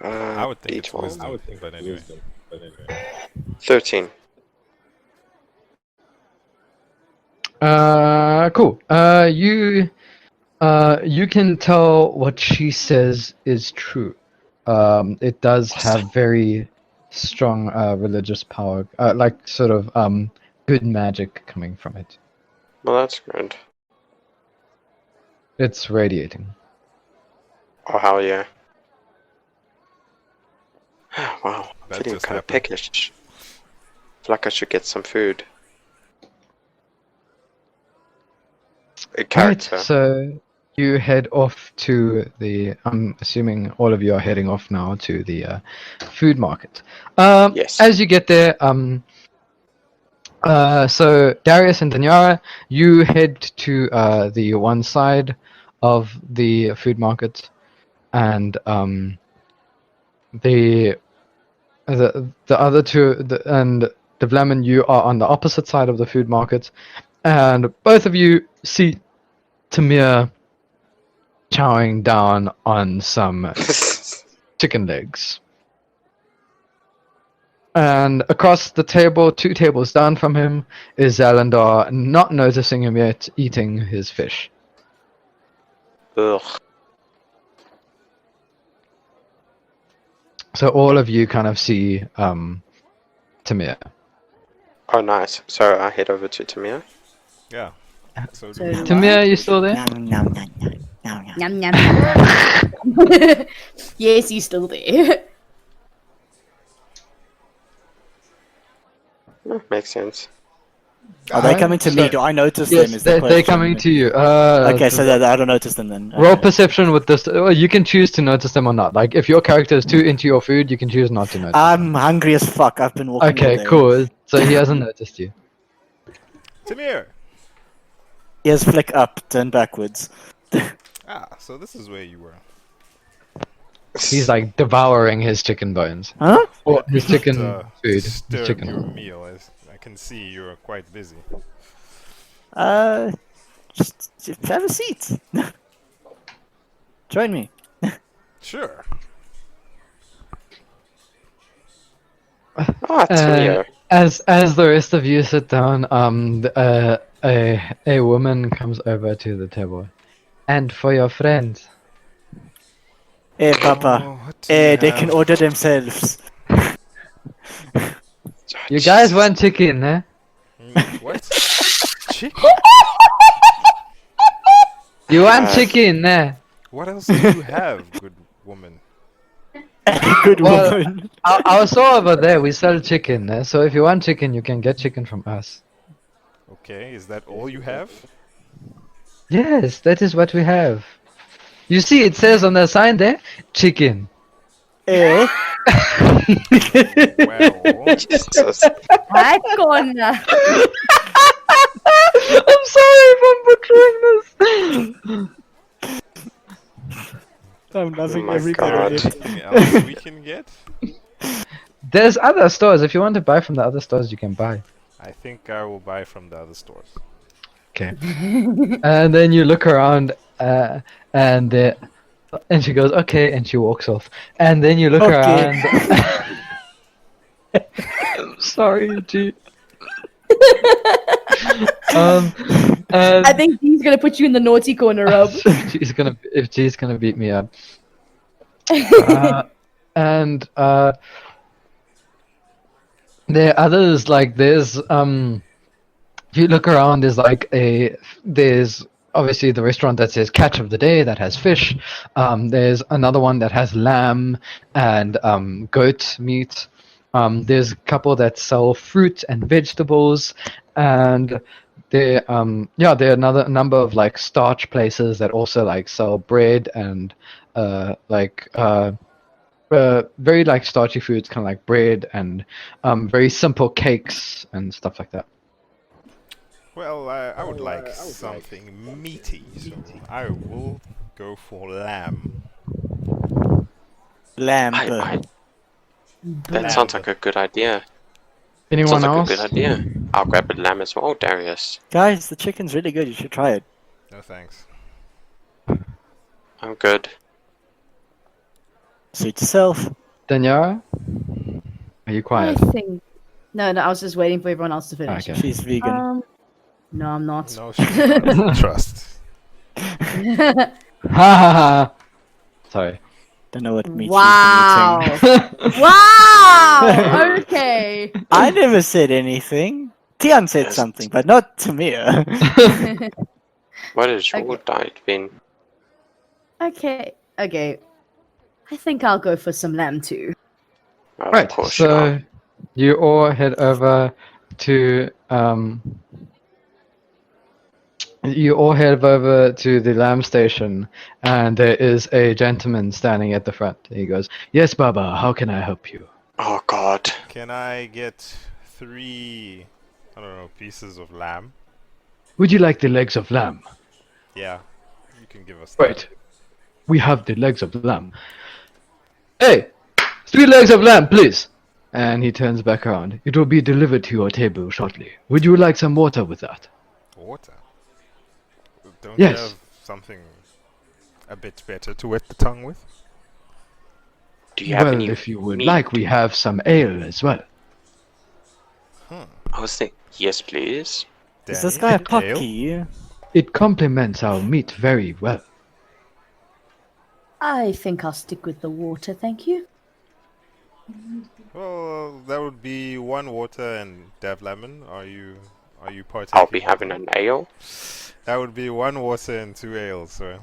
I would think it's D12. wisdom, but anyway. 13. Cool. You can tell what she says is true. It does have very strong religious power, like sort of good magic coming from it. Well, that's good. It's radiating. Oh, hell yeah. Wow, That feeling just kind of happened. peckish. Feel like I should get some food. A Right, character. so you head off to the. I'm assuming all of you are heading off now to the food market. Yes. As you get there, so Darius and Daniara, you head to the one side of the food market, and the other two, and Davlamin, you are on the opposite side of the food market, and both of you see Timur chowing down on some chicken legs. And across the table, 2 tables down from him, is Zalandar, not noticing him yet, eating his fish. Ugh. So all of you kind of see Timur. Oh, nice. So I head over to Timur. Yeah. So So- Timur, you still there? Nom, nom, nom, nom, nom, nom. Yum, yum, yum, yum. Yes, he's still there. Makes sense. Are they Alright, coming to me? so- Do I notice Yes, them? Is the they're question. coming to you. Okay, so I don't notice them then. Roll Okay. perception with this. Well, you can choose to notice them or not. Like, if your character is too into your food, you can choose not to notice I'm hungry as fuck. I've been walking all Okay, day. cool. So he hasn't noticed you. Timur! Ears flick up, turn backwards. Ah, so this is where you were. He's like devouring his chicken bones. Huh? Or his chicken food. His Disturb chicken. your meal. I can see you're quite busy. Just have a seat. Join me. Sure. Oh, Timur. As the rest of you sit down, a woman comes over to the table. And for your friends. Hey, Papa. Oh, what do you They have? can order themselves. You guys want chicken, eh? What? Chicken? You want chicken, eh? What else do you have, good woman? Good Well- woman. Our store over there, we sell chicken, eh? So if you want chicken, you can get chicken from us. Okay, is that all you have? Yes, that is what we have. You see, it says on the sign there, chicken. Eh? Well, Jesus. Back on. I'm sorry if I'm butchering this. I'm loving my every God. bit of it. anything else we can get? There's other stores. If you want to buy from the other stores, you can buy. I think I will buy from the other stores. Okay. And then you look around, and she goes, okay, and she walks off. And then you look Okay. around. I'm sorry, G. I think he's gonna put you in the naughty corner, Rob. if G's gonna beat me up. And there are others, like there's if you look around, there's obviously the restaurant that says catch of the day that has fish. There's another one that has lamb and goat meat. There's a couple that sell fruit and vegetables, and there there are another number of like starch places that also like sell bread and very like starchy foods, kind of like bread and very simple cakes and stuff like that. Well, I would like something meaty, so I will go for lamb. Lamb. That sounds like a good idea. Anyone Sounds like else? a good idea. I'll grab a lamb as well, Darius. Guys, the chicken's really good. You should try it. No thanks. I'm good. Suit yourself. Daniara? Are you I quiet? think. No, I was just waiting for everyone else to finish. Okay. She's vegan. No, I'm not. No, she's not. Trust. Ha ha ha! Sorry. Don't know what meat Wow. she's been eating. Wow. Okay. I never said anything. Tiaan said Yes. something, but not Timur. What has your Okay. diet been? Okay. I think I'll go for some lamb too. Well, Right, of course you so are. you all head over to the lamb station, and there is a gentleman standing at the front. He goes, "Yes, Baba, how can I help you?" Oh god. Can I get 3, I don't know, pieces of lamb? Would you like the legs of lamb? Yeah, you can give us that. Right. We have the legs of lamb. Hey! 3 legs of lamb, please! And he turns back around. It will be delivered to your table shortly. Would you like some water with that? Water? Don't Yes. you have something a bit better to wet the tongue with? Do you have Well, any if you would meat? like, we have some ale as well. I was thinking, yes please. Is this Danny, guy a ale? pucky? It complements our meat very well. I think I'll stick with the water, thank you. Well, that would be 1 water and Davlamin. Are you partaking? I'll be of having that? an ale. That would be 1 water and 2 ales, so.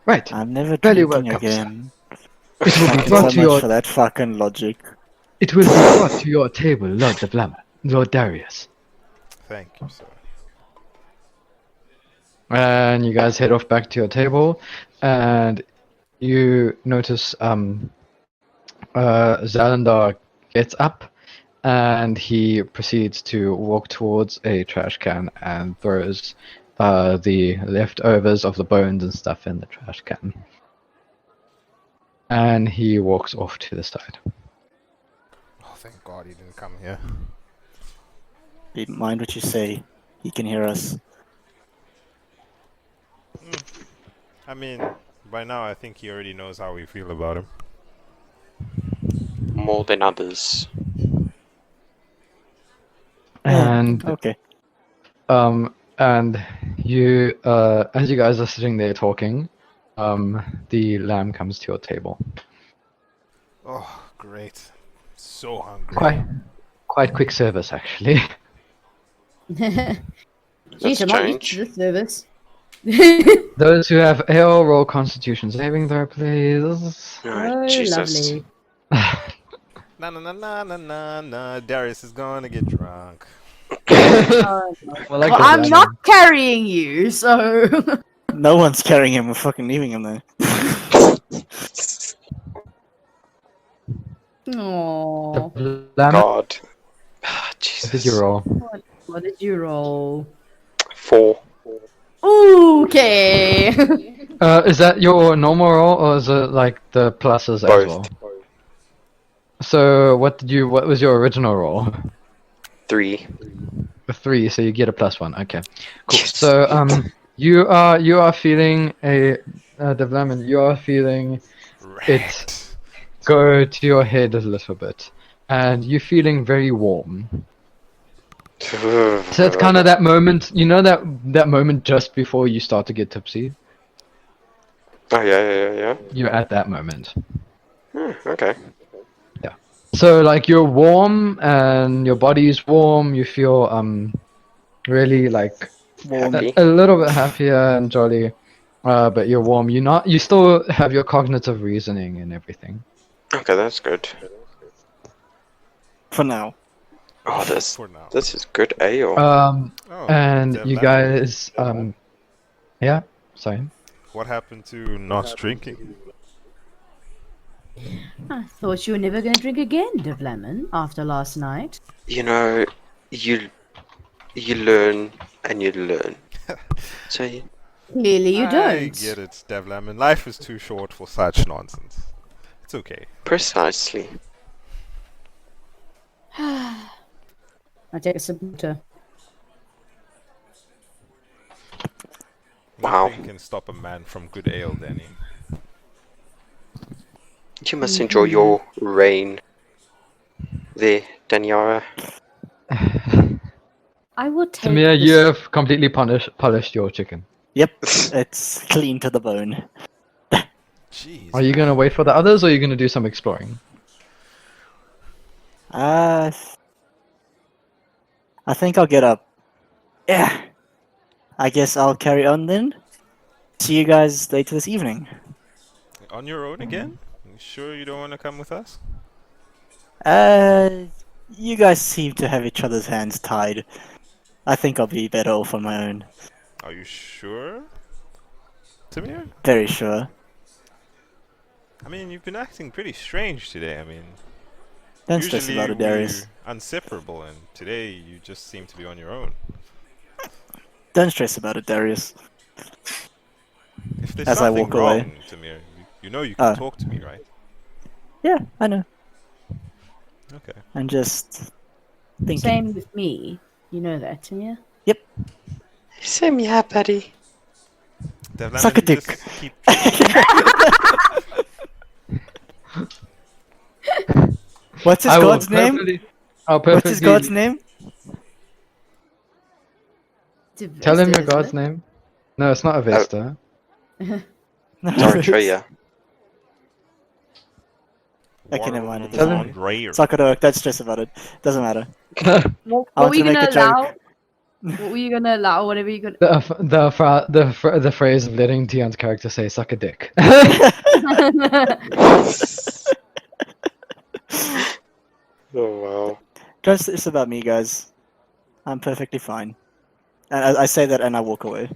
Right. I'm never Very drinking welcome, sir. again. It will be Thank you brought so to much your for that fucking logic. It will be brought to your table, Lord Davlamin, Lord Darius. Thank you, sir. And you guys head off back to your table, and you notice Zalandar gets up, and he proceeds to walk towards a trash can and throws the leftovers of the bones and stuff in the trash can. And he walks off to the side. Oh, thank God he didn't come here. Didn't mind what you say. He can hear us. I mean, by now I think he already knows how we feel about him. More than others. And Okay. and you as you guys are sitting there talking, the lamb comes to your table. Oh, great. So hungry. Quite quick service, actually. Jeez, That's I'm not used strange. to this service. Those who have AO roll Constitution saving throw, please. Oh, Jesus. lovely. Na na na na na na na. Darius is gonna get drunk. Oh, no. Well, like Well, the I'm lemon. not carrying you, so. No one's carrying him. We're fucking leaving him there. Aww. The lemon. God. What Jesus. did you roll? What did you roll? 4. Okay. Is that your normal roll, or is it like the pluses as Both. well? So what was your original roll? 3. A 3, so you get a +1. Okay, cool. Yes. So you are feeling Davlamin, you are feeling Right. go to your head a little bit, and you're feeling very warm. So it's kind of that moment, you know, that moment just before you start to get tipsy. Oh yeah. You're at that moment. Okay. So like you're warm and your body is warm. You feel really like Warm. Happy. A little bit happier and jolly, but you're warm. You still have your cognitive reasoning and everything. Okay, that's good. For now. Oh, this For now. this is good ale. Um, Oh, and you Davlamin. guys, yeah, sorry. What happened to not drinking? I thought you were never going to drink again, Davlamin, after last night. You know, you learn and you learn. So Clearly you I don't. get it, Davlamin. Life is too short for such nonsense. It's okay. precisely. I take a sip of water. Wow. Nothing can stop a man from good ale, Danny. You must enjoy your reign there, Daniara. I will take Timur, this- you have completely polished your chicken. Yep, it's clean to the bone. Jeez. Are you gonna wait for the others, or are you gonna do some exploring? I think I'll get up. Yeah. I guess I'll carry on then. See you guys later this evening. On your own again? You sure you don't want to come with us? You guys seem to have each other's hands tied. I think I'll be better off on my own. Are you sure? Timur? Very sure. I mean, you've been acting pretty strange today. I mean, Don't stress usually about it, Darius. we're inseparable, and today you just seem to be on your own. Don't stress about it, Darius. If there's As I something walk wrong, away. Timur, you know you can Oh. talk to me, right? Yeah, I know. Okay. I'm just thinking. Same with me. You know that, Timur? Same, yeah, buddy. Davlamin, Suck a dick. just keep What's his I will god's name? I'll What's his perfectly god's name? tell him your Isn't god's it? name. No, it's not Avesta. Dorothea. Okay, never mind, it doesn't Warlord matter. Rare. Suck it up. Don't stress about it. Doesn't matter. What I were you wanted to gonna make a joke. allow? What were you gonna allow? Whatever you gonna. The phrase of letting Tian's character say "suck a dick." Oh wow. Don't stress about me, guys. I'm perfectly fine. And I say that and I walk away.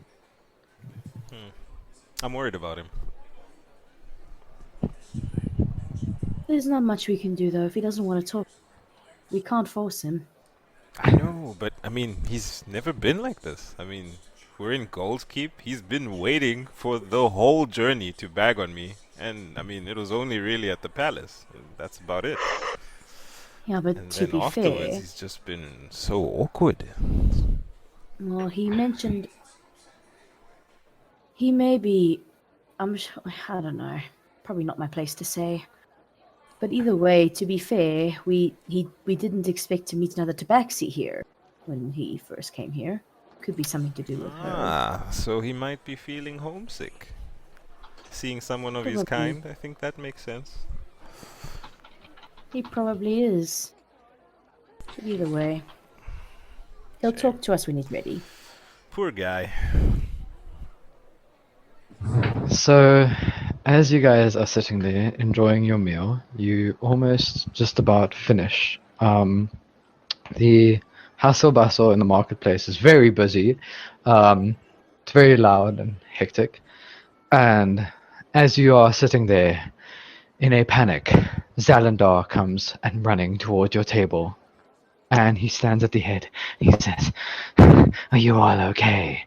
I'm worried about him. There's not much we can do though. If he doesn't want to talk, we can't force him. I know, but I mean, he's never been like this. I mean, we're in Gold's Keep. He's been waiting for the whole journey to bag on me. And I mean, it was only really at the palace. That's about it. Yeah, but And to then be afterwards, fair, he's just been so awkward. well, he mentioned he may be. I don't know. Probably not my place to say. But either way, to be fair, we didn't expect to meet another tabaxi here when he first came here. Could be something to do with her. Ah, so he might be feeling homesick. Seeing someone of his Probably. kind, I think that makes sense. He probably is. But either way, he'll Shame. talk to us when he's ready. Poor guy. So, as you guys are sitting there enjoying your meal, you almost just about finish. The hustle bustle in the marketplace is very busy. It's very loud and hectic. And as you are sitting there in a panic, Zalandar comes and running toward your table. And he stands at the head. He says, "Are you all okay?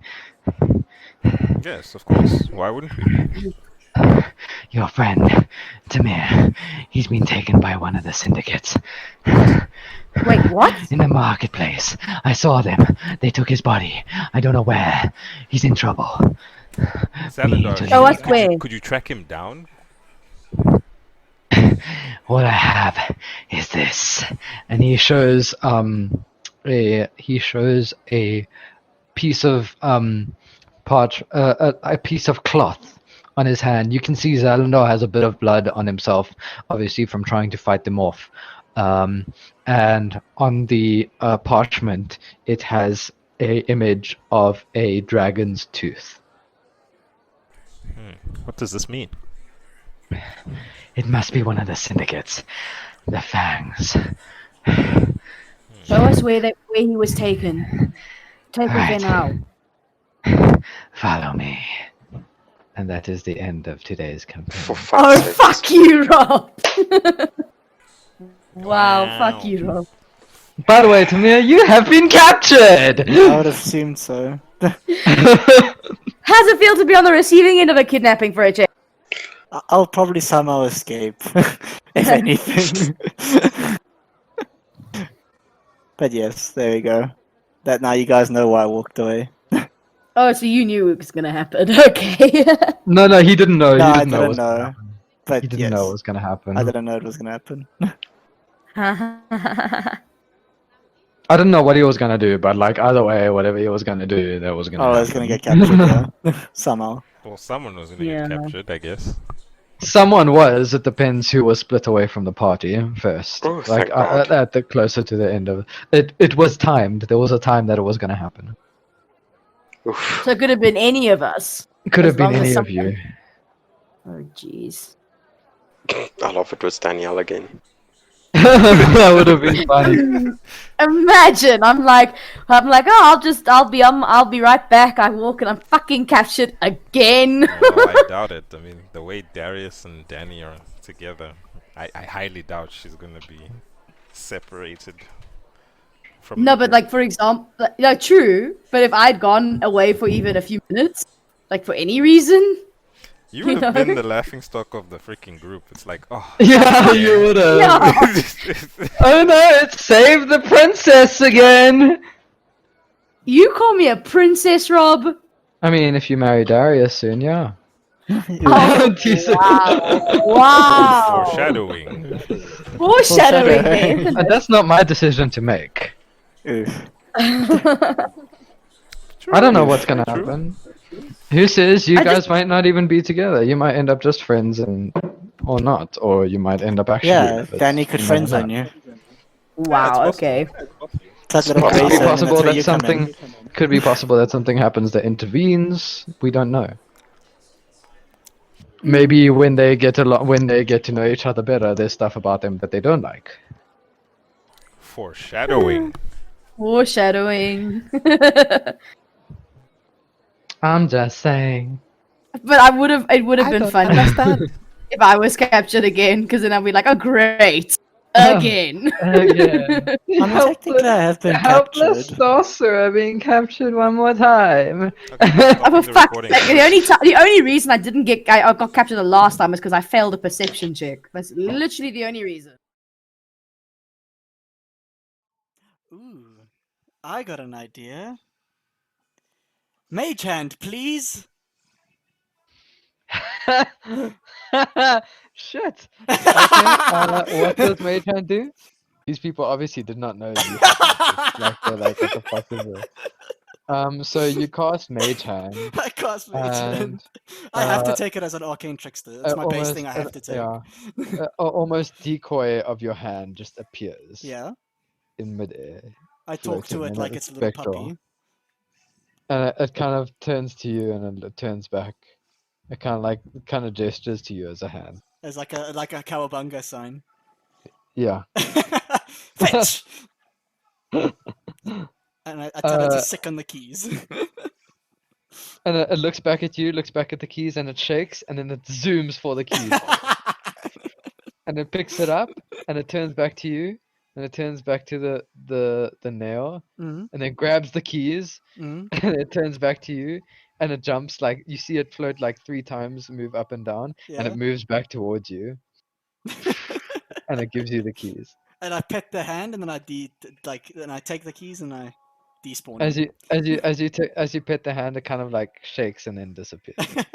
Yes, of course. Why wouldn't we? Your friend, Timur, he's been taken by one of the syndicates. Wait, what? In the marketplace. I saw them. They took his body. I don't know where. He's in trouble. Salandar, to Show leave. us where. could you track him down? What I have is this." And he shows a piece of a piece of cloth on his hand. You can see Zalandar has a bit of blood on himself, obviously from trying to fight them off. And on the parchment, it has a image of a dragon's tooth. What does this mean? It must be one of the syndicates. The fangs. Show us where he was taken. Take us there now. Follow me. And that is the end of today's campaign. For Oh, fuck's sake. fuck you, Rob! Wow, fuck you, Rob. By the way, Timur, you have been captured! I would have assumed so. How's it feel to be on the receiving end of a kidnapping for a change? I'll probably somehow escape, if anything. But yes, there we go. That now you guys know why I walked away. Oh, so you knew it was gonna happen. Okay. No, he didn't know. No, He I didn't know. didn't know. But He didn't yes, know it was gonna happen. I didn't know it was gonna happen. I didn't know what he was gonna do, but like either way, whatever he was gonna do, that was gonna Oh, happen. I was gonna get captured, yeah. Somehow. Well, someone was gonna Yeah. get captured, I guess. Someone was. It depends who was split away from the party first. Oh, like thank God. at the closer to the end of it. It was timed. There was a time that it was gonna happen. Oof. So it could have been any of us. Could As have been long as any of someone- you. Oh, jeez. I love it was Danielle again. That would have been funny. Imagine, I'm like, oh, I'll be right back. I walk and I'm fucking captured again. Oh, I doubt it. I mean, the way Darius and Danny are together, I highly doubt she's gonna be separated from. No, the but group. like for example, yeah, true. But if I'd gone away for even a few minutes, like for any reason, you would have you know? been the laughing stock of the freaking group. It's like, oh, Yeah, you would have. Yeah. Oh no, it saved the princess again. You call me a princess, Rob? I mean, if you marry Darius soon, yeah. Oh, Decent. wow. foreshadowing. Foreshadowing there. That's not my decision to make. Oof. I don't know what's gonna True. happen. Who says you I guys just- might not even be together? You might end up just friends or not, or you might end up actually. Yeah, lovers. Danny could You friend never zone know. you. Wow, okay. It's like little Could gray be Could be zone, and possible that's where that you come in. something could be possible that something happens that intervenes. We don't know. Maybe when they get to know each other better, there's stuff about them that they don't like. Foreshadowing. Foreshadowing. I'm just saying. But it would have been funny if I was captured again, because then I'd be like, oh great, again. Again. I mean, technically I have been Helpless captured. sorcerer being captured one more time. Okay, Oh, stopping for the fuck's recording. sake, the only reason I didn't I got captured the last time is because I failed a perception check. That's literally the only reason. Ooh, I got an idea. Mage hand, please. Shit. Okay, what does Mage Hand do? These people obviously did not know you. Like, they're like, what the fuck is this? So you cast Mage Hand. I cast mage hand. And, I have to uh, take it as an arcane trickster. That's my base thing I have to take. Yeah, almost decoy of your hand just appears Yeah. in midair. I talk to floating it in like a it's a little spectral. puppy. And it kind of turns to you and then it turns back. It kind of gestures to you as a hand. There's like a cowabunga sign. Yeah. Fetch! And I tell it Uh, to sick on the keys. And it looks back at you, looks back at the keys, and it shakes, and then it zooms for the keys. And it picks it up, and it turns back to you, and it turns back to the nail, Mhm, and then grabs the keys, mhm. and it turns back to you, and it jumps like you see it float like 3 times, move up and down, and Yeah. it moves back towards you, and it gives you the keys. And I pet the hand, and then then I take the keys and I despawn. As you pet the hand, it kind of like shakes and then disappears. it.